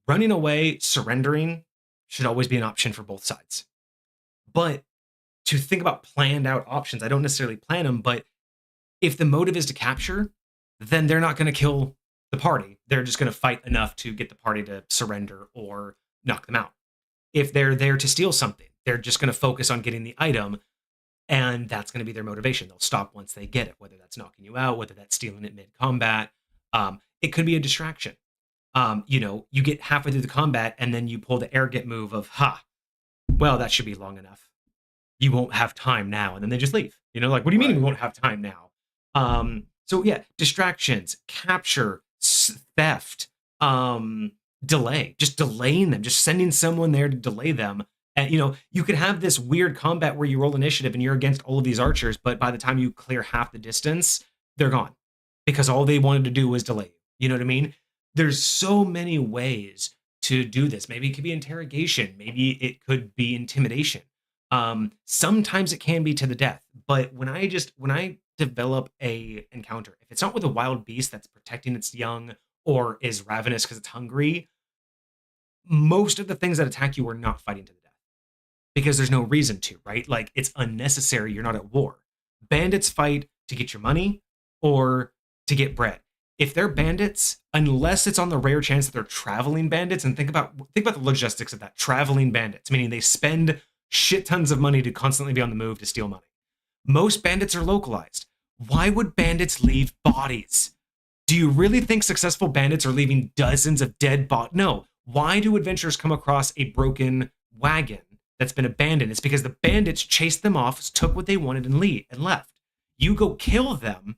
running away, surrendering should always be an option for both sides. But to think about planned out options, I don't necessarily plan them, but if the motive is to capture, then they're not going to kill the party. They're just going to fight enough to get the party to surrender or knock them out. If they're there to steal something, they're just going to focus on getting the item, and that's going to be their motivation. They'll stop once they get it, whether that's knocking you out, whether that's stealing it mid-combat. It could be a distraction. You get halfway through the combat, and then you pull the arrogant move of, well, that should be long enough. You won't have time now. And then they just leave. Like, what do you mean we won't have time now? So yeah, distractions, capture, theft, delay, just delaying them, just sending someone there to delay them. And, you could have this weird combat where you roll initiative and you're against all of these archers, but by the time you clear half the distance, they're gone because all they wanted to do was delay you. You know what I mean? There's so many ways to do this. Maybe it could be interrogation. Maybe it could be intimidation. Sometimes it can be to the death, but when I develop a encounter, if it's not with a wild beast that's protecting its young or is ravenous because it's hungry, most of the things that attack you are not fighting to the death because there's no reason to, right? Like, it's unnecessary. You're not at war. Bandits fight to get your money or to get bread. If they're bandits, unless it's on the rare chance that they're traveling bandits, and think about the logistics of that, traveling bandits, meaning they spend shit tons of money to constantly be on the move to steal money. Most bandits are localized. Why would bandits leave bodies? Do you really think successful bandits are leaving dozens of dead bodies? No. Why do adventurers come across a broken wagon that's been abandoned? It's because the bandits chased them off, took what they wanted, and left. You go kill them,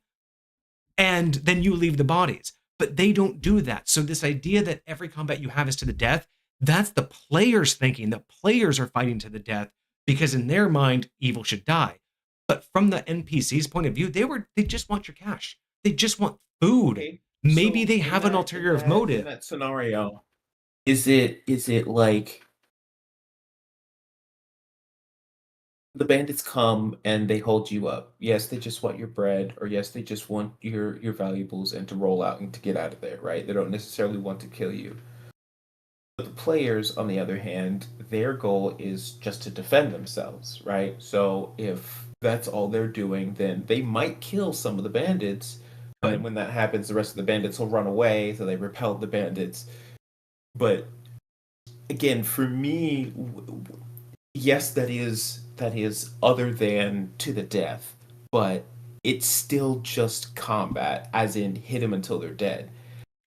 and then you leave the bodies. But they don't do that. So this idea that every combat you have is to the death, that's the players thinking. The players are fighting to the death because in their mind, evil should die. But from the NPC's point of view, they just want your cash. They just want food. Okay. Maybe they have an ulterior motive. In that scenario, is it like the bandits come and they hold you up? Yes, they just want your bread, or yes, they just want your valuables and to roll out and to get out of there, right? They don't necessarily want to kill you. But the players, on the other hand, their goal is just to defend themselves, right? So if that's all they're doing, then they might kill some of the bandits, but when that happens, the rest of the bandits will run away, so they repel the bandits. But again, for me, yes, that is other than to the death, but it's still just combat, as in hit them until they're dead.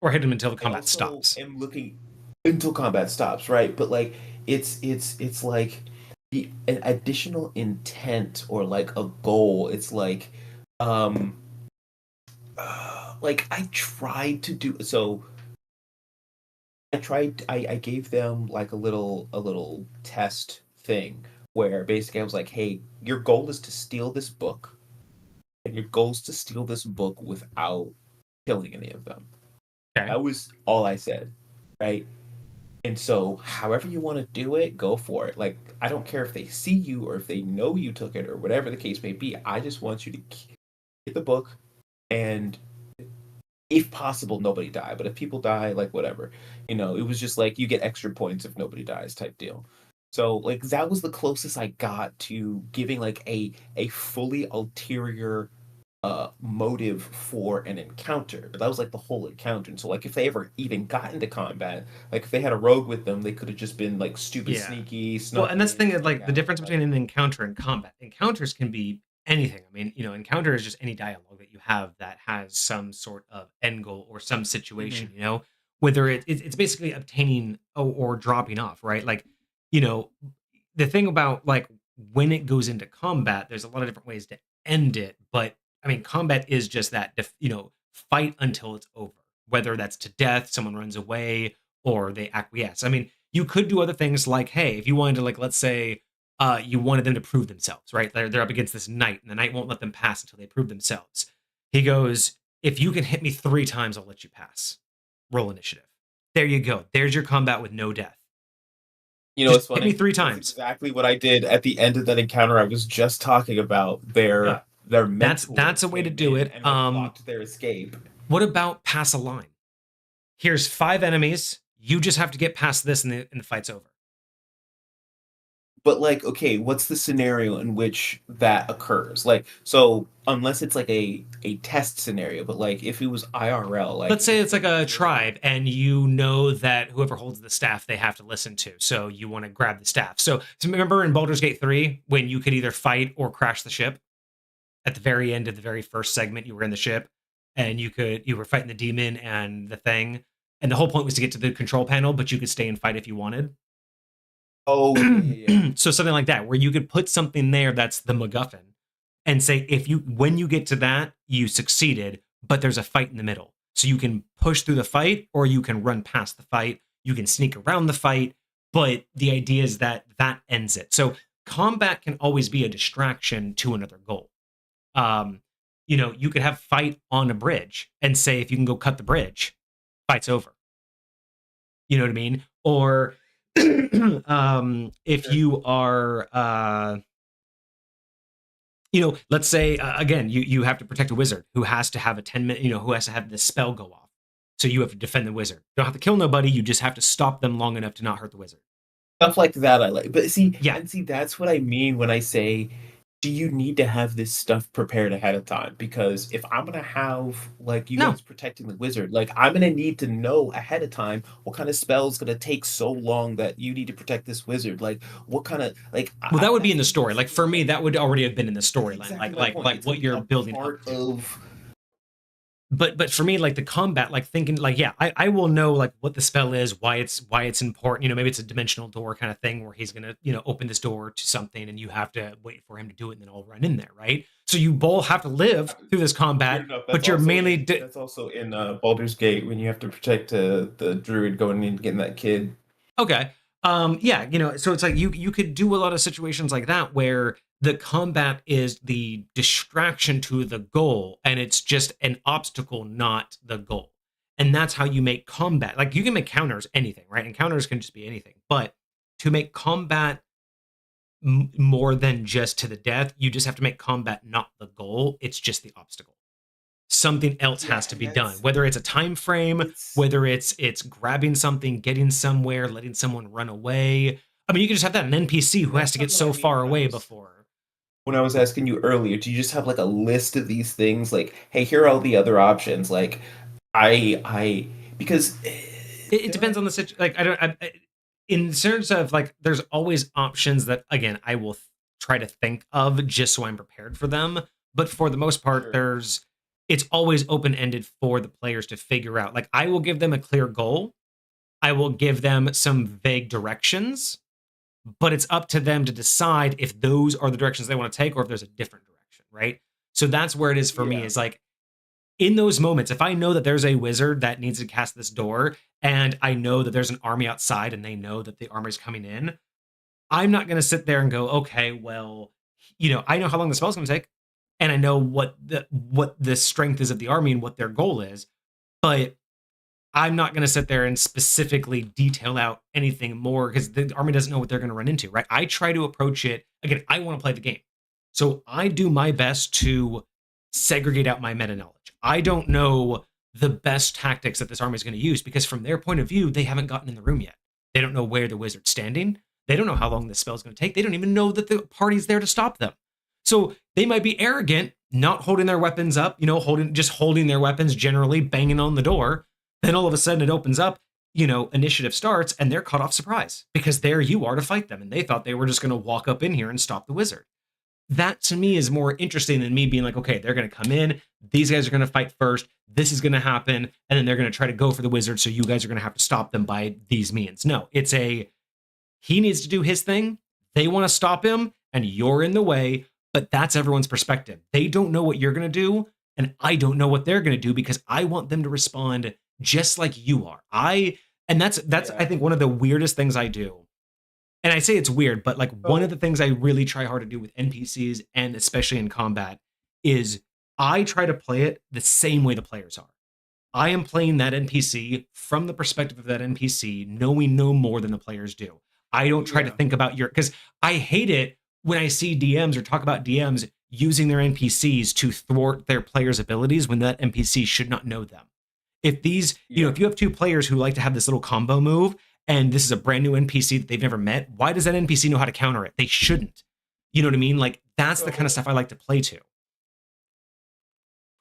Or hit them until the combat stops. I'm looking until combat stops, right? But like it's like an additional intent or like a goal. It's like I tried to do so. I gave them like a little test thing where basically I was like, hey, your goal is to steal this book, and your goal is to steal this book without killing any of them. Okay. That was all I said, right? And so, however you want to do it, go for it. Like, I don't care if they see you or if they know you took it or whatever the case may be. I just want you to get the book, and if possible, nobody die. But if people die, like, whatever. You know, it was just like you get extra points if nobody dies type deal. So, like, that was the closest I got to giving, like, a fully ulterior motive for an encounter. But that was like the whole encounter. And so like if they ever even got into combat, like if they had a rogue with them, they could have just been like stupid sneaky, well, and that's the thing is like the difference like, between an encounter and combat. Encounters can be anything. I mean, encounter is just any dialogue that you have that has some sort of end goal or some situation, whether it's basically obtaining or dropping off, right? Like, the thing about like when it goes into combat, there's a lot of different ways to end it, but I mean, combat is just that, fight until it's over, whether that's to death, someone runs away, or they acquiesce. I mean, you could do other things like, hey, if you wanted to, like, let's say you wanted them to prove themselves, right? They're up against this knight, and the knight won't let them pass until they prove themselves. He goes, if you can hit me 3 times, I'll let you pass. Roll initiative. There you go. There's your combat with no death. It's funny. Hit me 3 times. That's exactly what I did at the end of that encounter I was just talking about. That's a way to do it. And blocked their escape. What about pass a line? Here's 5 enemies. You just have to get past this, and the fight's over. But like, okay, what's the scenario in which that occurs? Like, so unless it's like a test scenario, but like if it was IRL, like let's say it's like a tribe, and you know that whoever holds the staff they have to listen to, so you want to grab the staff. So remember in Baldur's Gate 3 when you could either fight or crash the ship? At the very end of the very first segment, you were in the ship, and you were fighting the demon and the thing, and the whole point was to get to the control panel, but you could stay and fight if you wanted. Oh, yeah. So something like that, where you could put something there that's the MacGuffin, and say when you get to that, you succeeded, but there's a fight in the middle, so you can push through the fight, or you can run past the fight. You can sneak around the fight, but the idea is that ends it. So combat can always be a distraction to another goal. You could have fight on a bridge and say, if you can go cut the bridge, fight's over. You know what I mean? Or if you are, let's say, again, you have to protect a wizard who has to have a 10-minute, who has to have the spell go off. So you have to defend the wizard. You don't have to kill nobody. You just have to stop them long enough to not hurt the wizard. Stuff like that I like. But see, that's what I mean when I say, do you need to have this stuff prepared ahead of time? Because if I'm going to have, like, you guys protecting the wizard, like, I'm going to need to know ahead of time what kind of spell is going to take so long that you need to protect this wizard. Like, what kind of, like... Well, that would be in the story. Like, for me, that would already have been in the storyline. Exactly like what you're building up to. But for me, like the combat, like thinking, like, I will know like what the spell is, why it's important. Maybe it's a dimensional door kind of thing where he's gonna, open this door to something, and you have to wait for him to do it, and then I'll run in there, right? So you both have to live through this combat, but you're mainly that's also in Baldur's Gate when you have to protect the druid going in and getting that kid. Okay. So it's like you could do a lot of situations like that where the combat is the distraction to the goal, and it's just an obstacle, not the goal. And that's how you make combat. Like, you can make counters anything, right? And counters can just be anything. But to make combat more than just to the death, you just have to make combat not the goal. It's just the obstacle. Something else has to be done, whether it's a time frame, whether it's grabbing something, getting somewhere, letting someone run away. I mean, you can just have that an NPC who has to get so far away before. When I was asking you earlier, do you just have like a list of these things? Like, hey, here are all the other options. Like, because it depends on the situation. Like, in terms of like, there's always options that, again, I will try to think of just so I'm prepared for them. But for the most part, it's always open-ended for the players to figure out. Like, I will give them a clear goal. I will give them some vague directions, but it's up to them to decide if those are the directions they want to take or if there's a different direction, right? So that's where it is for me, is like, in those moments, if I know that there's a wizard that needs to cast this door, and I know that there's an army outside and they know that the army is coming in, I'm not going to sit there and go, okay, well, I know how long the spell's going to take, and I know what the strength is of the army and what their goal is, but I'm not going to sit there and specifically detail out anything more because the army doesn't know what they're going to run into, right? I try to approach it, again, I want to play the game. So I do my best to segregate out my meta knowledge. I don't know the best tactics that this army is going to use because from their point of view, they haven't gotten in the room yet. They don't know where the wizard's standing. They don't know how long this spell is going to take. They don't even know that the party's there to stop them. So they might be arrogant, not holding their weapons up, holding their weapons generally, banging on the door. Then all of a sudden it opens up, initiative starts, and they're caught off surprise because there you are to fight them. And they thought they were just going to walk up in here and stop the wizard. That to me is more interesting than me being like, okay, they're going to come in. These guys are going to fight first. This is going to happen. And then they're going to try to go for the wizard. So you guys are going to have to stop them by these means. No, it's he needs to do his thing. They want to stop him and you're in the way. But that's everyone's perspective. They don't know what you're going to do. And I don't know what they're going to do because I want them to respond just like you are. That's I think one of the weirdest things I do. And I say it's weird, but like one of the things I really try hard to do with NPCs and especially in combat is I try to play it the same way the players are. I am playing that NPC from the perspective of that NPC, knowing no more than the players do. I don't try to think about because I hate it when I see DMs or talk about DMs using their NPCs to thwart their players' abilities when that NPC should not know them. If if you have two players who like to have this little combo move and this is a brand new NPC that they've never met, why does that NPC know how to counter it? They shouldn't. You know what I mean? Like that's the kind of stuff I like to play to.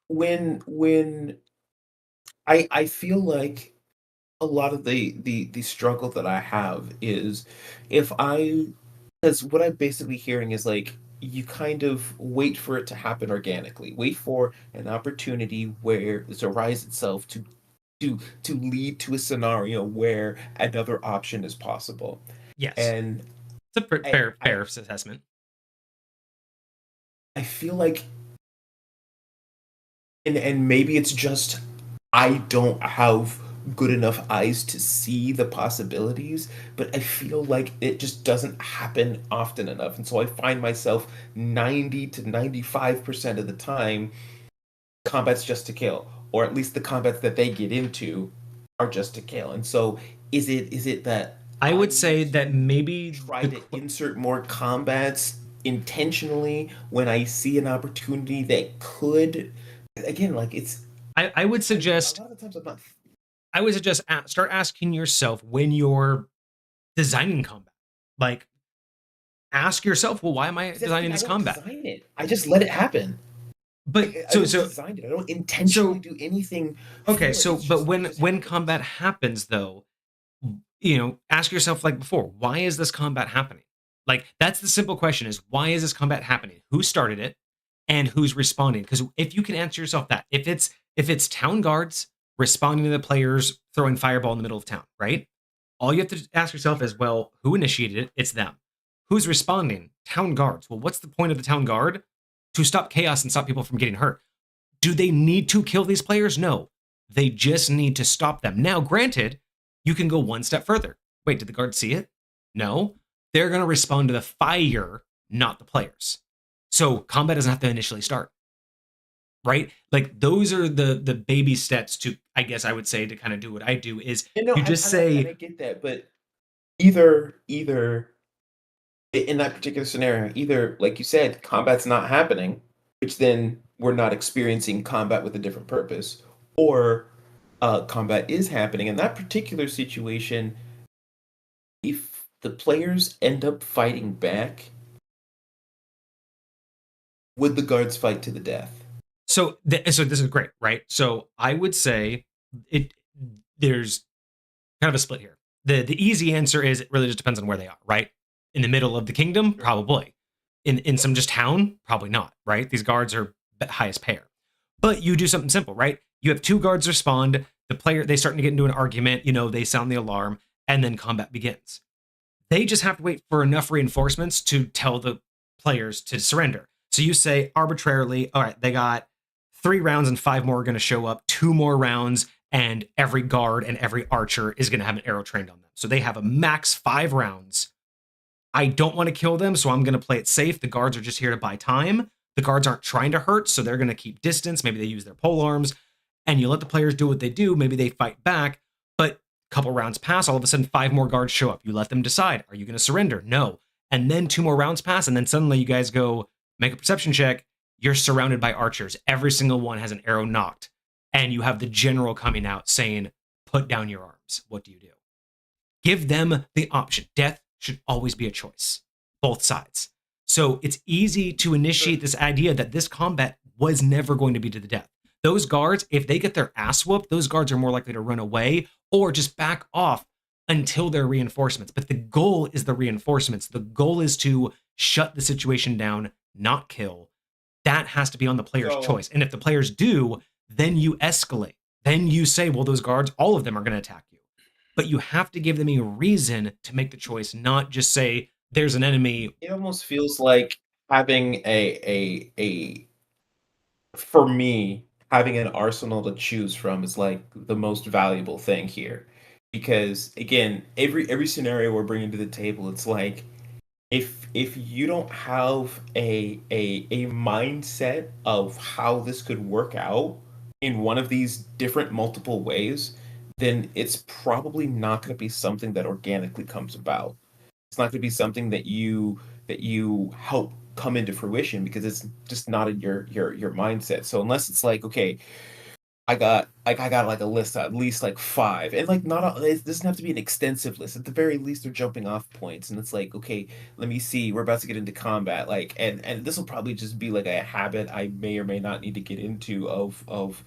When I feel like a lot of the struggle that I have is because what I'm basically hearing is like you kind of wait for it to happen organically. Wait for an opportunity where this arises itself to lead to a scenario where another option is possible. Yes. And it's a fair assessment. I feel like and maybe it's just I don't have good enough eyes to see the possibilities, but I feel like it just doesn't happen often enough. And so I find myself 90 to 95% of the time, combat's just to kill, or at least the combats that they get into are just to kill. And so is it that I would say that maybe try to insert more combats intentionally when I see an opportunity that could, again, like it's, I would suggest a lot of times I'm not. I would suggest start asking yourself when you're designing combat. Like, ask yourself, well, why am I designing this combat? Design it. I just let it happen. But I designed it. I don't intentionally do anything. Okay, but when combat happens, though, ask yourself like before, why is this combat happening? Like that's the simple question: is why is this combat happening? Who started it, and who's responding? Because if you can answer yourself that, if it's town guards responding to the players throwing fireball in the middle of town, right? All you have to ask yourself is, well, who initiated it? It's them. Who's responding? Town guards. Well, what's the point of the town guard? To stop chaos and stop people from getting hurt. Do they need to kill these players? No. They just need to stop them. Now, granted, you can go one step further. Wait, did the guards see it? No. They're going to respond to the fire, not the players. So combat doesn't have to initially start. Right? Like those are the baby steps to, I guess I would say, to kind of do what I do is I get that, but either in that particular scenario, either like you said, combat's not happening, which then we're not experiencing combat with a different purpose, or combat is happening. In that particular situation, if the players end up fighting back, would the guards fight to the death? So this is great, right? So I would say there's kind of a split here. The easy answer is it really just depends on where they are, right? In the middle of the kingdom, probably. In some just town, probably not, right? These guards are highest pair. But you do something simple, right? You have two guards respond, they starting to get into an argument, they sound the alarm, and then combat begins. They just have to wait for enough reinforcements to tell the players to surrender. So you say arbitrarily, all right, they got 3 rounds and 5 more are going to show up, 2 more rounds, and every guard and every archer is going to have an arrow trained on them. So they have a max 5 rounds I don't want to kill them, so I'm going to play it safe. The guards are just here to buy time. The guards aren't trying to hurt, so they're going to keep distance. Maybe they use their pole arms, and you let the players do what they do. Maybe they fight back, but a couple rounds pass. All of a sudden, 5 more guards show up. You let them decide. Are you going to surrender? No. And then 2 more rounds pass, and then suddenly you guys go make a perception check. You're surrounded by archers. Every single one has an arrow knocked, and you have the general coming out saying, put down your arms. What do you do? Give them the option. Death should always be a choice, both sides. So it's easy to initiate this idea that this combat was never going to be to the death. Those guards, if they get their ass whooped, those guards are more likely to run away or just back off until they're reinforcements. But the goal is the reinforcements. The goal is to shut the situation down, not kill. That has to be on the player's choice. And if the players do, then you escalate. Then you say, well, those guards, all of them are going to attack you. But you have to give them a reason to make the choice, not just say, there's an enemy. It almost feels like having a for me, having an arsenal to choose from is like the most valuable thing here. Because again, every scenario we're bringing to the table, it's like if you don't have a mindset of how this could work out in one of these different multiple ways, then it's probably not going to be something that organically comes about. It's not going to be something that you help come into fruition because it's just not in your mindset. So unless it's like, okay, I got like a list of at least like 5, and like not all, it doesn't have to be an extensive list. At the very least, they're jumping off points, and it's like, okay, let me see, we're about to get into combat, like, and this will probably just be like a habit I may or may not need to get into of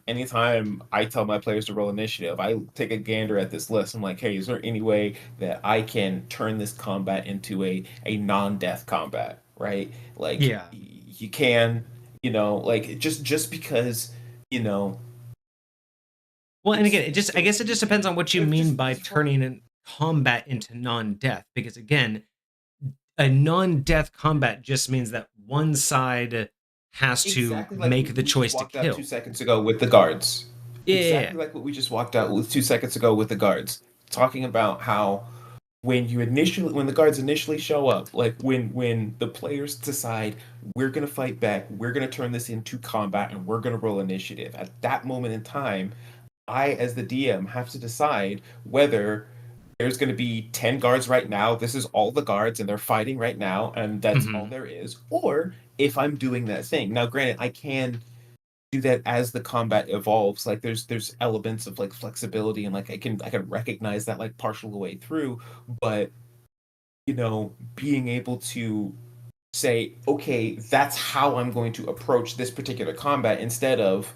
anytime I tell my players to roll initiative, I take a gander at this list. I'm like, hey, is there any way that I can turn this combat into a non-death combat, right? Like, Yeah. you can, like just because, Well, and again, I guess it just depends on what you mean by just turning combat into non-death. Because again, a non-death combat just means that one side has to exactly like make the we choice just to walked out kill. 2 seconds ago with the guards. Yeah. Exactly like what we just walked out with 2 seconds ago with the guards, talking about how when the guards initially show up, like when the players decide we're gonna fight back, we're gonna turn this into combat, and we're gonna roll initiative. At that moment in time, I, as the DM, have to decide whether there's going to be 10 guards right now. This is all the guards, and they're fighting right now, and that's all there is. Or if I'm doing that thing. Now, granted, I can do that as the combat evolves. Like there's elements of like flexibility, and like I can recognize that like partial way through. But being able to say, okay, that's how I'm going to approach this particular combat instead of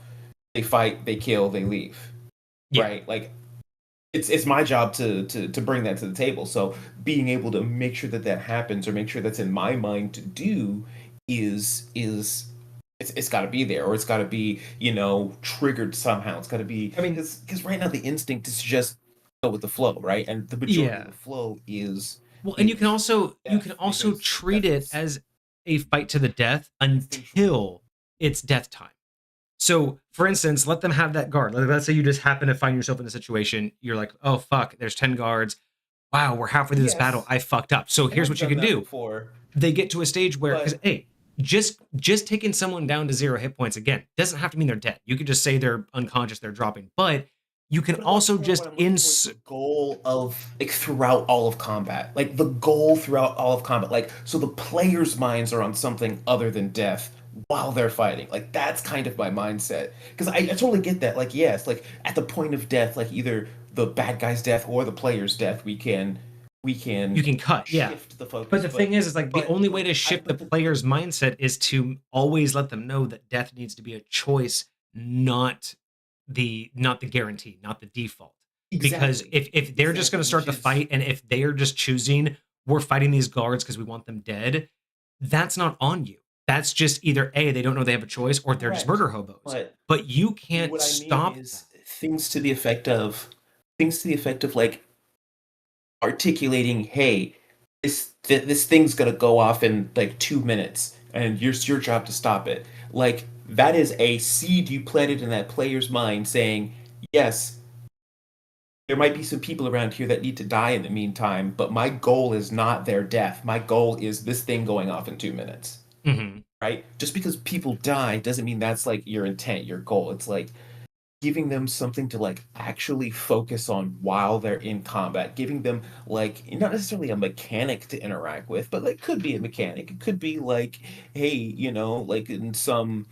they fight, they kill, they leave. Yeah. Right? Like it's my job to bring that to the table. So being able to make sure that happens, or make sure that's in my mind to do, is it's got to be there, or it's got to be triggered somehow. It's got to be. I mean, because right now the instinct is just go with the flow, right? And the majority of the flow is well, and you can also treat it as a fight to the death until it's death time. So, for instance, let them have that guard. Let's say you just happen to find yourself in a situation. You're like, oh, fuck, there's 10 guards. Wow, we're halfway through this battle. I fucked up. So here's what you can do. They get to a stage where, because, hey, just taking someone down to 0 hit points, again, doesn't have to mean they're dead. You could just say they're unconscious, they're dropping. But you can also just the goal of like throughout all of combat. Like the goal throughout all of combat. Like, so the players' minds are on something other than death while they're fighting. Like that's kind of my mindset, because I totally get that. Like, yes, like at the point of death, like either the bad guy's death or the player's death, you can cut, shift the focus. But the thing is like the only way to shift the player's mindset is to always let them know that death needs to be a choice, not the guarantee, not the default. Because if they're just going to start the fight, and if they're just choosing we're fighting these guards because we want them dead, that's not on you. That's just either A, they don't know they have a choice, or they're just murder hobos. But you can't stop things to the effect of like articulating, hey, this thing's gonna go off in like 2 minutes, and it's your job to stop it. Like that is a seed you planted in that player's mind, saying, yes, there might be some people around here that need to die in the meantime, but my goal is not their death. My goal is this thing going off in 2 minutes. Mm-hmm. Right? Just because people die doesn't mean that's like your intent, your goal. It's like giving them something to like actually focus on while they're in combat, giving them like not necessarily a mechanic to interact with, but like could be a mechanic. It could be like, hey, like in some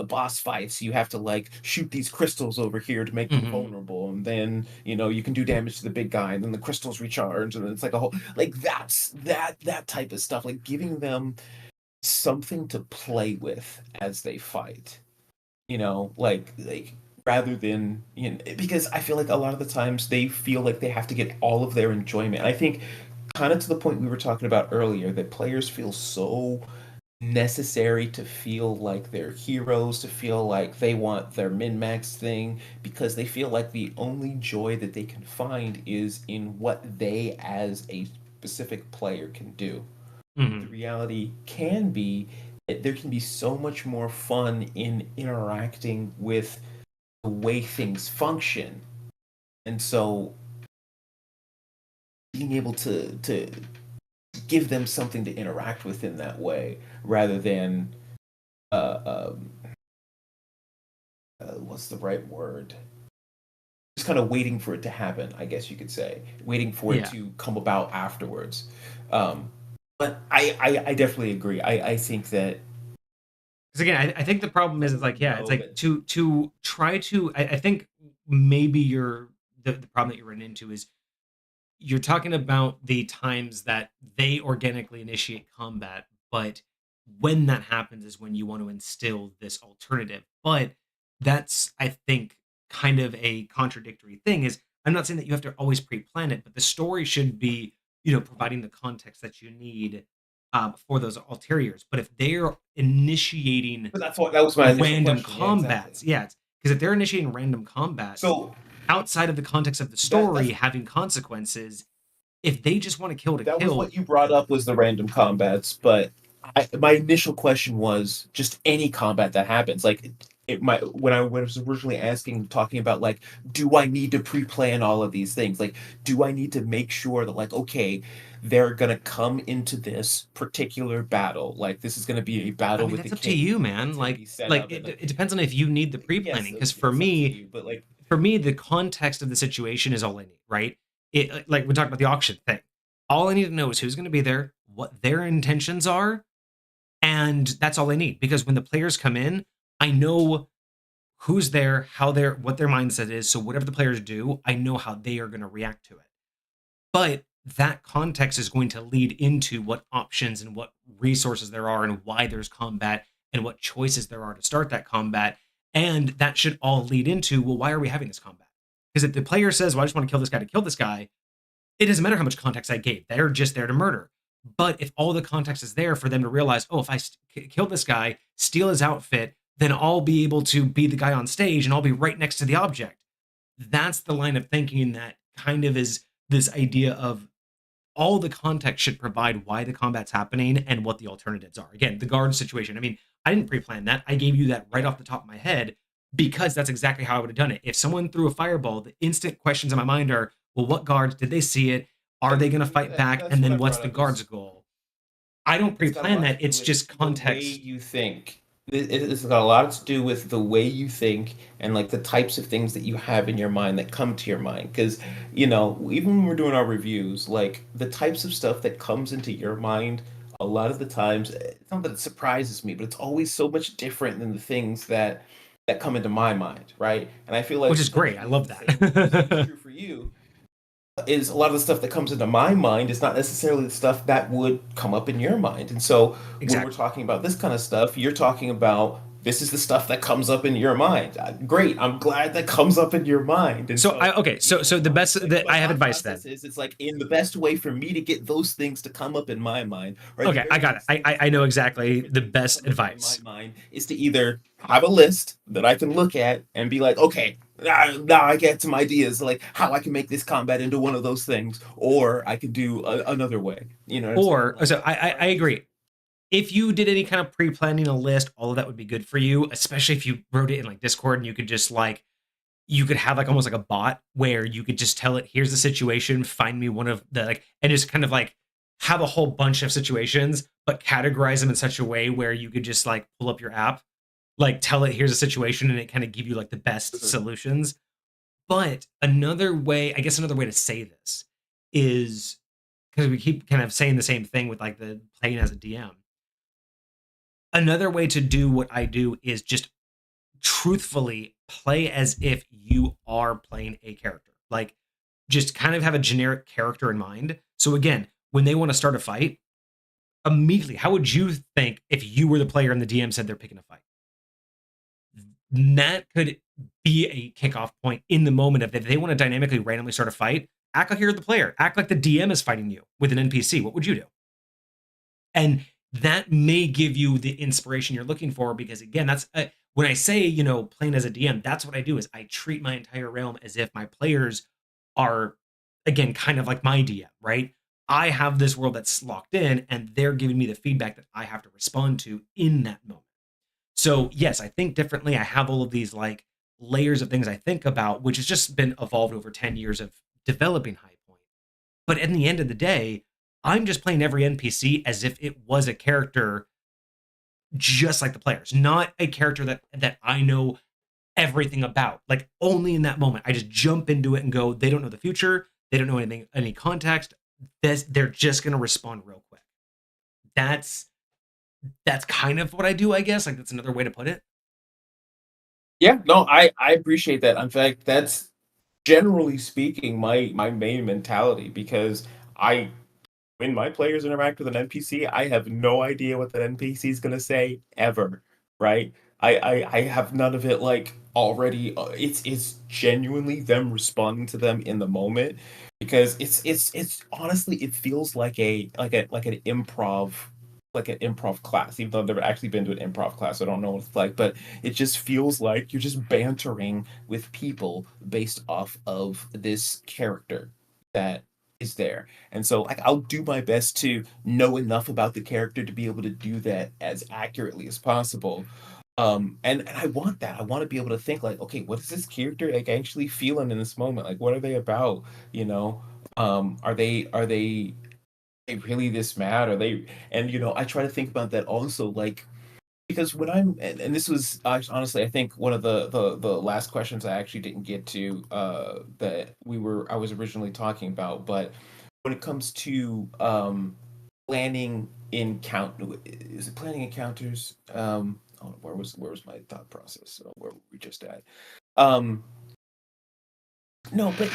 boss fights, you have to like shoot these crystals over here to make them Mm-hmm. vulnerable, and then you can do damage to the big guy, and then the crystals recharge, and then it's like a whole like that type of stuff, like giving them something to play with as they fight. Like rather than because I feel like a lot of the times they feel like they have to get all of their enjoyment. I think kind of to the point we were talking about earlier that players feel so necessary to feel like they're heroes, to feel like they want their min-max thing because they feel like the only joy that they can find is in what they as a specific player can do. The Mm-hmm. reality can be that there can be so much more fun in interacting with the way things function. And so being able to give them something to interact with in that way rather than uh, um, what's the right word? Just kind of waiting for it to happen, I guess you could say, waiting for it Yeah. to come about afterwards. Um, but I definitely agree. I think that Because again, I think the problem is, it's like, yeah, it's know like that to try to. I think maybe the problem that you're running into is you're talking about the times that they organically initiate combat, but when that happens is when you want to instill this alternative. But that's, I think, kind of a contradictory thing. Is I'm not saying that you have to always pre-plan it, but the story should be, providing the context that you need for those ulteriors. But if they're initiating but that's what that was my initial random question. Yeah, exactly. combats, yeah, because if they're initiating random combats So outside of the context of the that's story having consequences, if they just want to kill to that was kill, what you brought up was the random combats, but my initial question was just any combat that happens. Like when I was originally talking about like, do I need to pre-plan all of these things? Like, do I need to make sure that like, okay, they're gonna come into this particular battle. Like this is gonna be a I battle mean, with the that's up to king. you, And man. it's gonna Like, be set like up and it, like it depends on if you need the yes, pre-planning. Because it's up to you, but like for me, the context of the situation is all I need, right? Like we talked about the auction thing. All I need to know is who's going to be there, what their intentions are, and that's all I need. Because when the players come in, I know who's there, what their mindset is. So whatever the players do, I know how they are going to react to it. But that context is going to lead into what options and what resources there are and why there's combat and what choices there are to start that combat. And that should all lead into, well, why are we having this combat? Because if the player says, well, I just want to kill this guy to kill this guy, it doesn't matter how much context I gave. They're just there to murder. But if all the context is there for them to realize, oh, if I kill this guy, steal his outfit, then I'll be able to be the guy on stage and I'll be right next to the object. That's the line of thinking that kind of is this idea of all the context should provide why the combat's happening and what the alternatives are. Again, the guard situation. I mean, I didn't pre-plan that. I gave you that right yeah. off the top of my head because that's exactly how I would have done it. If someone threw a fireball, the instant questions in my mind are, well, what guards did they see it? Are they going to fight back? That's And what I then what's brought the up guard's is goal? I don't it's got a pre-plan lot to that. do It's with just the way context. you think. It's got a lot to do with the way you think and like the types of things that you have in your mind that come to your mind. Because, even when we're doing our reviews, like the types of stuff that comes into your mind, a lot of the times, it's not that it surprises me, but it's always so much different than the things that come into my mind, right? And I feel Which like is great. I potentially love the same is that. true for you is a lot of the stuff that comes into my mind is not necessarily the stuff that would come up in your mind. And so when we're Exactly. talking about this kind of stuff, you're talking about this is the stuff that comes up in your mind. Great. I'm glad that comes up in your mind. And So so, okay. So the best like that my I have thought advice process then. is it's like in the best way for me to get those things to come up in my mind, or at the Okay, I very got it. least things I that know I would like exactly for the things to best come up in my advice. mind is to either have a list that I can look at and be like, okay, now I get some ideas like how I can make this combat into one of those things, or I could do another way. You know what I'm saying? Or Like, so I or I could just agree. If you did any kind of pre-planning a list, all of that would be good for you, especially if you wrote it in like Discord and you could just like you could have like almost like a bot where you could just tell it, here's the situation, find me one of the like, and just kind of like have a whole bunch of situations, but categorize them in such a way where you could just like pull up your app, like tell it, here's a situation, and it kind of give you like the best solutions. But another way, I guess another way to say this is, because we keep kind of saying the same thing with like the playing as a DM. Another way to do what I do is just truthfully play as if you are playing a character. Like, just kind of have a generic character in mind. So again, when they want to start a fight, immediately, how would you think if you were the player and the DM said they're picking a fight? That could be a kickoff point in the moment of if they want to dynamically randomly start a fight, act like you're the player. Act like the DM is fighting you with an NPC. What would you do? And that may give you the inspiration you're looking for, because again, that's when I say, you know, playing as a DM, that's what I do is I treat my entire realm as if my players are, again, kind of like my DM, right? I have this world that's locked in and they're giving me the feedback that I have to respond to in that moment. So yes, I think differently. I have all of these like layers of things I think about, which has just been evolved over 10 years of developing High Point. But in the end of the day, I'm just playing every NPC as if it was a character just like the players, not a character that I know everything about. Like, only in that moment, I just jump into it and go, they don't know the future. They don't know anything, any context. They're just going to respond real quick. That's kind of what I do, I guess. Like, that's another way to put it. Yeah, no, I appreciate that. In fact, that's generally speaking my main mentality, because I when my players interact with an NPC, I have no idea what that NPC is gonna say ever, right? I have none of it like already. It's genuinely them responding to them in the moment, because it's honestly it feels like an improv class, even though I've never actually been to an improv class. I don't know what it's like, but it just feels like you're just bantering with people based off of this character that is there. And so like I'll do my best to know enough about the character to be able to do that as accurately as possible. And I want that. I want to be able to think like, okay, what is this character like actually feeling in this moment? Like what are they about? You know? Are they really this mad? Are they and I try to think about that also, like because when and this was honestly, I think one of the last questions I actually didn't get to that I was originally talking about, but when it comes to planning is it planning encounters? Oh, where was my thought process? Where were we just at? Um, no, but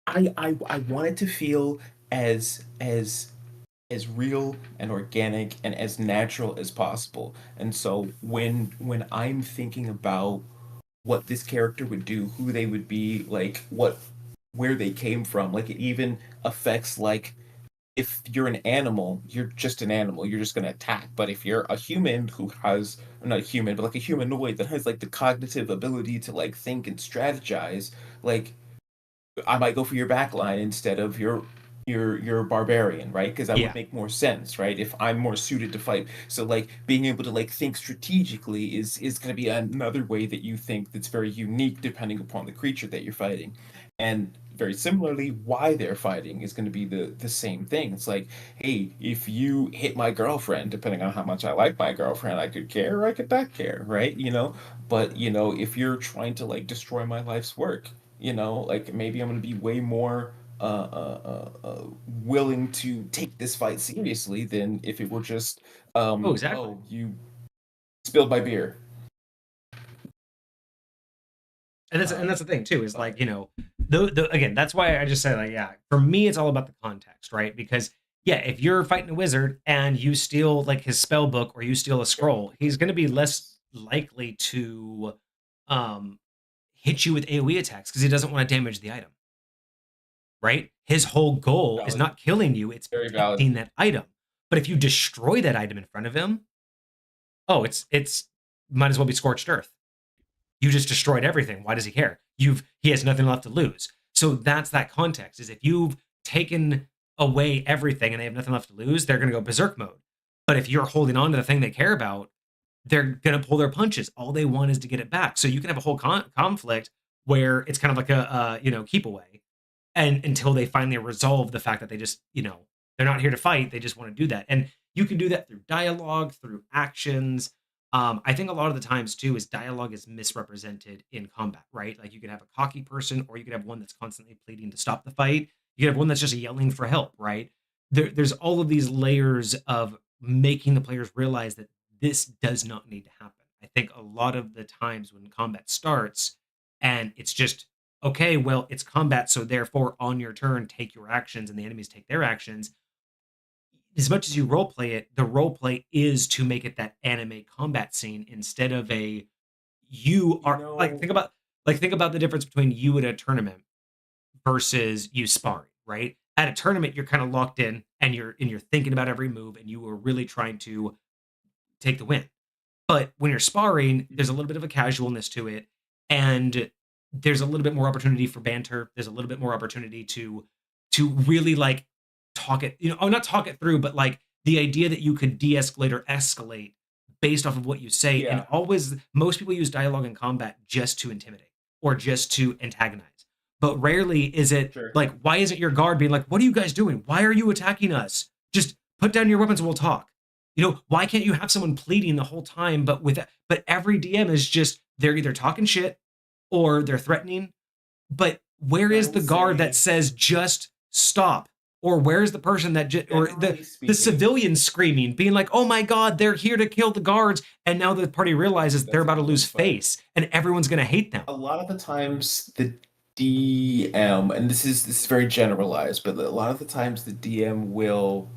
I want it to feel as real and organic and as natural as possible. And so when I'm thinking about what this character would do, who they would be, like where they came from, like it even affects like if you're an animal, you're just an animal, you're just going to attack. But if you're a human who has, or not a human, but like a humanoid that has like the cognitive ability to like think and strategize, like I might go for your backline instead of your barbarian, right? Because that would Yeah. make more sense, right? If I'm more suited to fight. So like being able to like think strategically is going to be another way that you think that's very unique depending upon the creature that you're fighting. And very similarly, why they're fighting is going to be the same thing. It's like, hey, if you hit my girlfriend, depending on how much I like my girlfriend, I could care or I could not care, right? But if you're trying to like destroy my life's work, like maybe I'm going to be way more willing to take this fight seriously than if it were just, Oh, exactly. oh, you spilled my beer. And that's the thing too, is But like, again, that's why I just said, like, yeah, for me it's all about the context, right? Because yeah, if you're fighting a wizard and you steal like his spell book or you steal a scroll, he's going to be less likely to um hit you with AoE attacks because he doesn't want to damage the item, right? His whole goal is valid, not killing you, it's very valid. protecting that item. But if you destroy that item in front of him, oh, it's might as well be scorched earth. You just destroyed everything. Why does he care? He has nothing left to lose. So that's that context, is if you've taken away everything and they have nothing left to lose, they're going to go berserk mode. But if you're holding on to the thing they care about, they're going to pull their punches. All they want is to get it back. So you can have a whole conflict where it's kind of like a keep away, and until they finally resolve the fact that they just, they're not here to fight. They just want to do that. And you can do that through dialogue, through actions. I think a lot of the times too is dialogue is misrepresented in combat, right? Like you could have a cocky person, or you could have one that's constantly pleading to stop the fight. You could have one that's just yelling for help, right? There's all of these layers of making the players realize that this does not need to happen. I think a lot of the times when combat starts and it's just, okay, well, it's combat, so therefore on your turn, take your actions and the enemies take their actions. As much as you role play it, the role play is to make it that anime combat scene instead of you are think about the difference between you at a tournament versus you sparring, right? At a tournament, you're kind of locked in and you're thinking about every move and you are really trying to take the win. But when you're sparring, there's a little bit of a casualness to it, and there's a little bit more opportunity for banter. There's a little bit more opportunity to really like talk it, not talk it through, but like the idea that you could de-escalate or escalate based off of what you say. Yeah. And always, most people use dialogue in combat just to intimidate or just to antagonize. But rarely is it like, why isn't your guard being like, what are you guys doing? Why are you attacking us? Just put down your weapons and we'll talk. Why can't you have someone pleading the whole time? But every DM is just, they're either talking shit or they're threatening. But where is the guard that says just stop? Or where's the person that or the civilians screaming, being like, oh my God, they're here to kill the guards. And now the party realizes they're about to lose face and everyone's going to hate them. A lot of the times the DM, and this is very generalized, but a lot of the times the DM will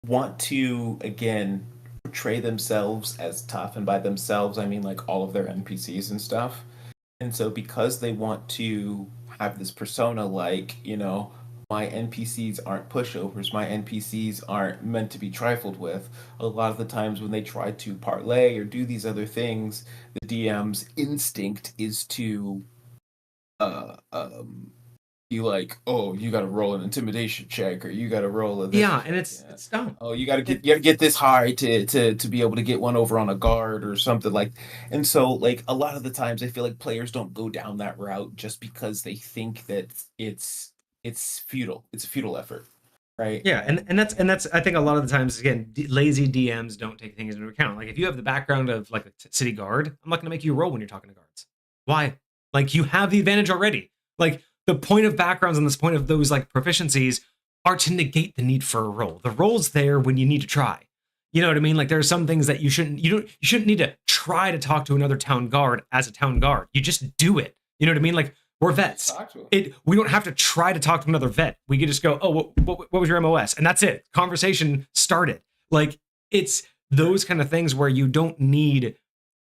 want to, again, portray themselves as tough, and by themselves I mean like all of their NPCs and stuff. And so because they want to have this persona like, my NPCs aren't pushovers, my NPCs aren't meant to be trifled with, a lot of the times when they try to parlay or do these other things, the DM's instinct is to be like, oh, you gotta roll an intimidation check, or you gotta roll a and it's dumb. Oh, you gotta get this high to be able to get one over on a guard or something like. And so like a lot of the times I feel like players don't go down that route just because they think that it's futile. It's a futile effort, right? Yeah, and that's I think a lot of the times, again, lazy DMs don't take things into account. Like if you have the background of like a city guard, I'm not going to make you roll when you're talking to guards. Why? Like you have the advantage already. Like the point of backgrounds and this point of those like proficiencies are to negate the need for a roll. The roll's there when you need to try. You know what I mean? Like there are some things that you shouldn't need to try to talk to another town guard as a town guard. You just do it. You know what I mean? Like we're vets. We don't have to try to talk to another vet. We can just go, oh, what was your MOS? And that's it. Conversation started. Like it's those kind of things where you don't need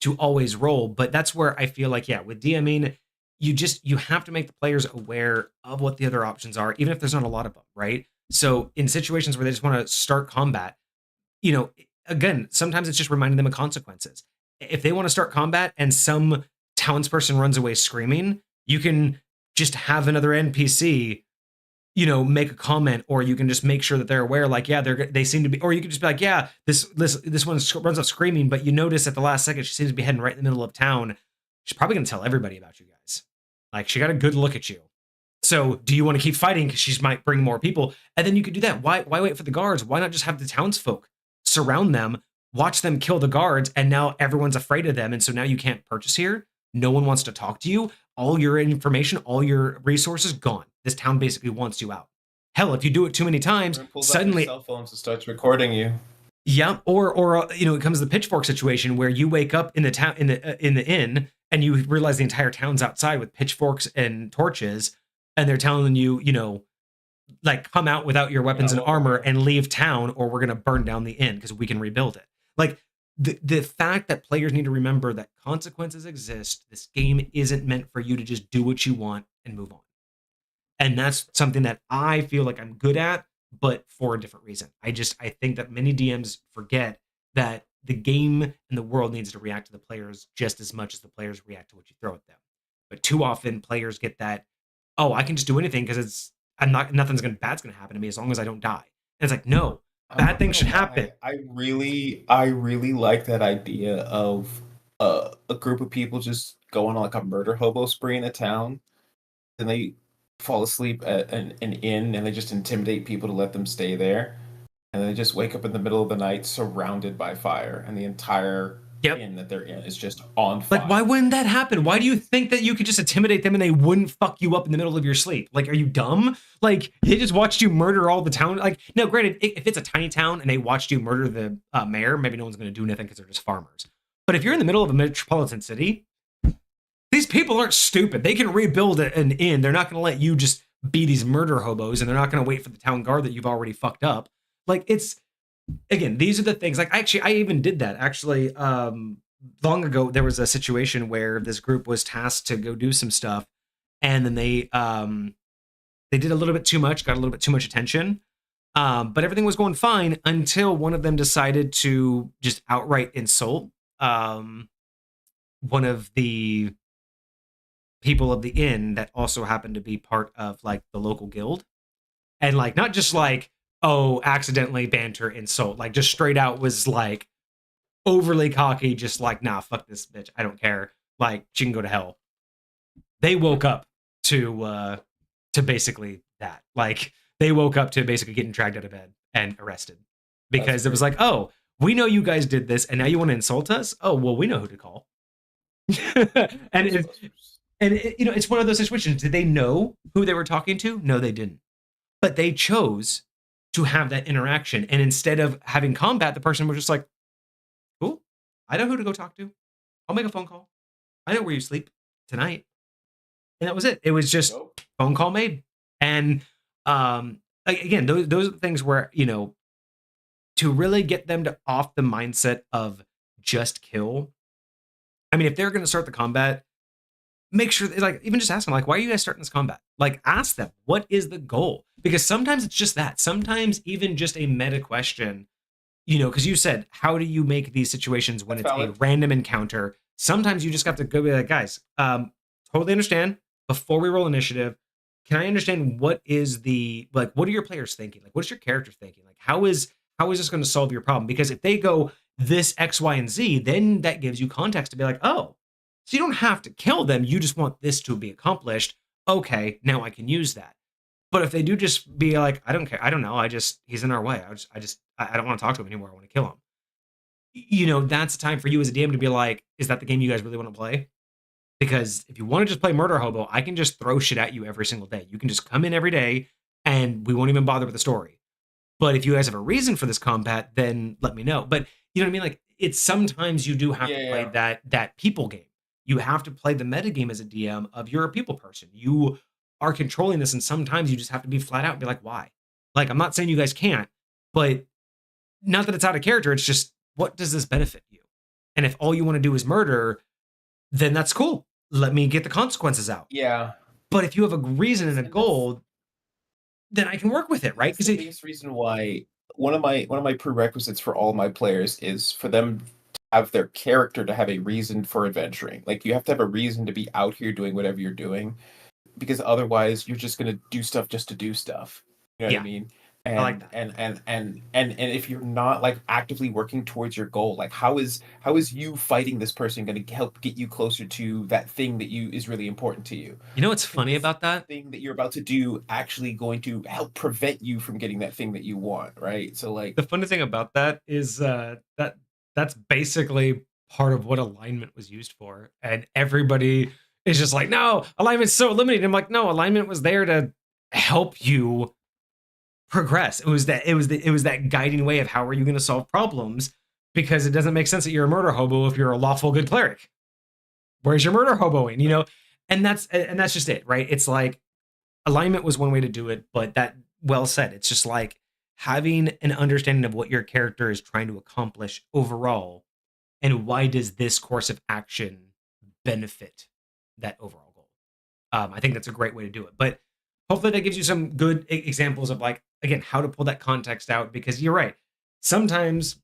to always roll. But that's where I feel like, yeah, with DMing, you have to make the players aware of what the other options are, even if there's not a lot of them, right? So in situations where they just want to start combat, again, sometimes it's just reminding them of consequences. If they want to start combat and some townsperson runs away screaming, you can just have another NPC, make a comment, or you can just make sure that they're aware, like, yeah, they seem to be, or you can just be like, yeah, this one runs off screaming, but you notice at the last second she seems to be heading right in the middle of town. She's probably going to tell everybody about you guys. Like, she got a good look at you. So do you want to keep fighting because she might bring more people? And then you could do that. Why wait for the guards? Why not just have the townsfolk surround them, watch them kill the guards, and now everyone's afraid of them, and so now you can't purchase here. No one wants to talk to you. All your information, all your resources, gone. This town basically wants you out. Hell, if you do it too many times, suddenly cell phones and starts recording you. Yeah, or it comes to the pitchfork situation where you wake up in the town in the inn and you realize the entire town's outside with pitchforks and torches, and they're telling you, like, come out without your weapons and armor and leave town, or we're gonna burn down the inn because we can rebuild it. Like the fact that players need to remember that consequences exist. This game isn't meant for you to just do what you want and move on. And that's something that I feel like I'm good at, but for a different reason. I think that many DMs forget that the game and the world needs to react to the players just as much as the players react to what you throw at them. But too often players get that, oh, I can just do anything because nothing's bad's gonna happen to me as long as I don't die. And it's like, no, I'm bad not things gonna should happen. lie. I really like that idea of a group of people just going on like a murder hobo spree in a town, and they fall asleep at an inn, and they just intimidate people to let them stay there, and they just wake up in the middle of the night surrounded by fire, and the entire Yep. inn that they're in is just on Like, why fire. wouldn't that happen? Why do you think that you could just intimidate them and they wouldn't fuck you up in the middle of your sleep? Like, are you dumb? Like, they just watched you murder all the town. Like, no, granted, if it's a tiny town and they watched you murder the mayor, maybe no one's going to do anything because they're just farmers. But if you're in the middle of a metropolitan city, these people aren't stupid. They can rebuild an inn. They're not going to let you just be these murder hobos, and they're not going to wait for the town guard that you've already fucked up. Like, it's, again, these are the things. Like, actually, I even did that. Actually, long ago, there was a situation where this group was tasked to go do some stuff, and then they did a little bit too much, got a little bit too much attention. But everything was going fine until one of them decided to just outright insult one of the people of the inn that also happened to be part of like the local guild. And like, not just like, oh, accidentally banter insult, like just straight out was like overly cocky, just like, nah, fuck this bitch, I don't care, like she can go to hell. They woke up to basically that. Like, they woke up to basically getting dragged out of bed and arrested because it was like, oh, we know you guys did this and now you want to insult us. Oh, well, we know who to call. And you know, it's one of those situations. Did they know who they were talking to? No, they didn't. But they chose to have that interaction. And instead of having combat, the person was just like, cool, I know who to go talk to. I'll make a phone call. I know where you sleep tonight. And that was it. It was just phone call made. And like, again, those are the things where, you know, to really get them to off the mindset of just kill. I mean, if they're going to start the combat, make sure, like, even just ask them, like, why are you guys starting this combat? Like, ask them, what is the goal? Because sometimes it's just that. Sometimes even just a meta question, you know, because you said, how do you make these situations when it's a random encounter? Sometimes you just have to go be like, guys, totally understand. Before we roll initiative, can I understand what is the, like, what are your players thinking? Like, what's your character thinking? Like, how is this going to solve your problem? Because if they go this X, Y, and Z, then that gives you context to be like, oh, so you don't have to kill them. You just want this to be accomplished. Okay, now I can use that. But if they do just be like, I don't care, I don't know, he's in our way. I don't want to talk to him anymore. I want to kill him. You know, that's time for you as a DM to be like, is that the game you guys really want to play? Because if you want to just play Murder Hobo, I can just throw shit at you every single day. You can just come in every day and we won't even bother with the story. But if you guys have a reason for this combat, then let me know. But you know what I mean? Like, it's sometimes you do have to play that people game. You have to play the meta game as a DM of you're a people person. You are controlling this, and sometimes you just have to be flat out and be like, why? Like, I'm not saying you guys can't, but not that it's out of character. It's just, what does this benefit you? And if all you want to do is murder, then that's cool. Let me get the consequences out. Yeah. But if you have a reason and a goal, then I can work with it, right? Because the biggest reason why one of my prerequisites for all my players is for them to have their character to have a reason for adventuring. Like, you have to have a reason to be out here doing whatever you're doing, because otherwise you're just gonna do stuff just to do stuff. You know what I mean? And, I like that. And if you're not like actively working towards your goal, like how is you fighting this person going to help get you closer to that thing that you is really important to you? You know what's funny about that? Thing that you're about to do actually going to help prevent you from getting that thing that you want, right? So like, the funny thing about that is that's basically part of what alignment was used for, and everybody is just like, no, alignment's so limited. I'm like, no, alignment was there to help you progress. It was that guiding way of how are you going to solve problems, because it doesn't make sense that you're a murder hobo if you're a lawful good cleric. Where's your murder hoboing? You know, and that's just it, right? It's like alignment was one way to do it, but that, well said. It's just like having an understanding of what your character is trying to accomplish overall, and why does this course of action benefit that overall goal. I think that's a great way to do it. But hopefully that gives you some good examples of, like, again, how to pull that context out, because you're right. Sometimes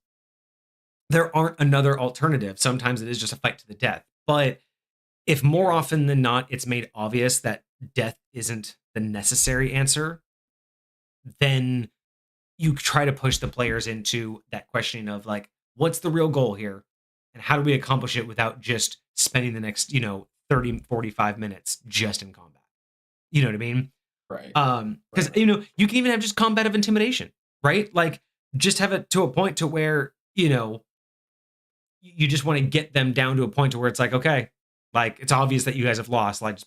there aren't another alternative. Sometimes it is just a fight to the death. But if more often than not, it's made obvious that death isn't the necessary answer, then you try to push the players into that questioning of like, what's the real goal here? And how do we accomplish it without just spending the next, 30, 45 minutes just in combat? You know what I mean? Right. Because, you can even have just combat of intimidation, right? Like, just have it to a point to where, you just want to get them down to a point to where it's like, okay, like, it's obvious that you guys have lost. Like,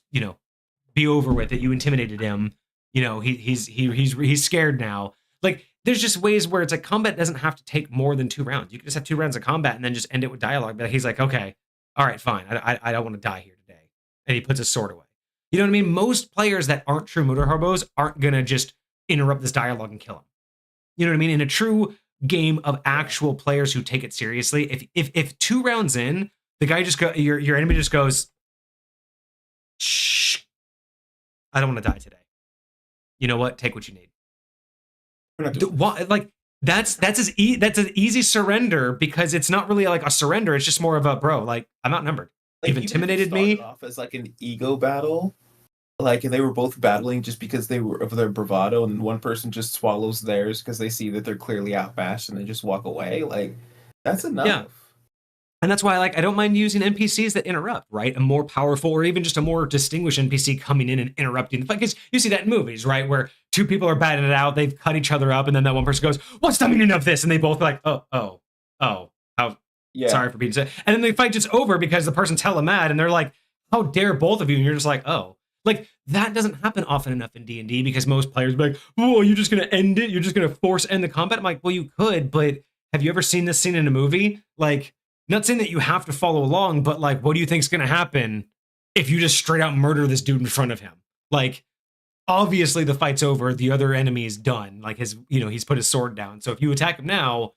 be over with it. You intimidated him. He's scared now. Like, there's just ways where it's like combat doesn't have to take more than 2 rounds. You can just have 2 rounds of combat and then just end it with dialogue. But he's like, okay, all right, fine. I don't want to die here today. And he puts his sword away. You know what I mean? Most players that aren't true motor hobos aren't going to just interrupt this dialogue and kill him. You know what I mean? In a true game of actual players who take it seriously, if 2 rounds in, the guy just your enemy just goes, shh, I don't want to die today. You know what? Take what you need. Like, that's an easy surrender, because it's not really like a surrender. It's just more of a, bro, like, I'm outnumbered. You've intimidated me. Off as like an ego battle, like they were both battling just because they were of their bravado, and one person just swallows theirs because they see that they're clearly outmatched and they just walk away. Like, that's enough. Yeah. And that's why, like, I don't mind using NPCs that interrupt, right? A more powerful or even just a more distinguished NPC coming in and interrupting. Because you see that in movies, right? Where 2 people are batting it out, they've cut each other up, and then that one person goes, what's the meaning of this? And they both are like, oh, yeah. Sorry for being sad. And then the fight just over because the person's hella mad, and they're like, how dare both of you? And you're just like, oh. Like, that doesn't happen often enough in D&D, because most players be like, oh, you're just going to end it? You're just going to force end the combat? I'm like, well, you could, but have you ever seen this scene in a movie? Like, not saying that you have to follow along, but like, what do you think's going to happen if you just straight out murder this dude in front of him? Like, obviously the fight's over. The other enemy is done. Like, he's put his sword down. So if you attack him now,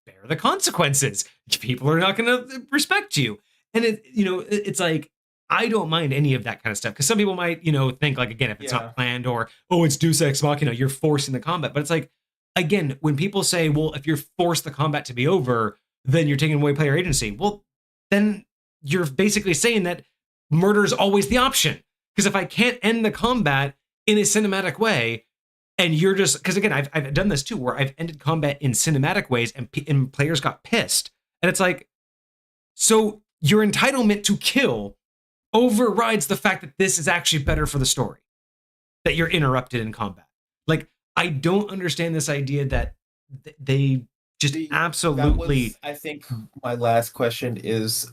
bear the consequences. People are not going to respect you. And it's like, I don't mind any of that kind of stuff, because some people might, think like, again, if it's not planned, or, oh, it's Deus Ex Machina, you're forcing the combat. But it's like, again, when people say, well, if you're forced the combat to be over, then you're taking away player agency. Well, then you're basically saying that murder is always the option. Because if I can't end the combat in a cinematic way, and you're just, because again, I've done this too, where I've ended combat in cinematic ways, and players got pissed. And it's like, so your entitlement to kill overrides the fact that this is actually better for the story, that you're interrupted in combat. Like, I don't understand this idea that they just absolutely. I think my last question is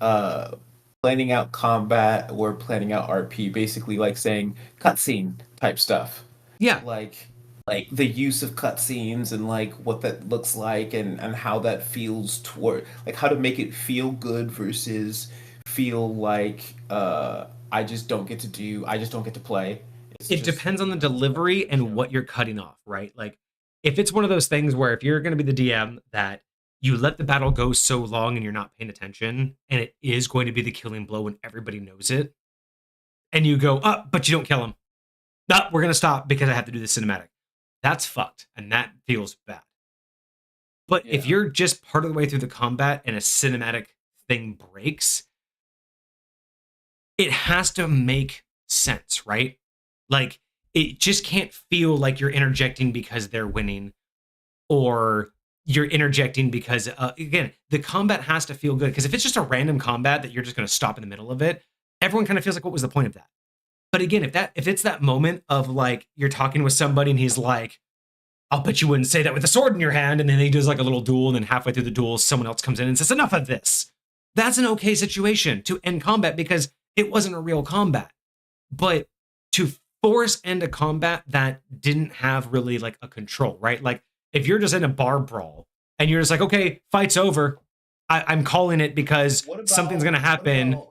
planning out combat or planning out RP, basically like saying cutscene type stuff. Yeah. Like the use of cutscenes and like what that looks like and how that feels toward, like, how to make it feel good versus feel like I just don't get to play. It depends on the delivery and what you're cutting off, right? Like, if it's one of those things where if you're going to be the DM that you let the battle go so long and you're not paying attention, and it is going to be the killing blow when everybody knows it, and you go, but you don't kill him. No, we're going to stop because I have to do the cinematic. That's fucked, and that feels bad. But if you're just part of the way through the combat and a cinematic thing breaks, it has to make sense, right? Like, it just can't feel like you're interjecting because they're winning, or you're interjecting because, again, the combat has to feel good. Because if it's just a random combat that you're just going to stop in the middle of it, everyone kind of feels like, what was the point of that? But again, if it's that moment of like, you're talking with somebody and he's like, I'll bet you wouldn't say that with a sword in your hand, and then he does like a little duel, and then halfway through the duel, someone else comes in and says, enough of this. That's an okay situation to end combat, because it wasn't a real combat. But to force end a combat that didn't have really like a control, right? Like, if you're just in a bar brawl and you're just like, okay, fight's over, I'm calling it because something's going to happen.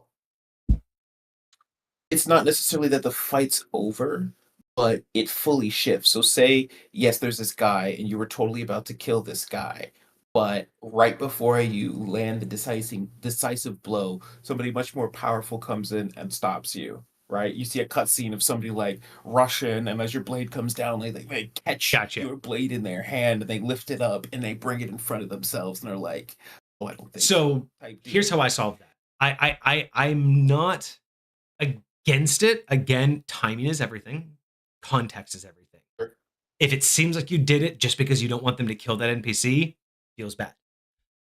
It's not necessarily that the fight's over, but it fully shifts. So say, yes, there's this guy and you were totally about to kill this guy, but right before you land the decisive blow, somebody much more powerful comes in and stops you. Right, you see a cutscene of somebody like rushing, and as your blade comes down, they catch your blade in their hand, and they lift it up and they bring it in front of themselves, and they're like, "Oh, I don't think." So here's how I solve that. I'm not against it. Again, timing is everything. Context is everything. Sure. If it seems like you did it just because you don't want them to kill that NPC, feels bad.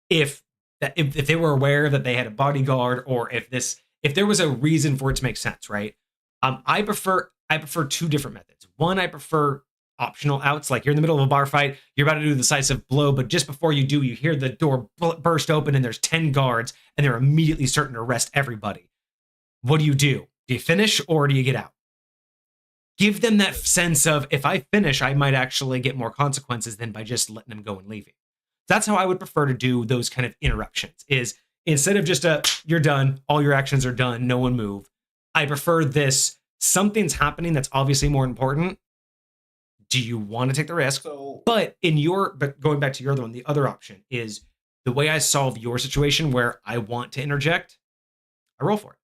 If they were aware that they had a bodyguard, or if there was a reason for it to make sense, right? I prefer two different methods. One, I prefer optional outs, like you're in the middle of a bar fight, you're about to do a decisive blow, but just before you do, you hear the door burst open and there's 10 guards and they're immediately certain to arrest everybody. What do? Do you finish or do you get out? Give them that sense of, if I finish, I might actually get more consequences than by just letting them go and leaving. That's how I would prefer to do those kind of interruptions, is instead of just you're done, all your actions are done, no one move. I prefer this, something's happening that's obviously more important. Do you want to take the risk? But going back to your other one, the other option is the way I solve your situation where I want to interject, I roll for it.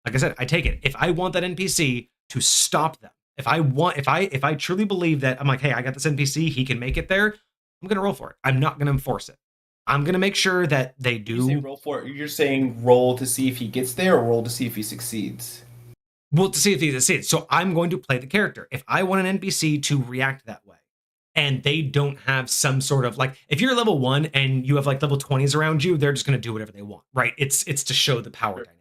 Like I said, I take it. If I want that NPC to stop them, if I truly believe that, I'm like, hey, I got this NPC, he can make it there, I'm going to roll for it. I'm not going to enforce it. I'm going to make sure that they do. You say roll for it. You're saying roll to see if he gets there, or roll to see if he succeeds? Well, to see if he succeeds. So I'm going to play the character. If I want an NPC to react that way, and they don't have some sort of, like, if you're level 1 and you have like level 20s around you, they're just going to do whatever they want, right? It's to show the power dynamic.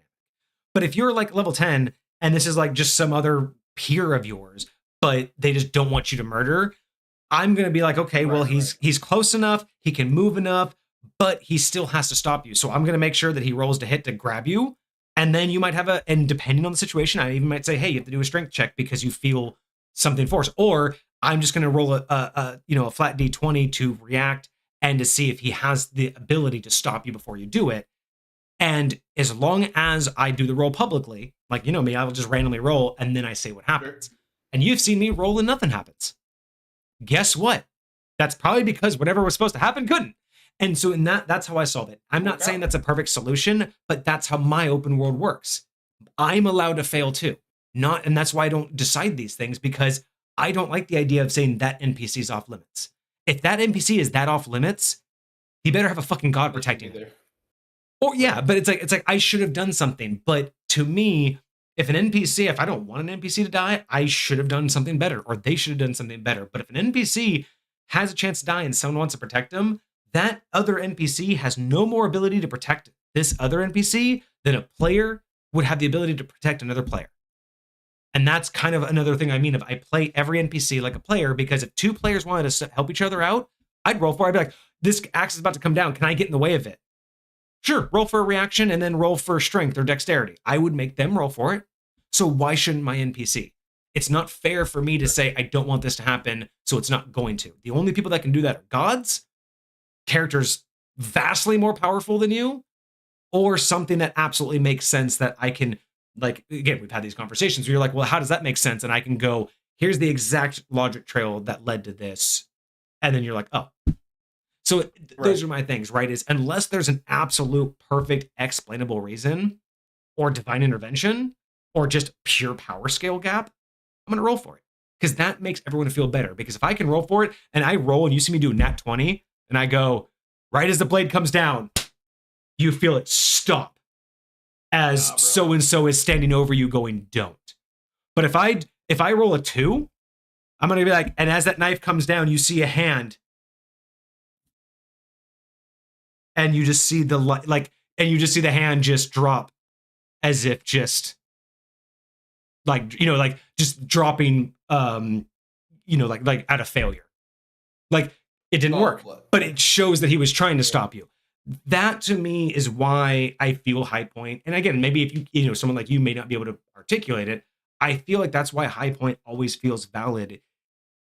But if you're like level 10 and this is like just some other peer of yours, but they just don't want you to murder, I'm going to be like, okay, well, he's close enough, he can move enough, but he still has to stop you. So I'm going to make sure that he rolls to hit to grab you. And then you might have and depending on the situation, I even might say, hey, you have to do a strength check because you feel something forced. Or I'm just going to roll a flat D20 to react and to see if he has the ability to stop you before you do it. And as long as I do the roll publicly, like, you know me, I will just randomly roll and then I say what happens. Sure. And you've seen me roll and nothing happens. Guess what? That's probably because whatever was supposed to happen couldn't. And so that's how I solve it. I'm not saying that's a perfect solution, but that's how my open world works. I'm allowed to fail too. And that's why I don't decide these things, because I don't like the idea of saying that NPC is off limits. If that NPC is that off limits, he better have a fucking god protecting him. Or yeah, but it's like I should have done something. But to me, if I don't want an NPC to die, I should have done something better, or they should have done something better. But if an NPC has a chance to die and someone wants to protect him, that other NPC has no more ability to protect this other NPC than a player would have the ability to protect another player. And that's kind of another thing I mean of I play every NPC like a player, because if two players wanted to help each other out, I'd roll for it. I'd be like, this axe is about to come down. Can I get in the way of it? Sure, roll for a reaction and then roll for strength or dexterity. I would make them roll for it. So why shouldn't my NPC? It's not fair for me to say I don't want this to happen, so it's not going to. The only people that can do that are gods, characters vastly more powerful than you, or something that absolutely makes sense that I can, like, again, we've had these conversations where you're like, well, how does that make sense? And I can go, here's the exact logic trail that led to this. And then you're like, oh. So those are my things, right? Is unless there's an absolute perfect explainable reason or divine intervention or just pure power scale gap, I'm going to roll for it, because that makes everyone feel better. Because if I can roll for it and I roll and you see me do nat 20 and I go, right as the blade comes down, you feel it stop as so-and-so is standing over you going, don't. But if I roll a 2, I'm going to be like, and as that knife comes down, you see a hand and you just see the hand just drop as if just like just dropping, like out of failure. Like it didn't work, but it shows that he was trying to stop you. That to me is why I feel high point. And again, maybe if you someone like you may not be able to articulate it, I feel like that's why high point always feels valid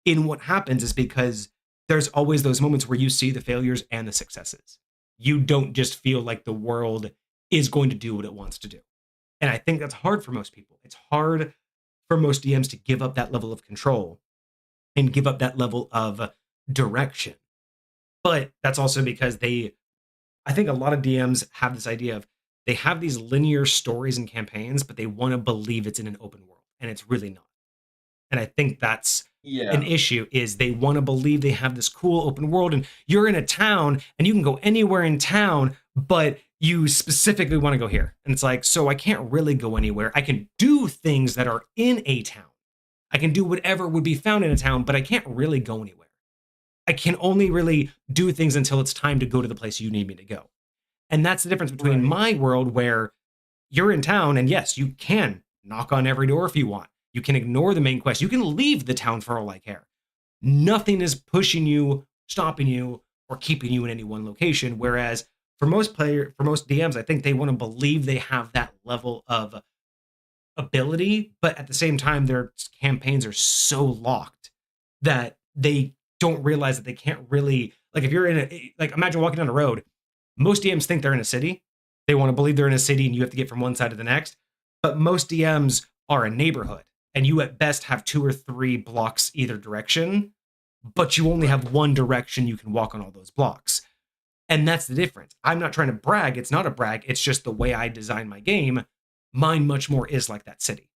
in what happens, is because there's always those moments where you see the failures and the successes. You don't just feel like the world is going to do what it wants to do. And I think that's hard for most people. It's hard for most DMs to give up that level of control and give up that level of direction. But that's also because I think a lot of DMs have this idea of they have these linear stories and campaigns, but they want to believe it's in an open world, and it's really not. And I think that's an issue, is they want to believe they have this cool open world and you're in a town and you can go anywhere in town, but you specifically want to go here. And it's like, so I can't really go anywhere. I can do things that are in a town. I can do whatever would be found in a town, but I can't really go anywhere. I can only really do things until it's time to go to the place you need me to go. And that's the difference between my world, where you're in town, and yes, you can knock on every door if you want. You can ignore the main quest. You can leave the town for all I care. Nothing is pushing you, stopping you, or keeping you in any one location. Whereas for most DMs, I think they want to believe they have that level of ability, but at the same time, their campaigns are so locked that they don't realize that they can't really, like, if you're in a, like, imagine walking down a road. Most DMs think they're in a city. They want to believe they're in a city and you have to get from one side to the next. But most DMs are a neighborhood, and you at best have 2 or 3 blocks either direction, but you only have one direction you can walk on all those blocks. And that's the difference. I'm not trying to brag. It's not a brag. It's just the way I design my game. Mine much more is like that city,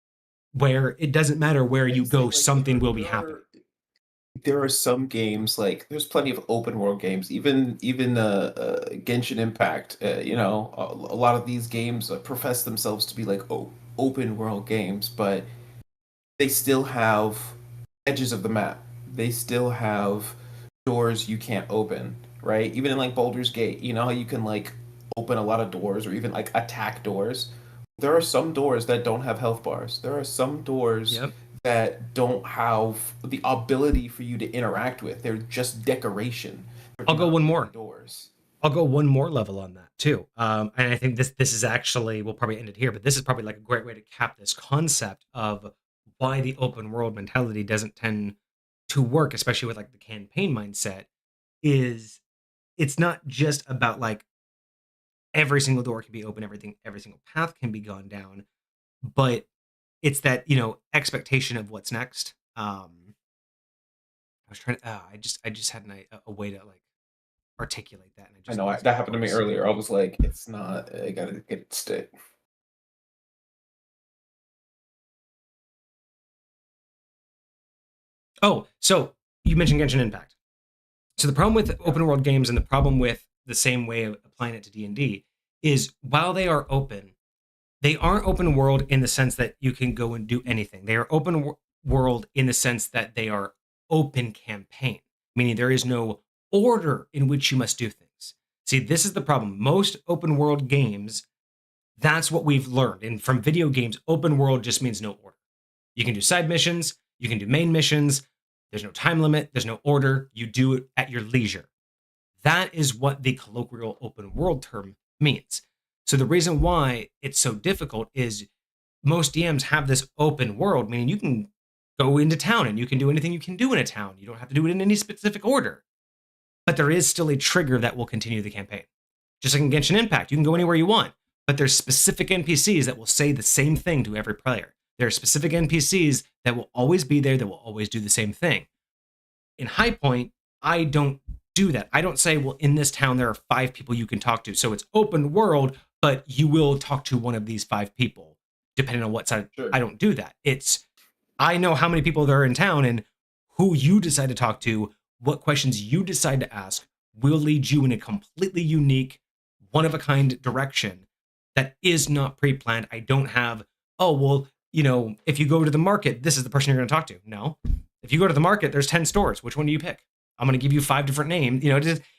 where it doesn't matter where you go, something will be happening. There are some games, like there's plenty of open world games, even Genshin Impact. A lot of these games profess themselves to be like open world games, but they still have edges of the map. They still have doors you can't open, right? Even in like Baldur's Gate, you know how you can like open a lot of doors or even like attack doors. There are some doors that don't have health bars. There are some doors that don't have the ability for you to interact with. They're just decoration. I'll go one more. Doors. I'll go one more level on that too. And I think this is actually, we'll probably end it here, but this is probably like a great way to cap this concept of why the open world mentality doesn't tend to work, especially with like the campaign mindset, is it's not just about like every single door can be open, every single path can be gone down, but it's that, expectation of what's next. I was trying to, I just had a way to like articulate that. And I know that happened to me earlier. I was like, it's not, I gotta get it stick. Oh, so you mentioned Genshin Impact. So the problem with open world games, and the problem with the same way of applying it to D&D, is while they are open, they aren't open world in the sense that you can go and do anything. They are open world in the sense that they are open campaign, meaning there is no order in which you must do things. See, this is the problem. Most open world games, that's what we've learned. And from video games, open world just means no order. You can do side missions, you can do main missions. There's no time limit, there's no order. You do it at your leisure. That is what the colloquial open world term means. So the reason why it's so difficult is most DMs have this open world, meaning you can go into town and you can do anything you can do in a town. You don't have to do it in any specific order. But there is still a trigger that will continue the campaign. Just like in Genshin Impact, you can go anywhere you want, but there's specific NPCs that will say the same thing to every player. There are specific NPCs that will always be there, that will always do the same thing. In High Point, I don't do that. I don't say, well, in this town, there are 5 people you can talk to. So it's open world, but you will talk to one of these 5 people, depending on what side. Sure. I don't do that. I know how many people there are in town, and who you decide to talk to, what questions you decide to ask, will lead you in a completely unique, one-of-a-kind direction that is not pre-planned. I don't have, if you go to the market, this is the person you're going to talk to. No. If you go to the market, there's 10 stores. Which one do you pick? I'm going to give you 5 different names.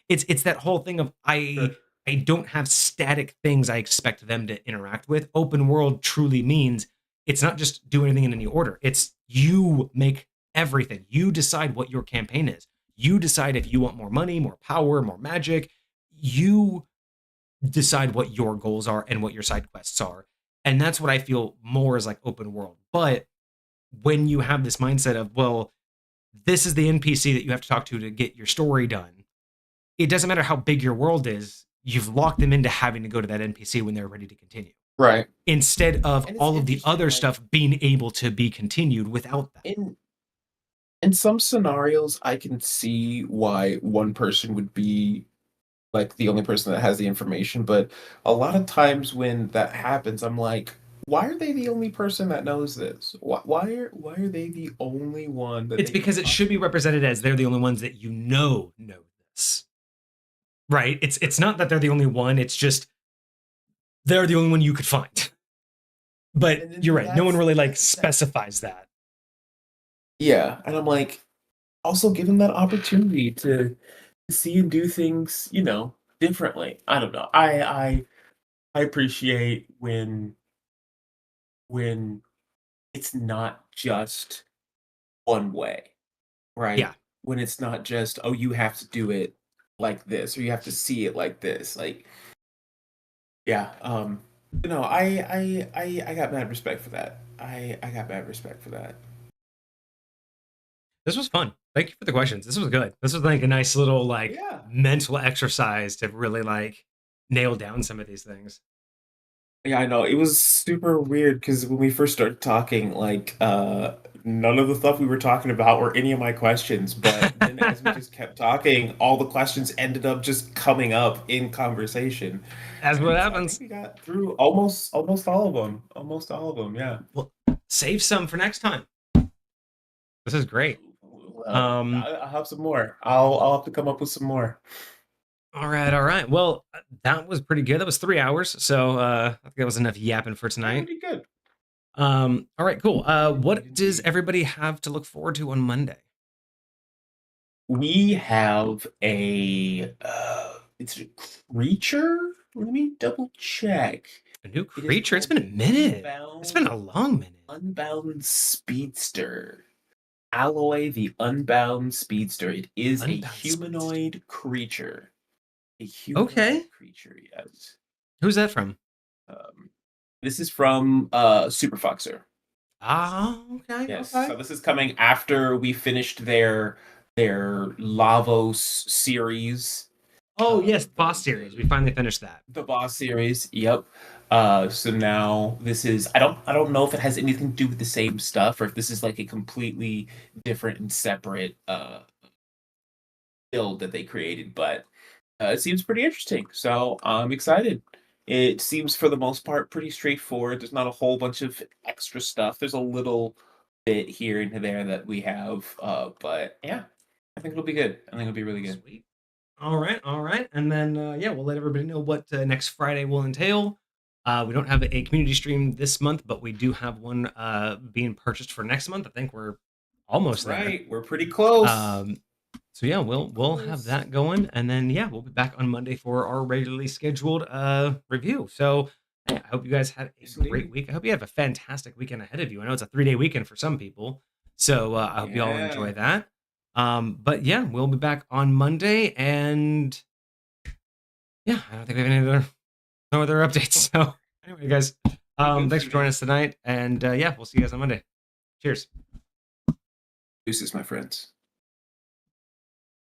It's that whole thing of I don't have static things I expect them to interact with. Open world truly means it's not just do anything in any order. It's you make everything. You decide what your campaign is. You decide if you want more money, more power, more magic. You decide what your goals are and what your side quests are. And that's what I feel more is like open world. But when you have this mindset of, well, this is the NPC that you have to talk to get your story done, it doesn't matter how big your world is, you've locked them into having to go to that NPC when they're ready to continue. Right. Instead of all of the other stuff being able to be continued without that. In some scenarios, I can see why one person would be like the only person that has the information, but a lot of times when that happens, I'm like, why are they the only person that knows this? Why are they the only one that? It's because it should be represented as they're the only ones that know this, right? It's not that they're the only one. It's just they're the only one you could find. But you're right. No one really specifies that. Yeah, and I'm like, also give him that opportunity to see and do things, differently. I don't know. I appreciate when it's not just one way, Yeah. right? When it's not just, oh, you have to do it like this, or you have to see it like this. Like, yeah, no, I got mad respect for that. I got mad respect for that. This was fun. Thank you for the questions. This was good. This was like a nice little like Yeah. mental exercise to really like nail down some of these things. Yeah, I know. It was super weird because when we first started talking, like, none of the stuff we were talking about were any of my questions. But then as we just kept talking, all the questions ended up just coming up in conversation. That's what And so I think happens. we got through almost all of them. Almost all of them, yeah. Well, save some for next time. This is great. Well, Um, I'll have some more. I'll have to come up with some more. all right, all right. Well, that was pretty good. That was 3 hours, so I think that was enough yapping for Yeah, we tonight. did good. All right, cool. Indeed, What does indeed. everybody have to look forward to on Monday? We have it's a creature. Let me double check. A new It is creature? It's called been a the minute. It's been a long minute. Unbound Speedster. Alloy the Unbound Speedster. It is a Unbound Speedster. humanoid creature. A Okay. humanoid creature, yes. Who's that from? Um, this is from Super Foxer. Ah, okay, Yes. okay. So this is coming after we finished their Lavos series. Oh yes, boss The series. We finally finished that. the boss series. Yep. So now this is I don't know if it has anything to do with the same stuff or if this is like a completely different and separate build that they created, but it seems pretty interesting. So I'm excited. It seems for the most part pretty straightforward. There's not a whole bunch of extra stuff. There's a little bit here and there that we have, but yeah, I think it'll be good. I think it'll be really good. Sweet. All right, all right. And then yeah, we'll let everybody know what next Friday will entail. We don't have a community stream this month, but we do have one being purchased for next month. I think we're That's almost there. right. We're pretty close. Um, so yeah, we'll have Close. that going, and then yeah, we'll be back on Monday for our regularly scheduled review. So yeah, I hope you guys have Yes, a great indeed. week. I hope you have a fantastic weekend ahead of you. I know it's a 3-day weekend for some people, so I hope you all Yeah. enjoy that. But yeah, we'll be back on Monday, and yeah, I don't think we have any other no other updates. So anyway, guys, thanks for joining us tonight, and yeah, we'll see you guys on Monday. Cheers. Deuces, my friends.